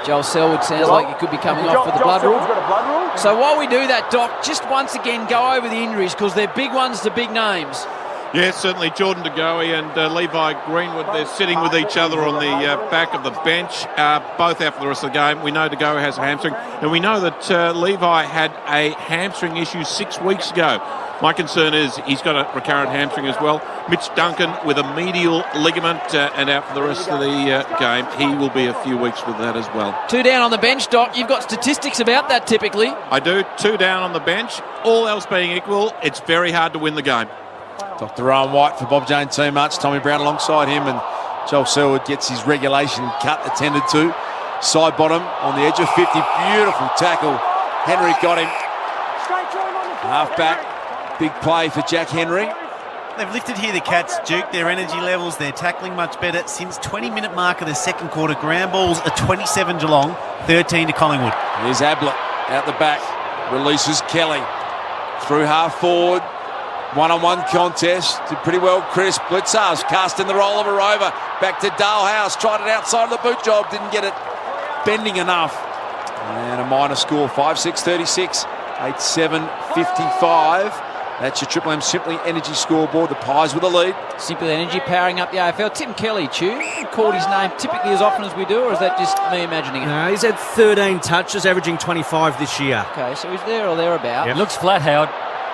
Joel Selwood sounds like he could be coming off for the blood rule. Got a blood rule. So while we do that, Doc, just once again go over the injuries because they're big ones to big names. Yes, certainly Jordan De Goey and Levi Greenwood, they're sitting with each other on the back of the bench, both out for the rest of the game. We know De Goey has a hamstring, and we know that Levi had a hamstring issue 6 weeks ago. My concern is he's got a recurrent hamstring as well. Mitch Duncan with a medial ligament and out for the rest of the game. He will be a few weeks with that as well. 2 down on the bench, Doc. You've got statistics about that typically. I do. 2 down on the bench. All else being equal, it's very hard to win the game. Dr. Rowan White for Bob Jane too much. Tommy Brown alongside him, and Joel Selwood gets his regulation cut attended to. Side bottom on the edge of 50. Beautiful tackle. Henry got him. Half back. Big play for Jack Henry. They've lifted here, the Cats, Duke, their energy levels, they're tackling much better. Since 20-minute mark of the second quarter, ground balls are 27 Geelong, 13 to Collingwood. Here's Ablett out the back. Releases Kelly. Through half forward. One-on-one contest. Did pretty well, Chris. Blitzars cast in the roll of a rover. Back to Dalehouse. Tried it outside of the boot job. Didn't get it bending enough. And a minor score. 5-6-36. 8-7, 55. That's your Triple M Simply Energy scoreboard. The Pies with the lead. Simply Energy powering up the AFL. Tim Kelly, Chew, called his name typically as often as we do, or is that just me imagining it? No, he's had 13 touches, averaging 25 this year. Okay, so he's there or thereabout. Yep. Looks flat, Howard.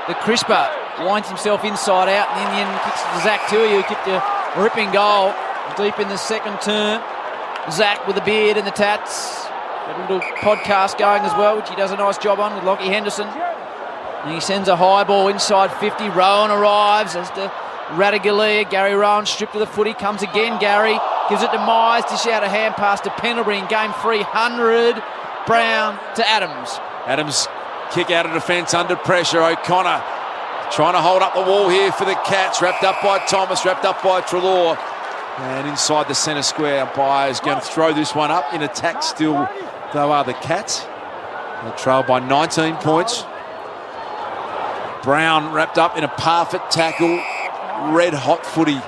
The crisper winds himself inside out, and in the end kicks it to Zach Tui, who kicked a ripping goal deep in the second term. Zach with the beard and the tats. Got a little podcast going as well, which he does a nice job on with Lockie Henderson. And he sends a high ball inside 50. Rowan arrives as to Radigalia. Gary Rowan stripped of the footy. Comes again, Gary. Gives it to Myers. Dish out a hand pass to Pendlebury in game 300. Brown to Adams. Adams kick out of defence under pressure. O'Connor trying to hold up the wall here for the Cats. Wrapped up by Thomas. Wrapped up by Treloar. And inside the centre square, umpire is going to throw this one up. In attack still, though, are the Cats. They trail by 19 points. Brown wrapped up in a perfect tackle. Red hot footy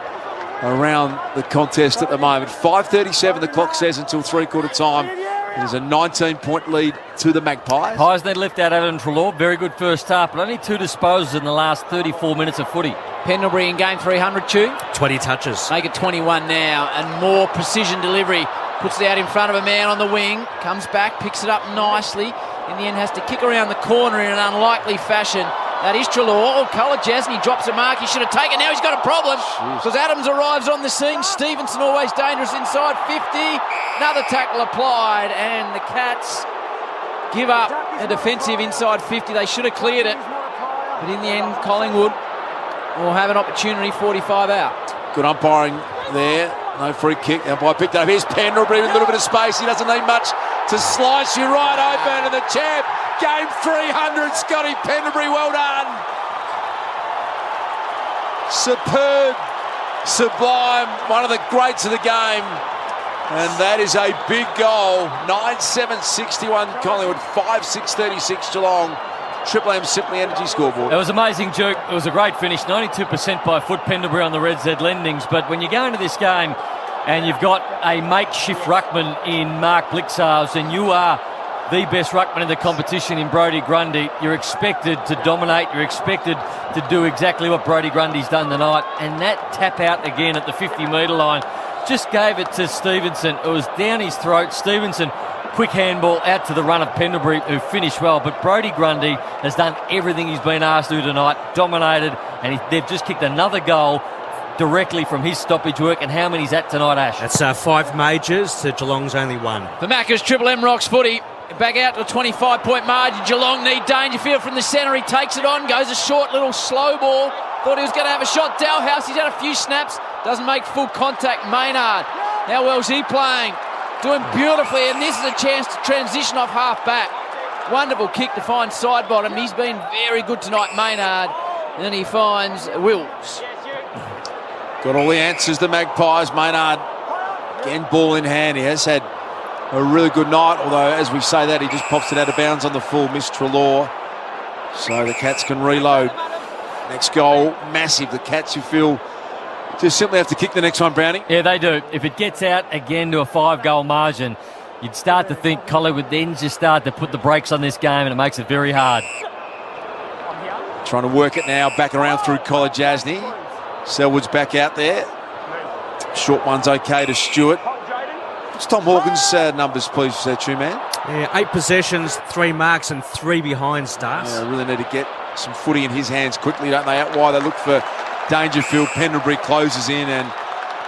around the contest at the moment. 5:37 the clock says until three-quarter time. There's a 19-point lead to the Magpies. Pies need to lift out Adam Treloar. Very good first half, but only 2 disposals in the last 34 minutes of footy. Pendlebury in game 300, Chew. 20 touches. Make it 21 now, and more precision delivery. Puts it out in front of a man on the wing. Comes back, picks it up nicely. In the end has to kick around the corner in an unlikely fashion. That is Treloar. Oh, Kolajasny drops a mark. He should have taken. Now he's got a problem because Adams arrives on the scene. Stevenson always dangerous inside 50. Another tackle applied, and the Cats give up a defensive inside 50. They should have cleared it, but in the end, Collingwood will have an opportunity. 45 out. Good umpiring there. No free kick. The umpire picked it up. Here's Pendlebury with a little bit of space. He doesn't need much to slice you right open. And the champ, game 300, Scotty Pendlebury, well done. Superb, sublime, one of the greats of the game. And that is a big goal. 9-7-61 Collingwood, 5-6-36 Geelong. Triple M Simply Energy scoreboard. It was amazing, Duke. It was a great finish. 92% by foot Pendlebury on the Red Z Lendings. But when you go into this game and you've got a makeshift ruckman in Mark Blixarves and you are the best ruckman in the competition in Brodie Grundy, you're expected to dominate. You're expected to do exactly what Brodie Grundy's done tonight. And that tap out again at the 50-metre line just gave it to Stevenson. It was down his throat. Stevenson, quick handball out to the run of Pendlebury, who finished well. But Brodie Grundy has done everything he's been asked to do tonight, dominated, and they've just kicked another goal directly from his stoppage work. And how many's that tonight, Ash? That's 5 majors to Geelong's only 1. The Macca's Triple M Rocks footy. Back out to a 25-point margin. Geelong need Dangerfield from the centre. He takes it on, goes a short little slow ball. Thought he was going to have a shot. Dalhouse, he's had a few snaps. Doesn't make full contact. Maynard, how well's he playing? Doing beautifully, and this is a chance to transition off half-back. Wonderful kick to find side bottom. He's been very good tonight, Maynard. And then he finds Wills. Got all the answers, the Magpies. Maynard, again, ball in hand. He has had a really good night, although as we say that, he just pops it out of bounds on the full. Miss Treloar. So the Cats can reload. Next goal, massive. The Cats, you feel, just simply have to kick the next one, Brownie. Yeah, they do. If it gets out again to a 5-goal margin, you'd start to think Collingwood then just start to put the brakes on this game, and it makes it very hard. Trying to work it now, back around through College Jasny. Selwood's back out there. Short one's okay to Stewart. What's Tom Hawkins' numbers, please, true man? Yeah, 8 possessions, 3 marks and 3 behind stars. Yeah, really need to get some footy in his hands quickly, don't they? Out wide, they look for Dangerfield. Pendlebury closes in, and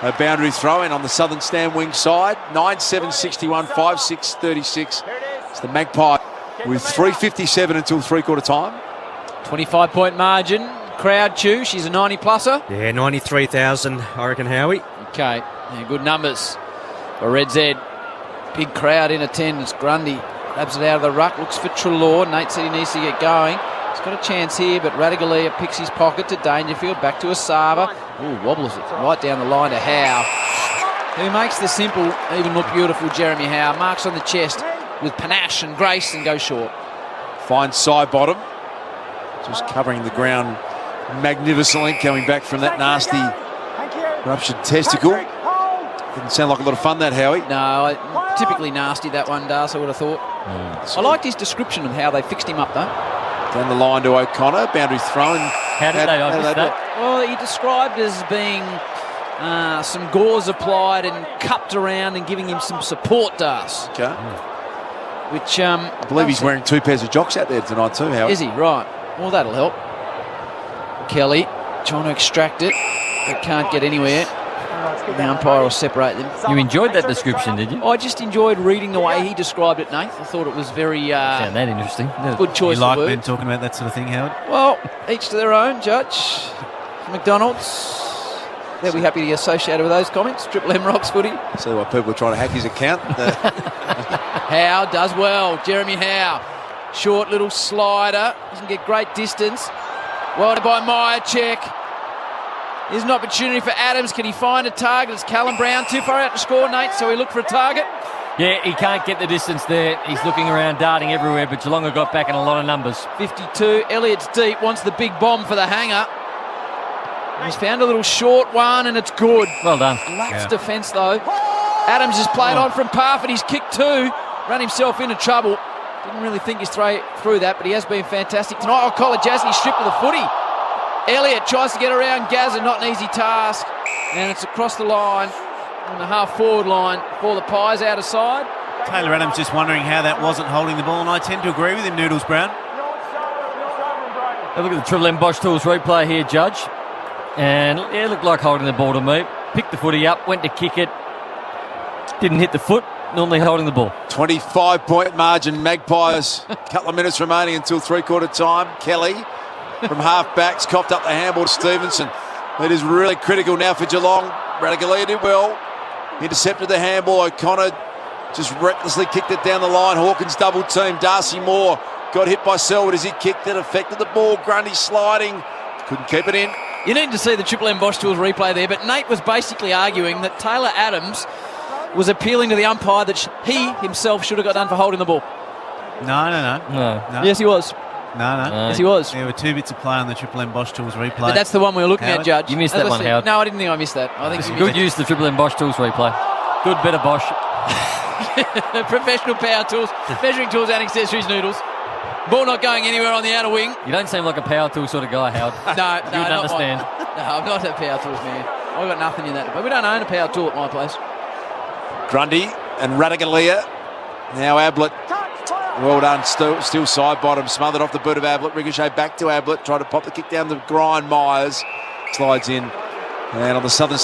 a boundary throw in on the southern stand wing side. 9-7-61, 5-6-36. It's the Magpie with 3:57 until three-quarter time. 25-point margin. Crowd chew. She's a 90-plusser. Yeah, 93,000, I reckon, Howie. Okay, yeah, good numbers for Red Z. Big crowd in attendance. Grundy grabs it out of the ruck, looks for Treloar. Nate said he needs to get going. He's got a chance here, but Radigalia picks his pocket to Dangerfield, back to Asava. Ooh, wobbles it right down the line to Howe, who makes the simple even look beautiful. Jeremy Howe marks on the chest with panache and grace and goes short. Finds side bottom, just covering the ground magnificently, coming back from that nasty ruptured testicle. Didn't sound like a lot of fun, that, Howie. No, typically nasty, that one, Das, I would have thought. I liked his description of how they fixed him up, though. Down the line to O'Connor, boundary thrown. How did they miss that? Well, he described as being some gauze applied and cupped around and giving him some support, Das. Okay. Which I believe he's wearing 2 pairs of jocks out there tonight too, Howie. Is he? Right. Well, that'll help. Kelly trying to extract it, but can't get anywhere. The umpire will separate them. You enjoyed that description, did you? I just enjoyed reading the way he described it, Nate. I thought it was very found that interesting. Good choice You like of words. men talking about that sort of thing, Howard? Well, each to their own, Judge. McDonald's, they'll be happy to be associated with those comments. Triple M Rocks footy. See why people are trying to hack his account. Howe does well. Jeremy Howe. Short little slider. Doesn't get great distance. Well done by Myercheck. Here's an opportunity for Adams. Can he find a target? It's Callum Brown too far out to score, Nate, so he looked for a target. Yeah, he can't get the distance there. He's looking around, darting everywhere, but Geelong have got back in a lot of numbers. 52. Elliott's deep. Wants the big bomb for the hanger. He's found a little short one, and it's good. Well done. Lax defence, though. Adams has played on from Parfitt. He's kicked 2. Run himself into trouble. Didn't really think he's through that, but he has been fantastic tonight. Collar Jasny stripped of the footy. Elliott tries to get around Gazza, not an easy task. And it's across the line, on the half-forward line, for the Pies out of side. Taylor Adams just wondering how that wasn't holding the ball, and I tend to agree with him, Noodles Brown. Have a look at the Triple M Bosch Tools replay here, Judge. And it looked like holding the ball to me. Picked the footy up, went to kick it. Didn't hit the foot, normally holding the ball. 25-point margin, Magpies. A couple of minutes remaining until three-quarter time. Kelly from half-backs copped up the handball to Stevenson. It is really critical now for Geelong. Radigalia did well. Intercepted the handball. O'Connor just recklessly kicked it down the line. Hawkins double team. Darcy Moore got hit by Selwood as he kicked it. Affected the ball. Grundy sliding. Couldn't keep it in. You need to see the Triple M Bosch Tools replay there, but Nate was basically arguing that Taylor Adams was appealing to the umpire that he himself should have got done for holding the ball. No. Yes, he was. No. Yes, he was. There were 2 bits of play on the Triple M Bosch Tools replay. But that's the one we were looking at, Howard? Judge. You missed As that I one, said. Howard. No, I didn't think I missed that. I think It's you a missed good use, the Triple M Bosch Tools replay. Good bit of Bosch. it. Professional power tools, measuring tools and accessories noodles. Ball not going anywhere on the outer wing. You don't seem like a power tool sort of guy, Howard. No, You would not understand. No, I'm not a power tools man. I've got nothing in that. But we don't own a power tool at my place. Grundy and Radagalia. Now Ablett. Well done. Still side bottom. Smothered off the boot of Ablett. Ricochet back to Ablett. Tried to pop the kick down the grind. Myers slides in. And on the southern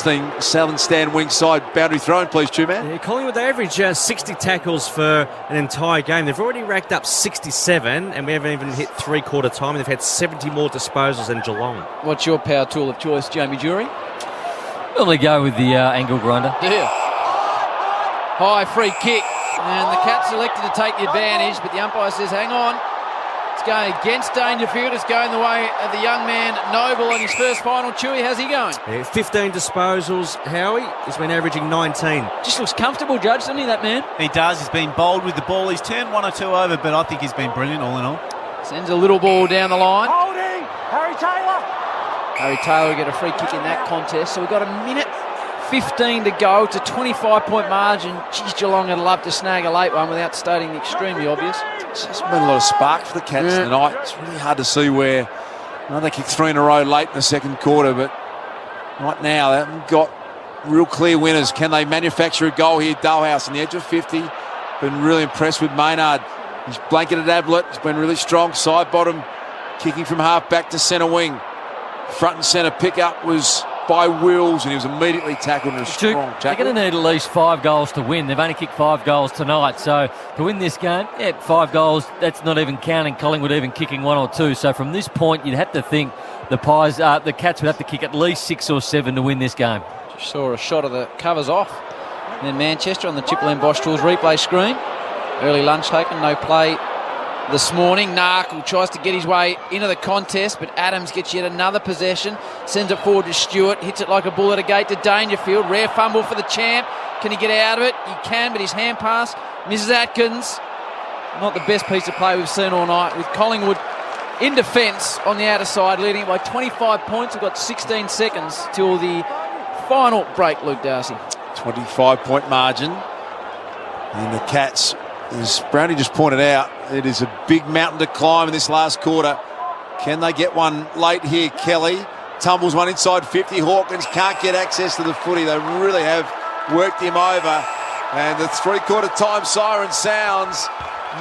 stand wing side, boundary thrown, please, Two-Man. Yeah, Collingwood, they average 60 tackles for an entire game. They've already racked up 67, and we haven't even hit three-quarter time. They've had 70 more disposals than Geelong. What's your power tool of choice, Jamie Jury? Normally go with the angle grinder. Yeah. High free kick. And the Cats elected to take the advantage, but the umpire says, hang on. It's going against Dangerfield. It's going the way of the young man, Noble, in his first final. Chewy, how's he going? Yeah, 15 disposals. Howie has been averaging 19. Just looks comfortable, Judge, doesn't he, that man? He does. He's been bold with the ball. He's turned 1 or 2 over, but I think he's been brilliant all in all. Sends a little ball down the line. Holding! Harry Taylor! Harry Taylor will get a free kick in that contest. So we've got a minute 15 to go. It's a 25-point margin. Geez, Geelong would love to snag a late one without stating the extremely obvious. It's just been a lot of spark for the Cats tonight. It's really hard to see where they kicked 3 in a row late in the second quarter, but right now they haven't got real clear winners. Can they manufacture a goal here? Dalhouse on the edge of 50. Been really impressed with Maynard. He's blanketed Ablett. He's been really strong. Side bottom, kicking from half back to centre wing. Front and centre pickup was by Wills, and he was immediately tackled in a strong They're tackle. going to need at least 5 goals to win. They've only kicked 5 goals tonight, so to win this game, 5 goals, that's not even counting Collingwood even kicking 1 or 2. So from this point, you'd have to think the Cats would have to kick at least 6 or 7 to win this game. Just saw a shot of the covers off. And then Manchester on the Triple M Bosch Tools replay screen. Early lunch taken, no play this morning. Narkle tries to get his way into the contest, but Adams gets yet another possession, sends it forward to Stewart, hits it like a bull at a gate to Dangerfield. Rare fumble for the champ. Can he get out of it? He can, but his hand pass misses Atkins. Not the best piece of play we've seen all night, with Collingwood in defence on the outer side, leading by 25 points. We've got 16 seconds till the final break, Luke Darcy. 25-point margin. And the Cats, as Brownie just pointed out, it is a big mountain to climb in this last quarter. Can they get one late here? Kelly tumbles one inside 50. Hawkins can't get access to the footy. They really have worked him over. And the three-quarter time siren sounds.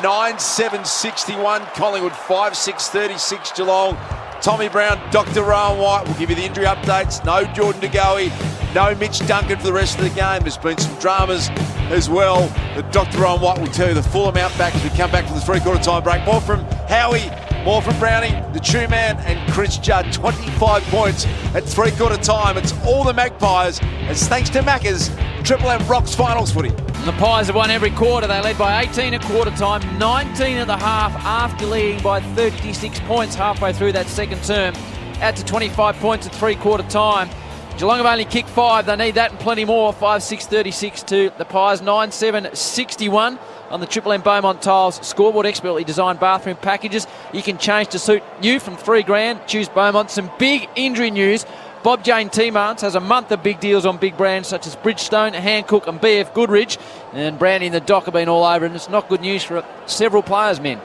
9-7-61 Collingwood, 5-6-36 Geelong. Tommy Brown, Dr. Rowan White will give you the injury updates. No Jordan De Goey, no Mitch Duncan for the rest of the game. There's been some dramas as well. But Dr. Rowan White will tell you the full amount back as we come back from the three-quarter time break. More from Howie, more from Brownie, the True Man, and Chris Judd. 25 points at three-quarter time. It's all the Magpies, as thanks to Macca's, Triple M Rocks finals footy. And the Pies have won every quarter. They led by 18 at quarter time, 19 at the half after leading by 36 points halfway through that second term. Out to 25 points at three-quarter time. Geelong have only kicked 5. They need that and plenty more. 5-6-36 to the Pies. 9-7-61 on the Triple M Beaumont Tiles scoreboard. Expertly designed bathroom packages. You can change to suit you from $3,000. Choose Beaumont. Some big injury news. Bob Jane T-Marts has a month of big deals on big brands such as Bridgestone, Hancock and BF Goodrich. And Brandy and the Doc have been all over, and it's not good news for several players, men.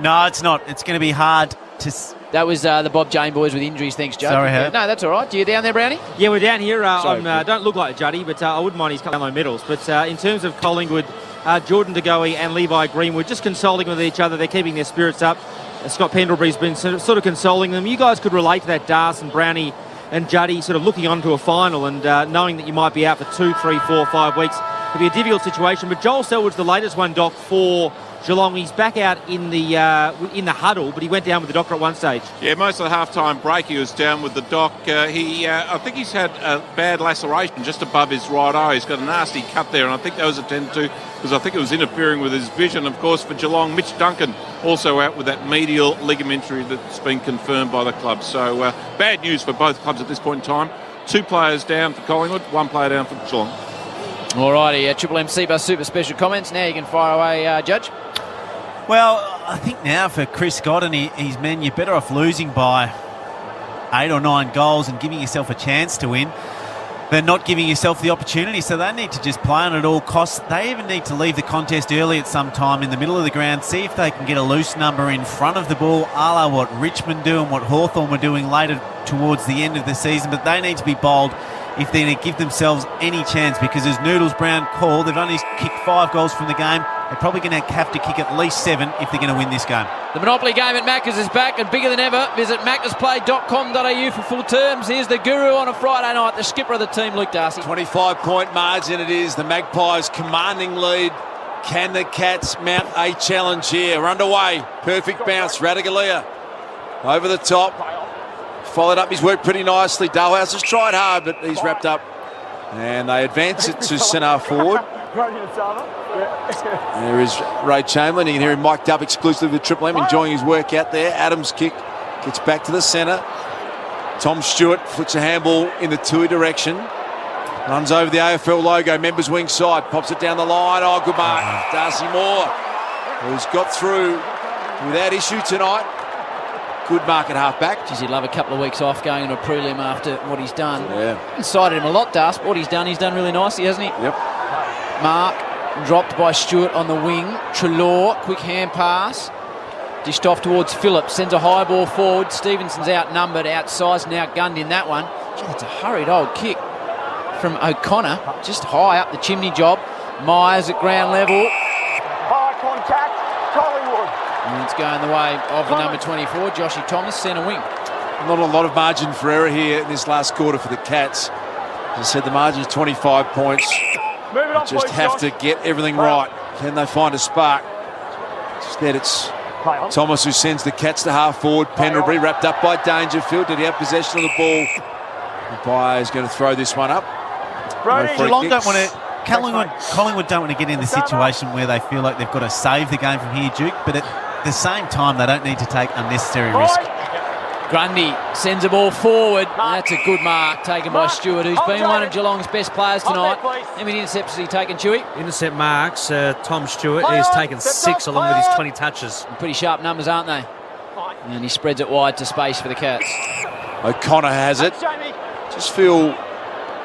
No, it's not. It's going to be hard to... That was the Bob Jane boys with injuries. Thanks, Judd. Sorry, Herb. No, that's all right. You down there, Brownie? Yeah, we're down here. Sorry, don't look like Juddy, but I wouldn't mind his couple medals. But in terms of Collingwood, Jordan De Goey and Levi Greenwood just consoling with each other. They're keeping their spirits up. Scott Pendlebury's been sort of consoling them. You guys could relate to that, Das and Brownie and Juddy, sort of looking on to a final and knowing that you might be out for 2, 3, 4, 5 weeks. It'll be a difficult situation. But Joel Selwood's the latest one, Doc, for Geelong. He's back out in the huddle, but he went down with the doctor at one stage. Yeah, most of the half-time break he was down with the doc. I think he's had a bad laceration just above his right eye. He's got a nasty cut there, and I think that was attended to because I think it was interfering with his vision. Of course, for Geelong, Mitch Duncan also out with that medial ligament injury that's been confirmed by the club. So bad news for both clubs at this point in time. 2 players down for Collingwood, 1 player down for Geelong. Alrighty, Triple M Bus Super Special comments. Now you can fire away, Judge. Well, I think now for Chris Scott and his men, you're better off losing by 8 or 9 goals and giving yourself a chance to win than not giving yourself the opportunity. So they need to just play on at all costs. They even need to leave the contest early at some time in the middle of the ground, see if they can get a loose number in front of the ball, a la what Richmond do and what Hawthorn were doing later towards the end of the season. But they need to be bold if they're going to give themselves any chance, because as Noodles Brown called, they've only kicked 5 goals from the game. They're probably going to have to kick at least 7 if they're going to win this game. The Monopoly game at Macca's is back and bigger than ever. Visit maccasplay.com.au for full terms. Here's the guru on a Friday night, the skipper of the team, Luke Darcy. 25-point margin it is. The Magpies commanding lead. Can the Cats mount a challenge here? We're underway. Perfect bounce. Ratugolea over the top. Followed up his work pretty nicely. Dalhouse has tried hard, but he's wrapped up. And they advance it to centre forward. There is Ray Chamberlain. You can hear him mic'd up exclusively with Triple M, enjoying his work out there. Adams' kick gets back to the centre. Tom Stewart flicks a handball in the Tui direction. Runs over the AFL logo, members wing side, pops it down the line. Oh, good mark. Darcy Moore, who's got through without issue tonight. Good mark at half-back. Geez, he'd love a couple of weeks off going into a prelim after what he's done. Yeah. Incited him a lot, Darcy, but what he's done really nicely, hasn't he? Yep. Mark dropped by Stewart on the wing. Treloar, quick hand pass. Dished off towards Phillips, sends a high ball forward. Stevenson's outnumbered, outsized and outgunned in that one. Gee, that's a hurried old kick from O'Connor, just high up the chimney job. Myers at ground level. High contact, Collingwood. And it's going the way of the number 24, Joshy Thomas, centre wing. Not a lot of margin for error here in this last quarter for the Cats. As I said, the margin is 25 points. Just have to get everything right. Can they find a spark? Instead, it's Thomas who sends the Cats to half forward. Pendlebury wrapped up by Dangerfield. Did he have possession of the ball? Umpire is going to throw this one up. Geelong don't want to. Collingwood don't want to get in the situation where they feel like they've got to save the game from here, Duke. But at the same time, they don't need to take unnecessary risk. Grundy sends a ball forward. That's a good mark taken by Stewart, who's been one of Geelong's best players tonight. How many intercepts has he taken, Chewy? Intercept marks, Tom Stewart has taken 6 along with his 20 touches. Pretty sharp numbers, aren't they? And he spreads it wide to space for the Cats. O'Connor has it. Just feel,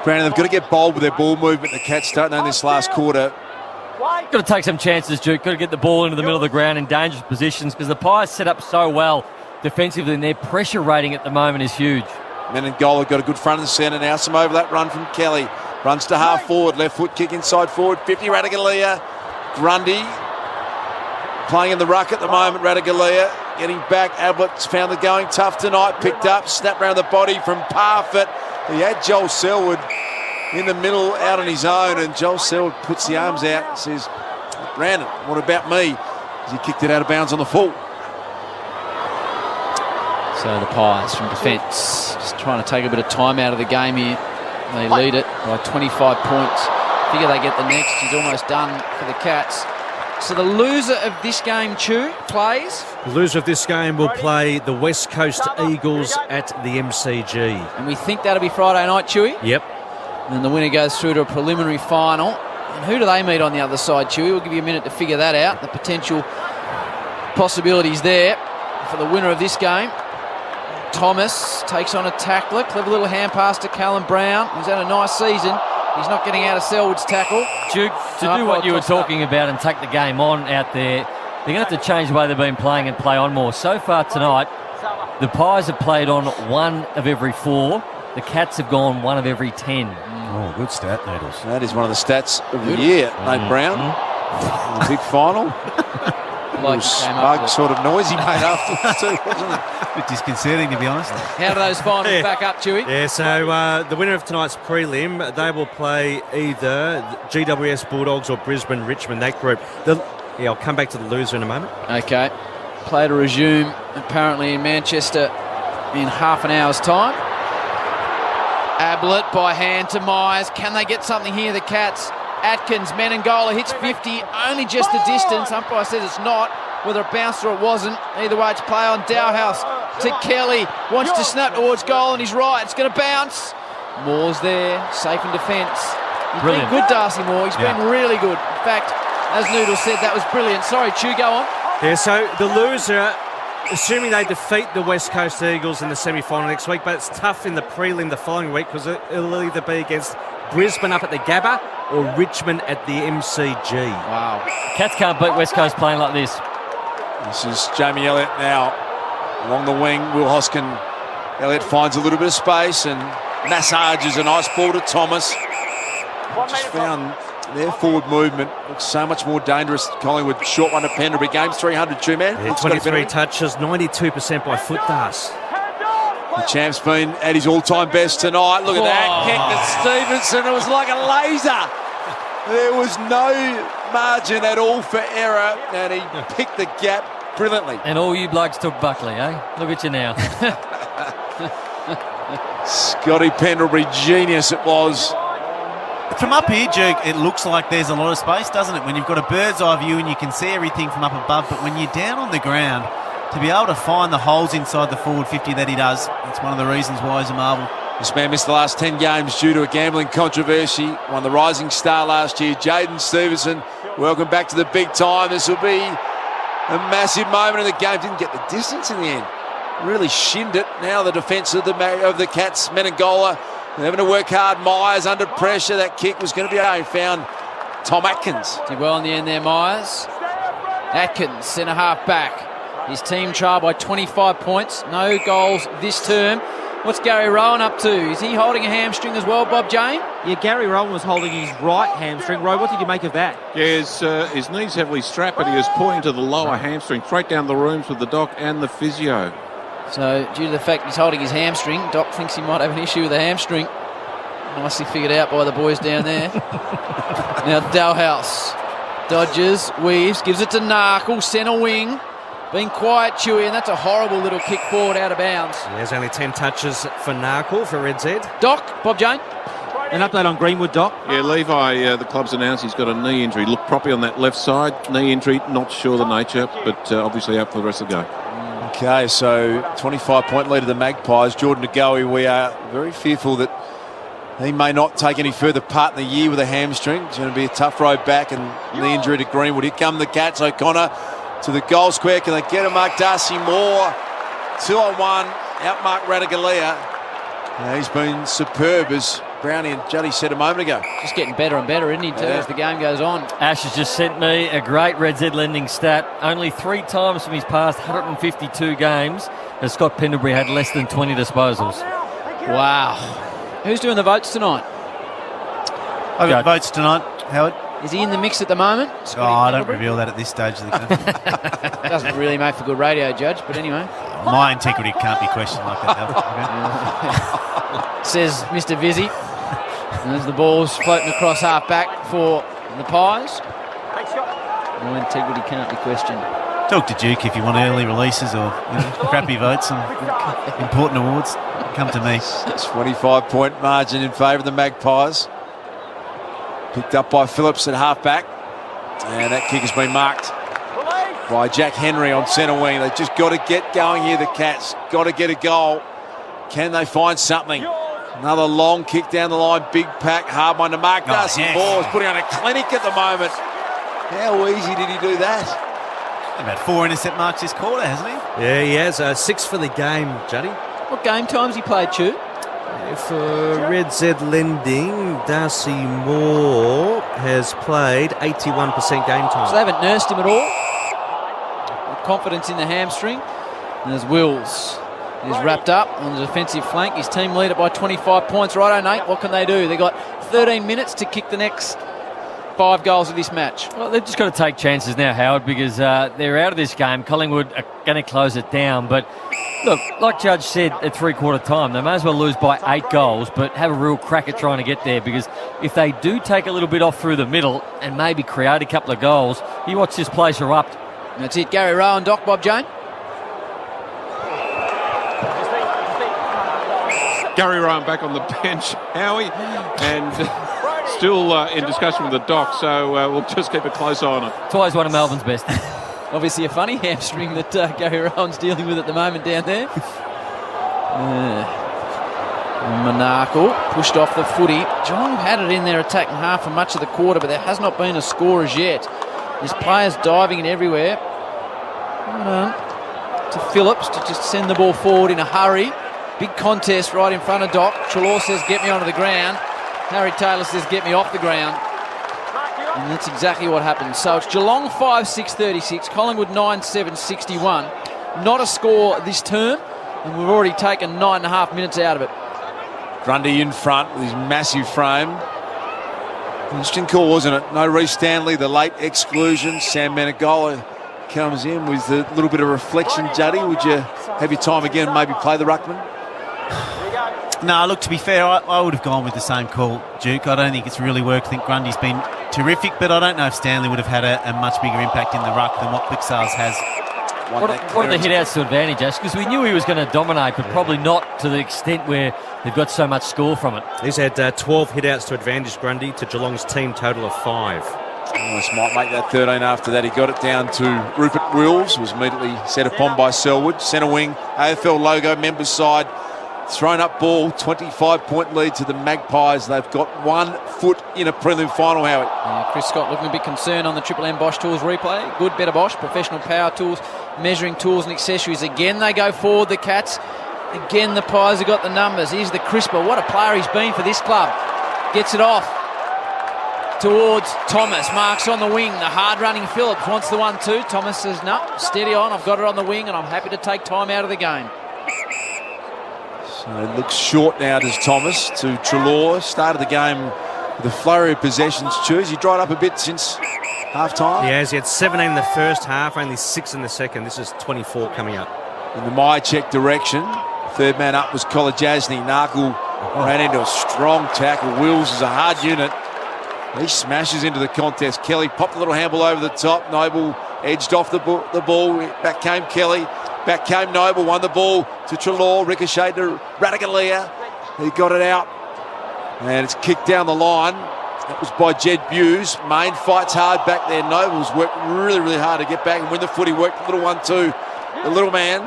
Brandon, they've got to get bold with their ball movement. The Cats don't know in this last quarter. Got to take some chances, Duke. Got to get the ball into the middle of the ground in dangerous positions, because the Pies set up so well defensively, and their pressure rating at the moment is huge. Menengola got a good front and centre now. Some overlap run from Kelly. Runs to half forward. Left foot kick inside forward. 50 Ratugolea. Grundy playing in the ruck at the moment. Ratugolea getting back. Ablett's found the going tough tonight. Picked up. Snap round the body from Parfitt. He had Joel Selwood in the middle out on his own, and Joel Selwood puts the arms out and says, Brandon, what about me? As he kicked it out of bounds on the full. So the Pies from defence just trying to take a bit of time out of the game here. They lead it by 25 points. Figure they get the next. He's almost done for the Cats. So the loser of this game, Chew, plays? The loser of this game will play the West Coast Eagles at the MCG. And we think that'll be Friday night, Chewy? Yep. And the winner goes through to a preliminary final. And who do they meet on the other side, Chewy? We'll give you a minute to figure that out. The potential possibilities there for the winner of this game. Thomas takes on a tackler. Clever little hand pass to Callum Brown, who's had a nice season. He's not getting out of Selwood's tackle. Duke, to do what you were talking about and take the game on out there, they're going to have to change the way they've been playing and play on more. So far tonight, the Pies have played on 1 of every 4. The Cats have gone 1 of every 10. Oh, good stat, Noodles. That is one of the stats of the year, Nate Brown. The big final. Like smug sort of noise he made afterwards too, wasn't it? A bit disconcerting, to be honest. How do those finals back up, Chewy? Yeah, so the winner of tonight's prelim, they will play either GWS Bulldogs or Brisbane Richmond, that group. I'll come back to the loser in a moment. Okay. Play to resume apparently in Manchester in half an hour's time. Ablett by hand to Myers. Can they get something here, the Cats? Atkins, Menengola hits 50, only just the distance. Umpire says it's not, whether it bounced or it wasn't. Either way, it's play on. Dowhouse to Kelly, wants to snap towards goal, and he's right. It's going to bounce. Moore's there, safe in defence. He's Brilliant. been good, Darcy Moore. He's been really good. In fact, as Noodle said, that was brilliant. Sorry, Chew, go on. Yeah, so the loser, assuming they defeat the West Coast Eagles in the semi-final next week, but it's tough in the prelim the following week because it'll either be against Brisbane up at the Gabba or Richmond at the MCG. Wow. Cats can't beat West Coast playing like this. This is Jamie Elliott now along the wing. Will Hoskin. Elliott finds a little bit of space and massages a nice ball to Thomas. Just found their forward movement looks so much more dangerous. Collingwood short one to Pendlebury. Game's 300, two-man. Yeah, 23 touches, 92% by foot, Das. The champ's been at his all-time best tonight. Look at that kick to Stevenson. It was like a laser. There was no margin at all for error, and he picked the gap brilliantly. And all you blokes took Buckley, eh? Look at you now. Scotty Pendlebury, genius it was. From up here, Duke, it looks like there's a lot of space, doesn't it? When you've got a bird's eye view and you can see everything from up above, but when you're down on the ground, to be able to find the holes inside the forward 50 that he does, it's one of the reasons why he's a marvel. This man missed the last 10 games due to a gambling controversy. Won the Rising Star last year. Jaden Stevenson, welcome back to the big time. This will be a massive moment in the game. Didn't get the distance in the end. Really shinned it. Now the defence of the Cats, Menengola, they're having to work hard. Myers under pressure. That kick was going to be out. Found Tom Atkins. Did well in the end there, Myers. Atkins, centre half back. His team trail by 25 points. No goals this term. What's Gary Rowan up to? Is he holding a hamstring as well, Bob Jane? Yeah, Gary Rowan was holding his right hamstring. Roy, what did you make of that? Yeah, his knee's heavily strapped, but he was pointing to the lower hamstring, straight down the rooms with the doc and the physio. So, due to the fact he's holding his hamstring, Doc thinks he might have an issue with the hamstring. Nicely figured out by the boys down there. Now, Dalhouse dodges, weaves, gives it to Narkle, centre wing. Being quiet, Chewy, and that's a horrible little kick forward out of bounds. Yeah, there's only 10 touches for Narkle for Red Z. Doc, Bob Jane. An update on Greenwood, Doc? Yeah, Levi, the club's announced he's got a knee injury. Looked properly on that left side. Knee injury, not sure the nature, but obviously out for the rest of the game. Okay, so 25-point lead of the Magpies. Jordan Ngoe, we are very fearful that he may not take any further part in the year with a hamstring. It's going to be a tough road back, and the injury to Greenwood. Here come the Cats. O'Connor to the goal square. Can they get a mark? Darcy Moore, 2-on-1, outmark Radaglia. He's been superb, as Brownie and Juddy said a moment ago. Just getting better and better, isn't he, too, as the game goes on. Ash has just sent me a great Red Z lending stat. Only 3 times from his past 152 games has Scott Pendlebury had less than 20 disposals. Wow. Who's doing the votes tonight? I've got votes tonight, Howard. Is he in the mix at the moment? I don't reveal that at this stage of the game. Doesn't really make for good radio, Judge, but anyway. My integrity can't be questioned like that, Howard. Says Mr. Vizzy. And as the ball's floating across half back for the Pies. My integrity can't be questioned. Talk to Duke if you want early releases or crappy votes and important awards. Come to me. 25-point margin in favour of the Magpies. Picked up by Phillips at half-back. And that kick has been marked by Jack Henry on centre wing. They've just got to get going here, the Cats. Got to get a goal. Can they find something? Another long kick down the line. Big pack. Hard one to mark. Darcy Moore is putting on a clinic at the moment. How easy did he do that? About 4 intercept marks this quarter, hasn't he? Yeah, he has. 6 for the game, Juddy. What game times he played, Chew? For Red Z lending, Darcy Moore has played 81% game time. So they haven't nursed him at all. With confidence in the hamstring. And there's Wills. He's wrapped up on the defensive flank. His team lead it by 25 points. Righto, Nate, what can they do? They've got 13 minutes to kick the next 5 goals of this match. Well, they've just got to take chances now, Howard, because they're out of this game. Collingwood are going to close it down. But look, like Judge said at three-quarter time, they may as well lose by 8 goals, but have a real crack at trying to get there, because if they do take a little bit off through the middle and maybe create a couple of goals, you watch this place erupt. That's it. Gary Rowan, Doc, Bob Jane. Gary Rowan back on the bench, Howie, and still in discussion with the doc, so we'll just keep a close eye on it. It's always one of Melbourne's best. Obviously a funny hamstring that Gary Rowan's dealing with at the moment down there. Monaco pushed off the footy. Geelong had it in their attacking half for much of the quarter, but there has not been a score as yet. There's players diving it everywhere. To Phillips to just send the ball forward in a hurry. Big contest right in front of Doc. Treloar says, get me onto the ground. Harry Taylor says, get me off the ground. And that's exactly what happened. So it's Geelong 5-6-36, Collingwood 9-7-61. Not a score this term, and we've already taken 9.5 minutes out of it. Grundy in front with his massive frame. Interesting call, wasn't it? No Reece Stanley, the late exclusion. Sam Menegola comes in with a little bit of reflection. Juddy, would you have your time again, maybe play the ruckman? No, look, to be fair, I would have gone with the same call, Duke. I don't think it's really worked. I think Grundy's been terrific, but I don't know if Stanley would have had a much bigger impact in the ruck than what Blixars has. What are the hit-outs to advantage, Ash? Because we knew he was going to dominate, but probably not to the extent where they've got so much score from it. He's had 12 hit-outs to advantage Grundy to Geelong's team total of 5. Almost might make that 13 after that. He got it down to Rupert Wills, was immediately set upon by Selwood. Centre wing, AFL logo, members side. Thrown up ball, 25-point lead to the Magpies. They've got 1 foot in a prelim final, Howie. Yeah, Chris Scott looking a bit concerned on the Triple M Bosch Tools replay. Good, better Bosch, professional power tools, measuring tools and accessories. Again, they go forward, the Cats. Again, the Pies have got the numbers. Here's the crisper. What a player he's been for this club. Gets it off towards Thomas. Marks on the wing. The hard-running Phillips wants the 1-2. Thomas says, no, steady on. I've got it on the wing and I'm happy to take time out of the game. So it looks short now, does Thomas, to Treloar. Started the game with a flurry of possessions. Choose. He dried up a bit since half-time. He has. He had 17 in the first half, only 6 in the second. This is 24 coming up. In the Myercheck direction. Third man up was Kolajasny. Narkle ran into a strong tackle. Wills is a hard unit. He smashes into the contest. Kelly popped a little handball over the top. Noble edged off the ball. Back came Kelly. Back came Noble. Won the ball to Treloar. Ricocheted to Radagalia. He got it out. And it's kicked down the line. That was by Jed Buse. Main fights hard back there. Noble's worked really, really hard to get back and win the footy. Worked the little 1-2. The little man.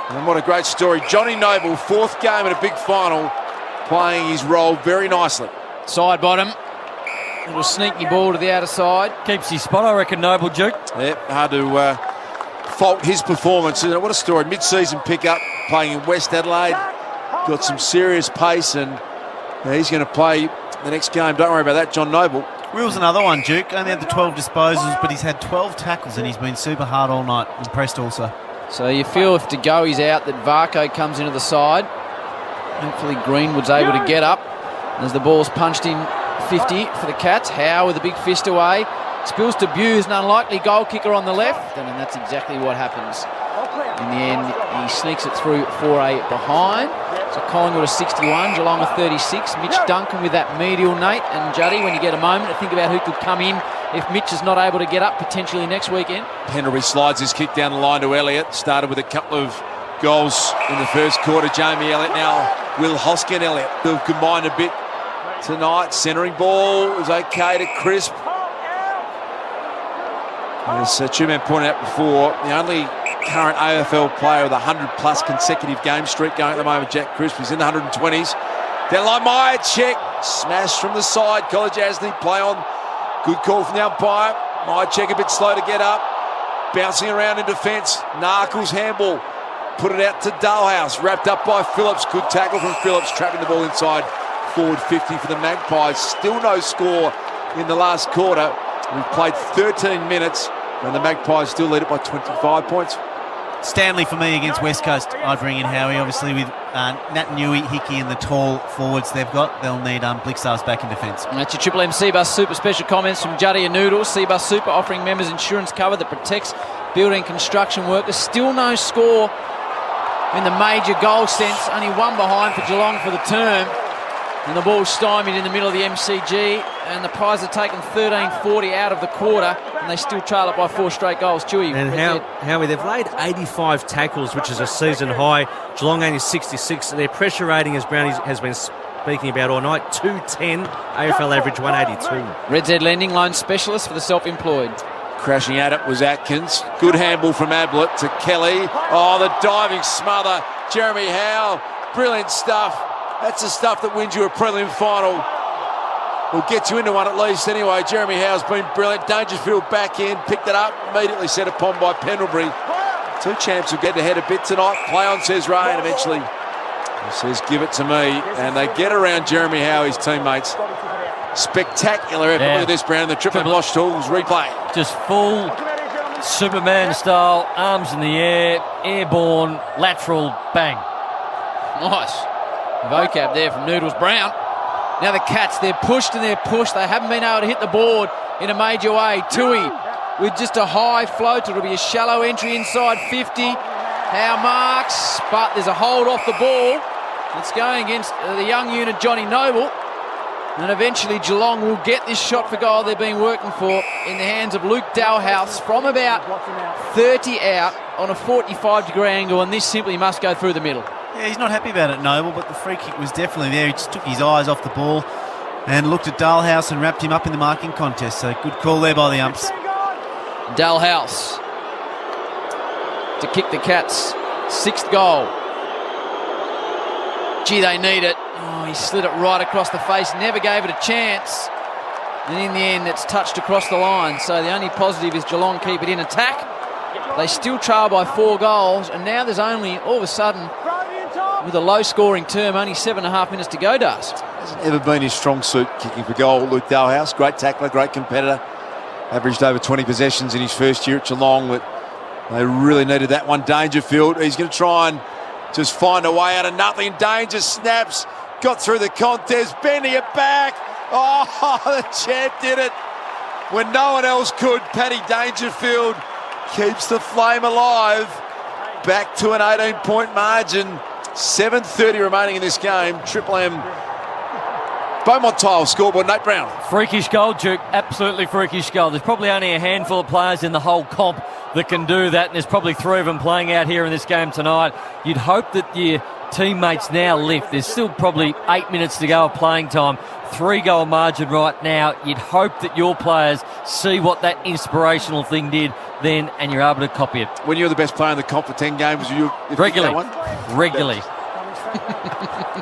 And what a great story. Johnny Noble, 4th game in a big final, playing his role very nicely. Side bottom. Little sneaky ball to the outer side. Keeps his spot, I reckon, Noble, Duke. Yep, hard to fault his performance. What a story. Mid-season pickup, playing in West Adelaide. Got some serious pace, and he's going to play the next game. Don't worry about that, John Noble. Will's another one, Duke. Only had the 12 disposals, but he's had 12 tackles and he's been super hard all night. Impressed also. So you feel if Degoe's out that Varco comes into the side. Hopefully Greenwood's able to get up as the ball's punched in 50 for the Cats. Howe with a big fist away. Spills to Buse, an unlikely goal kicker on the left. And that's exactly what happens. In the end, he sneaks it through for a behind. So Collingwood are 61, Geelong are 36. Mitch Duncan with that medial, Nate. And Juddy, when you get a moment to think about who could come in if Mitch is not able to get up potentially next weekend. Pendlebury slides his kick down the line to Elliott. Started with a couple of goals in the first quarter. Jamie Elliott now. Will Hoskin Elliott have combined a bit tonight. Centering ball is okay to Crisp. As Two-Man pointed out before, the only current AFL player with a 100-plus consecutive game streak going at the moment, Jack Crisp, is in the 120s. Down line, Myercheck. Smash from the side. Kolajasny play on. Good call from the umpire. Myercheck a bit slow to get up. Bouncing around in defence. Narkle's handball. Put it out to Dalehouse. Wrapped up by Phillips. Good tackle from Phillips. Trapping the ball inside. Forward 50 for the Magpies. Still no score in the last quarter. We've played 13 minutes and the Magpies still lead it by 25 points. Stanley for me against West Coast. I'd bring in Howie, obviously with Nat Newey, Hickey and the tall forwards they've got. They'll need Blixars back in defence. And that's your Triple M Seabus Super special comments from Juddy and Noodles. Seabus Super offering members insurance cover that protects building construction workers. Still no score in the major goal sense. Only one behind for Geelong for the term. And the ball's stymied in the middle of the MCG. And the Pies have taken 13-40 out of the quarter. And they still trail it by 4 straight goals. Chewy. And Howie, they've laid 85 tackles, which is a season high. Geelong only 66. Their pressure rating, as Brownie has been speaking about all night, 210. AFL average 182. Red Z Lending loan specialist for the self-employed. Crashing at it was Atkins. Good handball from Ablett to Kelly. Oh, the diving smother. Jeremy Howe. Brilliant stuff. That's the stuff that wins you a prelim final. Will get you into one at least anyway. Jeremy Howe's been brilliant. Dangerfield back in, picked it up, immediately set upon by Pendlebury. Two champs will get ahead a bit tonight. Play on, says Ray, and eventually he says, give it to me. And they get around Jeremy Howe, his teammates. Spectacular effort. Look at this, Brown. The triple Bosch tools replay. Just full Superman style, arms in the air, airborne, lateral, bang. Nice vocab there from Noodles Brown. Now the Cats, they're pushed and they're pushed. They haven't been able to hit the board in a major way. Tui with just a high float. It'll be a shallow entry inside 50. Howe marks, but there's a hold off the ball. It's going against the young unit, Johnny Noble. And eventually Geelong will get this shot for goal they've been working for in the hands of Luke Dalhouse from about 30 out on a 45-degree angle, and this simply must go through the middle. Yeah, he's not happy about it, Noble, but the free kick was definitely there. He just took his eyes off the ball and looked at Dalhouse and wrapped him up in the marking contest. So good call there by the umps. Dalhouse to kick the Cats' 6th goal. Gee, they need it. Oh, he slid it right across the face, never gave it a chance. And in the end, it's touched across the line. So the only positive is Geelong keep it in attack. They still trail by 4 goals, and now there's only, all of a sudden, with a low-scoring term, only 7.5 minutes to go, Dust. Hasn't ever been his strong suit, kicking for goal, Luke Dalhouse. Great tackler, great competitor. Averaged over 20 possessions in his first year at Geelong, but they really needed that one. Dangerfield, he's going to try and just find a way out of nothing. Danger snaps, got through the contest, bending it back. Oh, the champ did it when no one else could. Paddy Dangerfield keeps the flame alive. Back to an 18-point margin. 7:30 remaining in this game. Triple M. Beaumont Tile scoreboard. Nate Brown. Freakish goal, Duke. Absolutely freakish goal. There's probably only a handful of players in the whole comp that can do that, and there's probably 3 of them playing out here in this game tonight. You'd hope that your teammates now lift. There's still probably 8 minutes to go of playing time. 3-goal margin right now. You'd hope that your players see what that inspirational thing did then, and you're able to copy it. When you're the best player in the comp for 10 games, you regularly.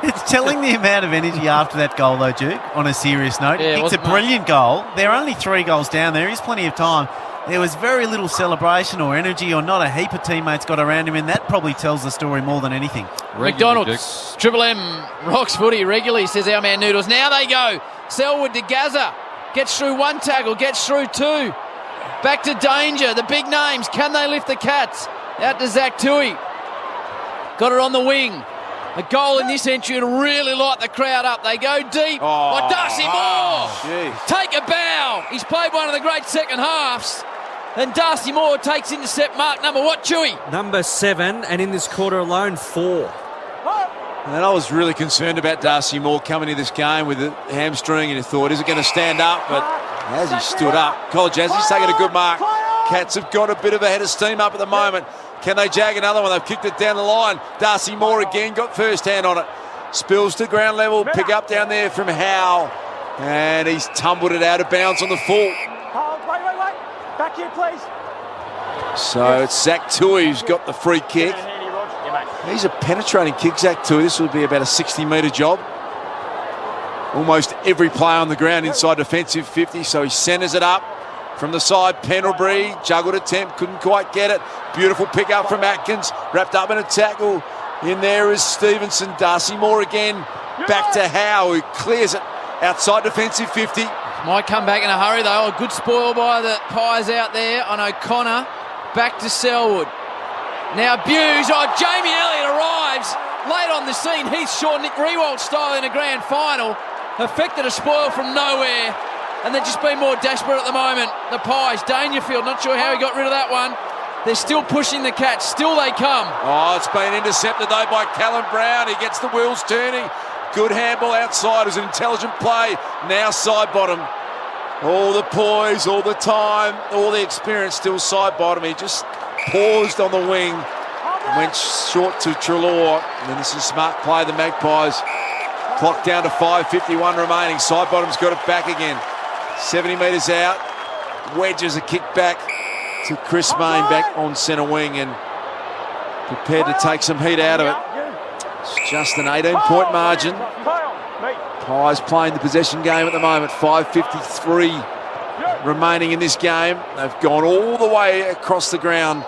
It's telling the amount of energy after that goal, though, Duke, on a serious note. Yeah, it's a brilliant goal. They're only 3 goals down. There is plenty of time. There was very little celebration or energy, or not a heap of teammates got around him, and that probably tells the story more than anything. McDonald's, Triple M, rocks footy regularly, says our man Noodles. Now they go. Selwood to Gaza. Gets through 1 tackle, gets through 2. Back to Danger, the big names. Can they lift the Cats? Out to Zach Tui. Got it on the wing. A goal in this entry would really light the crowd up. They go deep. Darcy Moore. Take a bow. He's played one of the great second halves. And Darcy Moore takes intercept mark number what, Chewy? Number 7, and in this quarter alone, 4. And I was really concerned about Darcy Moore coming into this game with a hamstring, and I thought, is it going to stand up? But as he stood up, College has, he's taken a good mark. Cats have got a bit of a head of steam up at the moment. Can they jag another one? They've kicked it down the line. Darcy Moore again got first hand on it. Spills to ground level. Pick up down there from Howe. And he's tumbled it out of bounds on the full. Wait. Back here, please. So it's Zach Tui who's got the free kick. He's a penetrating kick, Zach Tui. This would be about a 60-metre job. Almost every player on the ground inside defensive 50, so he centres it up. From the side, Pendlebury, juggled attempt, couldn't quite get it. Beautiful pick up from Atkins, wrapped up in a tackle. In there is Stevenson. Darcy Moore again, back to Howe, who clears it outside defensive 50. Might come back in a hurry though. A good spoil by the Pies out there on O'Connor. Back to Selwood. Now Buse. Jamie Elliott arrives late on the scene. Heath Shaw, Nick Rewalt style in a grand final. Affected a spoil from nowhere. And they're just being more desperate at the moment. The Pies, Dangerfield, not sure how he got rid of that one. They're still pushing the Cats. Still they come. Oh, it's been intercepted though by Callum Brown. He gets the wheels turning. Good handball outside. It was an intelligent play. Now side bottom. All the poise, all the time, all the experience, still side bottom. He just paused on the wing. Went short to Treloar. And then this is smart play. The Magpies clock down to 5:51 remaining. Side bottom's got it back again. 70 metres out. Wedges a kick back to Chris Mayne back on centre wing and prepared to take some heat out of it. It's just an 18-point margin. Pies playing the possession game at the moment. 5:53 remaining in this game. They've gone all the way across the ground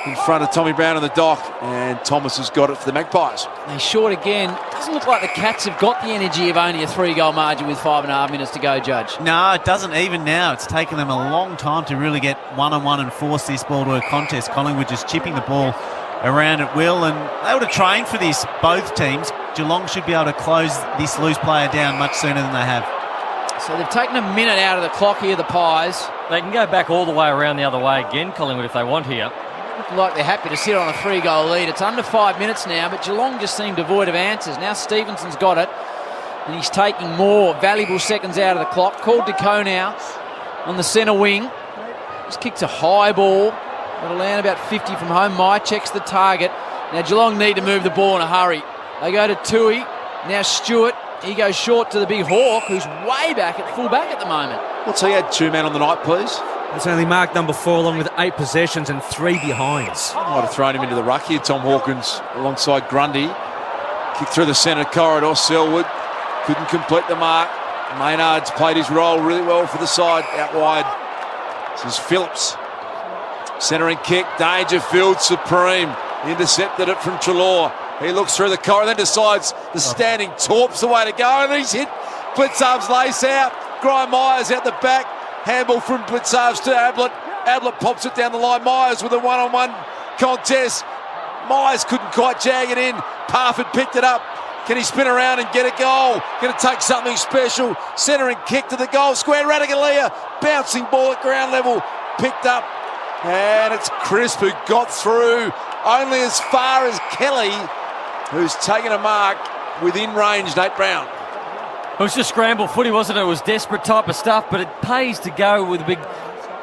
in front of Tommy Brown on the dock, and Thomas has got it for the Magpies. They're short again. Doesn't look like the Cats have got the energy of only a 3-goal margin with 5.5 minutes to go, Judge. No, it doesn't even now. It's taken them a long time to really get one-on-one and force this ball to a contest. Collingwood just chipping the ball around at will, and they would have trained for this, both teams. Geelong should be able to close this loose player down much sooner than they have. So they've taken a minute out of the clock here, the Pies. They can go back all the way around the other way again, Collingwood, if they want here. Look like they're happy to sit on a 3-goal lead. It's under 5 minutes now, but Geelong just seem devoid of answers. Now Stevenson's got it, and he's taking more valuable seconds out of the clock. Called to Ko now on the centre wing. Just kicks a high ball. It'll land about 50 from home. Mai checks the target. Now Geelong need to move the ball in a hurry. They go to Tui. Now Stewart. He goes short to the big Hawk, who's way back at full-back at the moment. What's he had? 2 men on the night, please? It's only marked number 4 along with 8 possessions and 3 behinds. Might have thrown him into the ruck here, Tom Hawkins, alongside Grundy. Kick through the centre corridor. Selwood couldn't complete the mark. Maynard's played his role really well for the side, out wide. This is Phillips. Centering kick, Dangerfield supreme. Intercepted it from Treloar. He looks through the corridor, then decides the standing Torp's the way to go, and he's hit Blitzarv's lace out. Grime Myers out the back. Handball from Blitzarv's to Ablett. Ablett pops it down the line. Myers with a one-on-one contest. Myers couldn't quite jag it in. Parford picked it up. Can he spin around and get a goal? Going to take something special. Centering kick to the goal square. Ratugolea. Bouncing ball at ground level. Picked up. And it's Crisp who got through only as far as Kelly, who's taken a mark within range, Nate Brown. It was just scramble footy, wasn't it? It was desperate type of stuff, but it pays to go with a big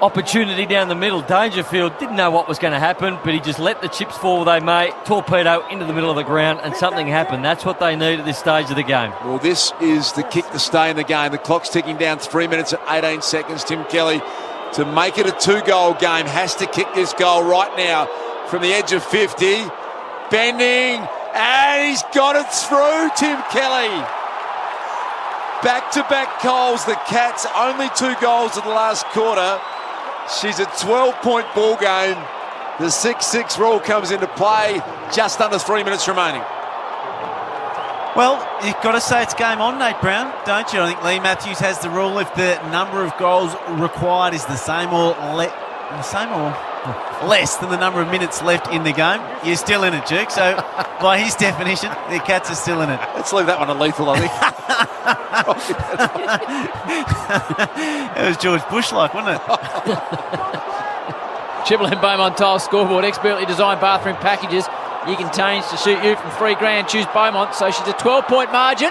opportunity down the middle. Dangerfield didn't know what was going to happen, but he just let the chips fall where they may, torpedo into the middle of the ground, and something happened. That's what they need at this stage of the game. Well, this is the kick to stay in the game. The clock's ticking down, 3 minutes and 18 seconds. Tim Kelly, to make it a 2-goal game, has to kick this goal right now from the edge of 50. Bending, and he's got it through, Tim Kelly. Back-to-back goals, the Cats, only 2 goals in the last quarter. She's a 12-point ball game. The 6-6 rule comes into play, just under 3 minutes remaining. Well, you've got to say it's game on, Nate Brown, don't you? I think Lee Matthews has the rule. If the number of goals required is the same or less than the number of minutes left in the game, you're still in it, Duke. So, by his definition, the Cats are still in it. Let's leave that one a lethal, I think. It was George Bush-like, wasn't it? Chibble and Beaumont Tile scoreboard, expertly designed bathroom packages. You can change to suit you from $3,000. Choose Beaumont. So she's a 12-point margin,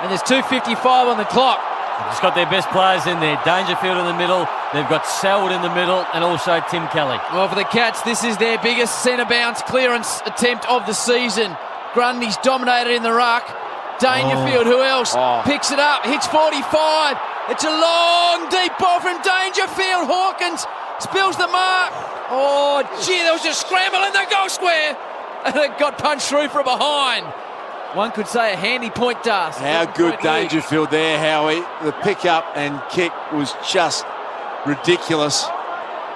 and there's 2:55 on the clock. They've just got their best players in there. Dangerfield in the middle. They've got Selwood in the middle, and also Tim Kelly. Well, for the Cats, this is their biggest centre bounce clearance attempt of the season. Grundy's dominated in the ruck. Dangerfield, who else? Picks it up, hits 45. It's a long, deep ball from Dangerfield. Hawkins spills the mark. Oh, gee, there was a scramble in the goal square. And it got punched through from behind. One could say a handy point dust. How good Dangerfield there, Howie. The pick-up and kick was just ridiculous.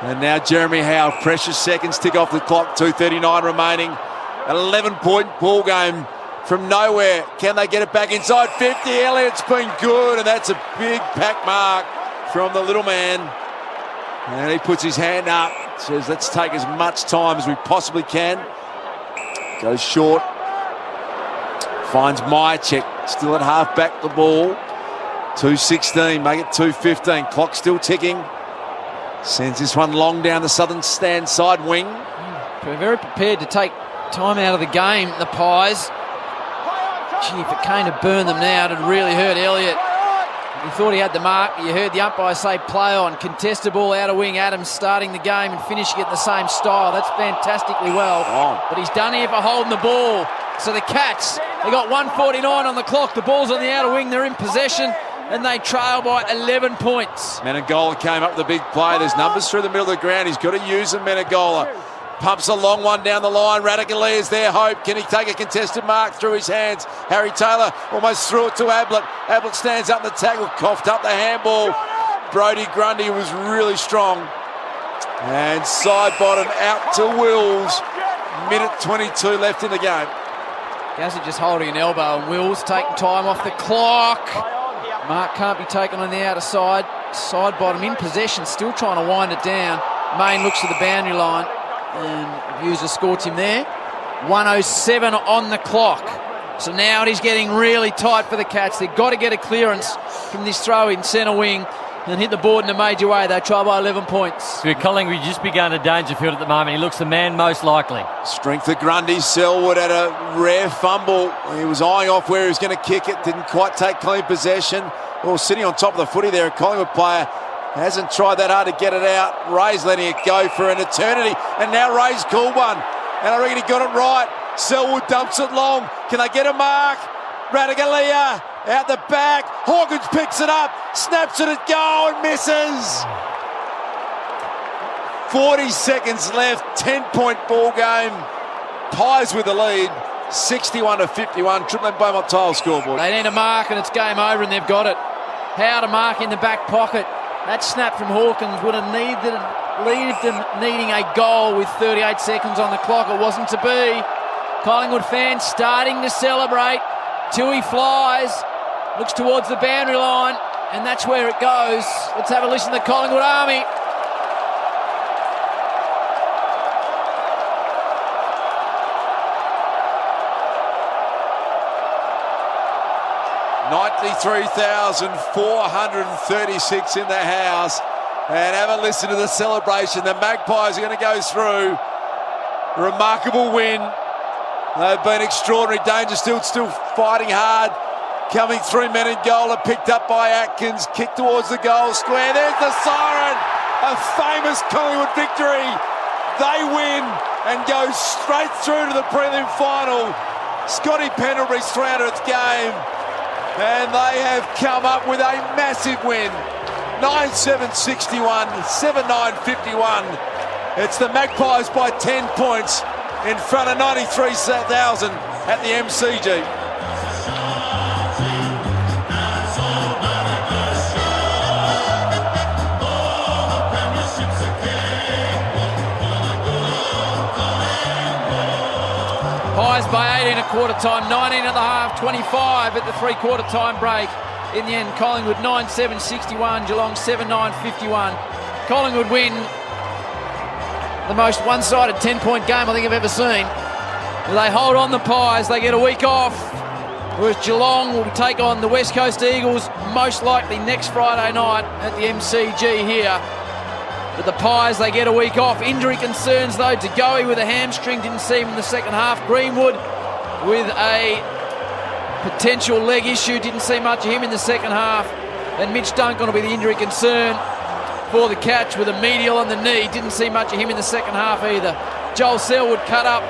And now Jeremy Howe, precious seconds tick off the clock, 2:39 remaining. An 11-point ball game from nowhere. Can they get it back inside 50? Elliott's been good, and that's a big pack mark from the little man. And he puts his hand up, says, let's take as much time as we possibly can. Goes short. Finds Mychek, still at half-back the ball. 2:16, make it 2:15. Clock still ticking. Sends this one long down the southern stand side wing. They're very prepared to take time out of the game, the Pies. Gee, if it came to burn them now, it'd really hurt Elliott. He thought he had the mark. You heard the umpire say play on. Contested ball out of wing. Adams starting the game and finishing it in the same style. That's fantastically well. But he's done here for holding the ball. So the Cats, they got 1:49 on the clock. The ball's on the outer wing. They're in possession. And they trail by 11 points. Menegola came up with a big play. There's numbers through the middle of the ground. He's got to use them, Menegola. Pumps a long one down the line. Radicale is their hope. Can he take a contested mark through his hands? Harry Taylor almost threw it to Ablett. Ablett stands up in the tackle, coughed up the handball. Brodie Grundy was really strong. And side bottom out to Wills. Minute 22 left in the game. Gazza just holding an elbow, and Wills taking time off the clock. Mark can't be taken on the outer side. Side bottom in possession, still trying to wind it down. Main looks to the boundary line, and Abuser scored him there. 1:07 on the clock. So now it is getting really tight for the Cats. They've got to get a clearance from this throw in centre wing and hit the board in a major way. They try by 11 points. So Collingwood just begun to Dangerfield at the moment. He looks the man most likely. Strength of Grundy. Selwood had a rare fumble. He was eyeing off where he was going to kick it. Didn't quite take clean possession. Well, sitting on top of the footy there, a Collingwood player hasn't tried that hard to get it out. Ray's letting it go for an eternity. And now Ray's called one. And I reckon he got it right. Selwood dumps it long. Can they get a mark? Radicale out the back. Hawkins picks it up. Snaps it at goal and misses. 40 seconds left. 10-point ball game. Pies with the lead. 61-51. Triple M Beaumont Tile scoreboard. They need a mark and it's game over, and they've got it. How to mark in the back pocket. That snap from Hawkins would have led them needing a goal with 38 seconds on the clock. It wasn't to be. Collingwood fans starting to celebrate. Tui flies, looks towards the boundary line, and that's where it goes. Let's have a listen to the Collingwood Army. $93,436 in the house. And have a listen to the celebration. The Magpies are going to go through. Remarkable win. They've been extraordinary. Dangerfield still fighting hard. Coming 3 men in goal are picked up by Atkins. Kick towards the goal square. There's the siren. A famous Collingwood victory. They win and go straight through to the prelim final. Scotty Pendlebury's 300th game. And they have come up with a massive win. 9-7-61, 7-9-51. It's the Magpies by 10 points in front of 93,000 at the MCG. Pies by 18 at quarter time, 19 at the half, 25 at the three-quarter time break. In the end, Collingwood 9-7-61, Geelong 7-9-51. Collingwood win the most one-sided 10-point game I think I've ever seen. They hold on the Pies, they get a week off, whereas Geelong will take on the West Coast Eagles most likely next Friday night at the MCG here. But the Pies, they get a week off. Injury concerns though. DeGoey with a hamstring, didn't see him in the second half. Greenwood with a potential leg issue, didn't see much of him in the second half. And Mitch Duncan will be the injury concern for the Cats with a medial on the knee. Didn't see much of him in the second half either. Joel Selwood cut up.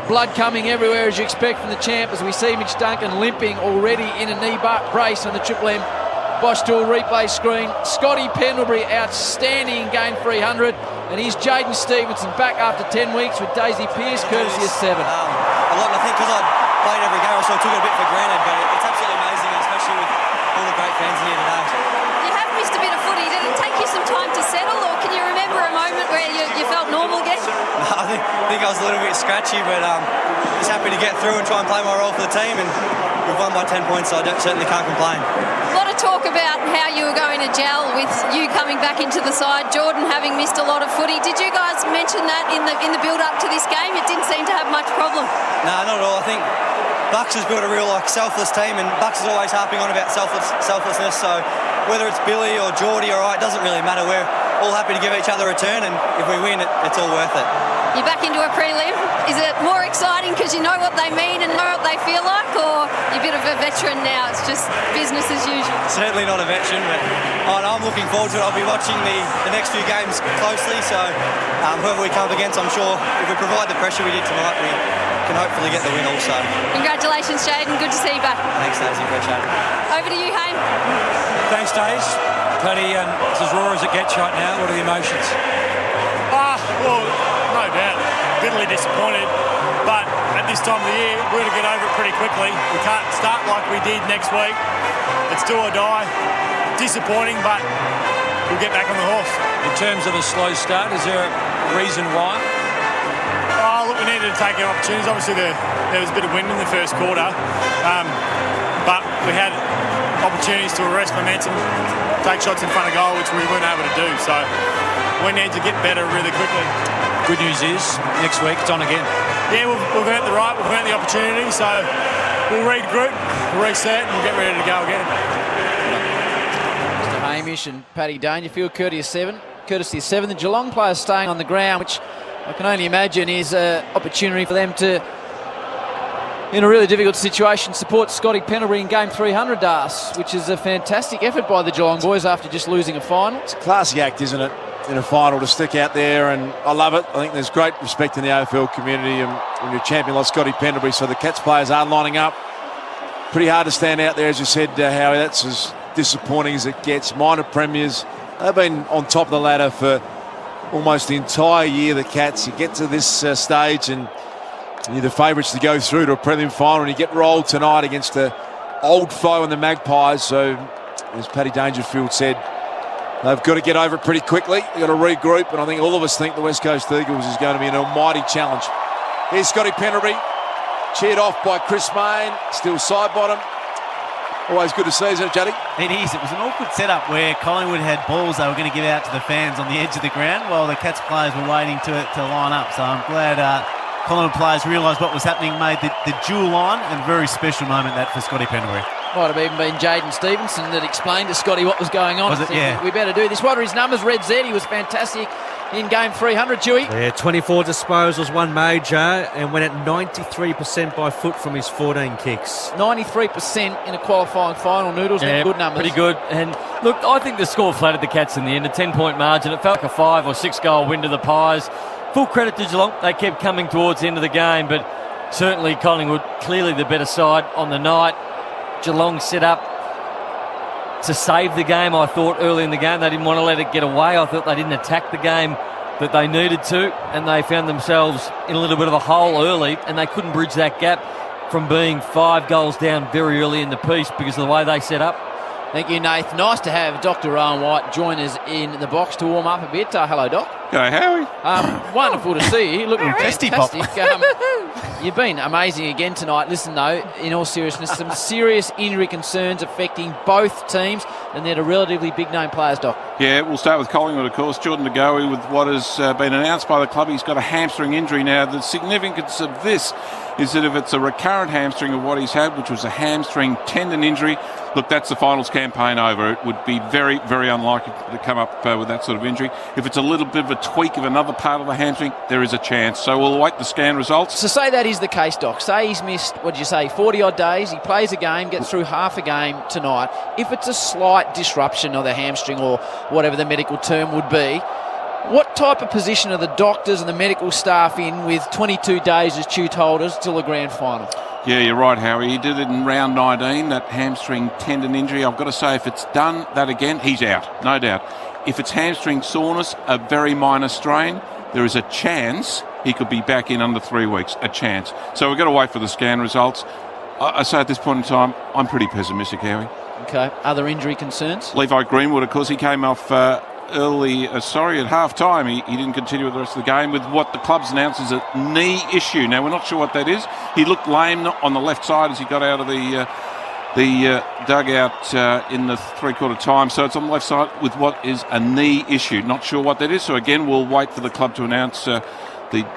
Blood coming everywhere as you expect from the champ, as we see Mitch Duncan limping already in a knee brace on the Triple M Bosch Tool replay screen. Scotty Pendlebury outstanding in game 300, and here's Jaden Stevenson back after 10 weeks with Daisy Pearce, courtesy of 7. A lot, and I think because I played every game, so I took it a bit for granted, but it's absolutely amazing, especially with all the great fans here today. You have missed a bit of footy. Did it take you some time to settle, or can you remember a moment where you felt normal again? I think I was a little bit scratchy, but just happy to get through and try and play my role for the team, and we've won by 10 points, so I certainly can't complain. A lot of talk about how you were going to gel with you coming back into the side, Jordan having missed a lot of footy. Did you guys mention that in the build-up to this game? It didn't seem to have much problem. No, not at all. I think Bucks has built a real selfless team, and Bucks is always harping on about selflessness, so whether it's Billy or Geordie or I, it doesn't really matter. We're all happy to give each other a turn, and if we win, it's all worth it. You're back into a prelim. Is it more exciting because you know what they mean and know what they feel like, or you're a bit of a veteran now? It's just business as usual. Certainly not a veteran, but I'm looking forward to it. I'll be watching the next few games closely, so whoever we come up against, I'm sure if we provide the pressure we did tonight, we can hopefully get the win also. Congratulations, Jaden. Good to see you back. Thanks, Daisy. Appreciate it. Over to you, Hayne. Thanks, Daisy. Plenty, it's as raw as it gets right now. What are the emotions? Well, no doubt. bitterly disappointed. But at this time of the year, we're going to get over it pretty quickly. We can't start like we did next week. It's do or die. Disappointing, but we'll get back on the horse. In terms of a slow start, is there a reason why? Oh, look, we needed to take our opportunities. Obviously, there was a bit of wind in the first quarter, but we had opportunities to arrest momentum, take shots in front of goal, which we weren't able to do. So we need to get better really quickly. Good news is, next week it's on again. Yeah, we've earned the right, we've earned the opportunity, so we'll regroup, we'll reset, and we'll get ready to go again. Mr. Hamish and Paddy Dangerfield, courtesy of 7. The Geelong players staying on the ground, which I can only imagine is an opportunity for them to, in a really difficult situation, support Scotty Pendlebury in game 300, Das, which is a fantastic effort by the Geelong boys after just losing a final. It's a classy act, isn't it, in a final to stick out there, and I love it. I think there's great respect in the AFL community, and when you're a champion like Scotty Pendlebury, so the Cats players are lining up. Pretty hard to stand out there, as you said, Howie. That's as disappointing as it gets. Minor premiers, they've been on top of the ladder for almost the entire year, the Cats. You get to this stage and you're the favourites to go through to a prelim final, and you get rolled tonight against an old foe in the Magpies. So, as Paddy Dangerfield said, they've got to get over it pretty quickly. They've got to regroup, and I think all of us think the West Coast Eagles is going to be an almighty challenge. Here's Scotty Pendlebury, cheered off by Chris Mayne, still side bottom. Always good to see, isn't it, Juddy? It is. It was an awkward setup where Collingwood had balls they were going to give out to the fans on the edge of the ground while the Cats players were waiting to line up. So I'm glad Collingwood players realised what was happening, made the dual line, and very special moment that for Scotty Pendlebury. Might have even been Jaden Stevenson that explained to Scotty what was going on. Was it? Yeah. We better do this. What are his numbers? Red Z, he was fantastic in game 300, Dewey. Yeah, 24 disposals, one major, and went at 93% by foot from his 14 kicks. 93% in a qualifying final, Noodles. Yeah, good numbers. Pretty good. And look, I think the score flattered the Cats in the end, a 10-point margin. It felt like a 5 or 6 goal win to the Pies. Full credit to Geelong. They kept coming towards the end of the game, but certainly Collingwood clearly the better side on the night. Geelong set up to save the game, I thought, early in the game. They didn't want to let it get away. I thought they didn't attack the game that they needed to, and they found themselves in a little bit of a hole early, and they couldn't bridge that gap from being 5 goals down very early in the piece because of the way they set up. Thank you, Nath. Nice to have Dr. Rowan White join us in the box to warm up a bit. Hello, Doc. Hello, Howie. Wonderful to see you. You look fantastic. You've been amazing again tonight. Listen, though, in all seriousness, some serious injury concerns affecting both teams, and they're the relatively big-name players, Doc. Yeah, we'll start with Collingwood, of course. Jordan De Goey, with what has been announced by the club, he's got a hamstring injury now. The significance of this is that if it's a recurrent hamstring of what he's had, which was a hamstring tendon injury, look, that's the finals campaign over. It would be very, very unlikely to come up with that sort of injury. If it's a little bit of a tweak of another part of the hamstring, there is a chance. So we'll await the scan results. So say that is the case, Doc. Say he's missed, 40-odd days. He plays a game, gets through half a game tonight. If it's a slight disruption of the hamstring or whatever the medical term would be, what type of position are the doctors and the medical staff in with 22 days as Stu told us till the grand final? Yeah, you're right, Howie. He did it in round 19, that hamstring tendon injury. I've got to say, if it's done that again, he's out, no doubt. If it's hamstring soreness, a very minor strain, there is a chance he could be back in under 3 weeks, a chance. So we've got to wait for the scan results. I say at this point in time, I'm pretty pessimistic, Howie. Okay, other injury concerns? Levi Greenwood, of course, he came off at half-time. He didn't continue with the rest of the game with what the club's announced is a knee issue. Now, we're not sure what that is. He looked lame on the left side as he got out of the dugout in the three-quarter time. So it's on the left side with what is a knee issue. Not sure what that is. So, again, we'll wait for the club to announce the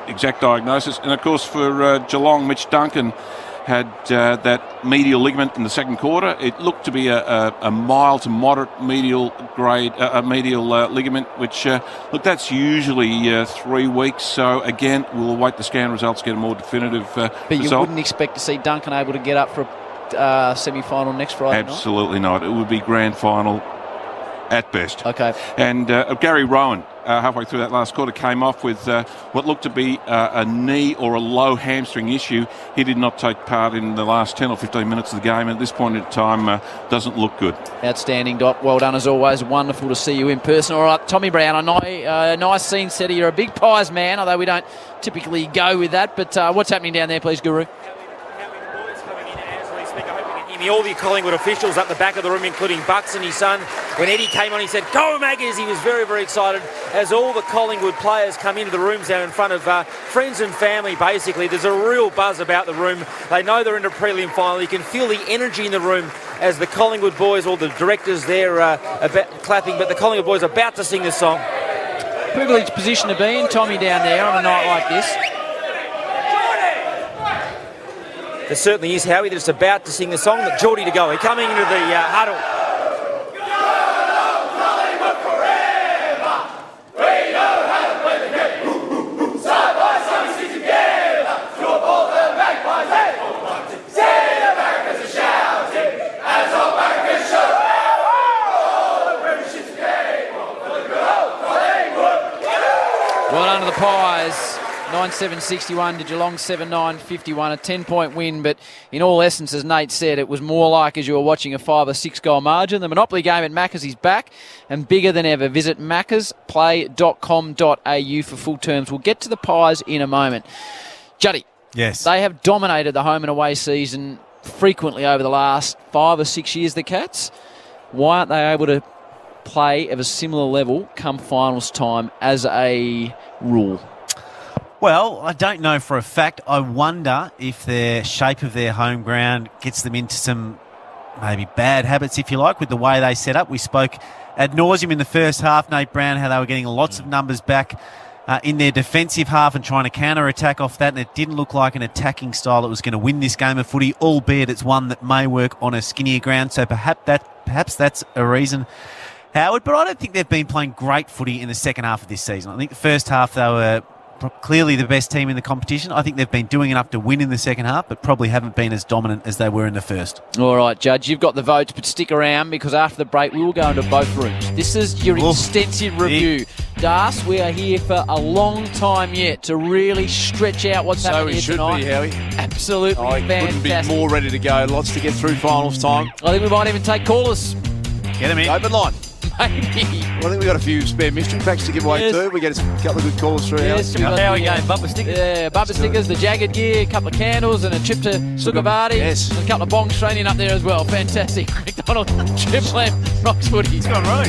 exact diagnosis. And, of course, for Geelong, Mitch Duncan had that medial ligament in the second quarter. It looked to be a mild to moderate medial ligament, which, look, that's usually 3 weeks. So, again, we'll await the scan results, get a more definitive result. But you wouldn't expect to see Duncan able to get up for a semi-final next Friday night? Absolutely not. It would be grand final at best. Okay. And Gary Rowan, halfway through that last quarter, came off with what looked to be a knee or a low hamstring issue. He did not take part in the last 10 or 15 minutes of the game, and at this point in time doesn't look good. Outstanding, Doc. Well done as always. Wonderful to see you in person. All right, Tommy Brown, I know, nice scene setter. You're a big Pies man, although we don't typically go with that. But what's happening down there, please, Guru? All the Collingwood officials up the back of the room, including Bucks and his son. When Eddie came on, he said, "Go Maggers!" He was very, very excited as all the Collingwood players come into the rooms down in front of friends and family, basically. There's a real buzz about the room. They know they're in a prelim final. You can feel the energy in the room as the Collingwood boys, all the directors there clapping, but the Collingwood boys are about to sing the song. Privileged position to be in, Tommy, down there on a night like this. There certainly is, Howie. They're just about to sing the song. That Geordie to go. They're coming into the huddle. Well done to the Pies. 9-7-61 to Geelong 7-9-51, a 10-point win, but in all essence, as Nate said, it was more like as you were watching a 5 or 6 goal margin. The Monopoly game at Macca's is back and bigger than ever. Visit maccasplay.com.au for full terms. We'll get to the Pies in a moment. Juddy, yes, they have dominated the home and away season frequently over the last 5 or 6 years, the Cats. Why aren't they able to play of a similar level come finals time as a rule? Well, I don't know for a fact. I wonder if the shape of their home ground gets them into some maybe bad habits, if you like, with the way they set up. We spoke ad nauseum in the first half, Nate Brown, how they were getting lots of numbers back in their defensive half and trying to counter-attack off that, and it didn't look like an attacking style that was going to win this game of footy, albeit it's one that may work on a skinnier ground, so perhaps that's a reason, Howard. But I don't think they've been playing great footy in the second half of this season. I think the first half they were clearly the best team in the competition. I think they've been doing enough to win in the second half, but probably haven't been as dominant as they were in the first. All right, Judge, you've got the votes, but stick around because after the break we will go into both rooms. This is your extensive review. Das, we are here for a long time yet to really stretch out what's happening here tonight. So we should be, Howie. Absolutely fantastic. Couldn't be more ready to go. Lots to get through finals time. I think we might even take callers. Get them in. Open line. Maybe. Well, I think we've got a few spare mystery packs to give away too. We get a couple of good calls through. Yes, How we going? Bumper stickers? Yeah, bumper stickers, the jagged gear, a couple of candles and a trip to Sukhavati. Yes. And a couple of bongs training up there as well. Fantastic. McDonald, Triple M, Rocks Footy. It's gone right.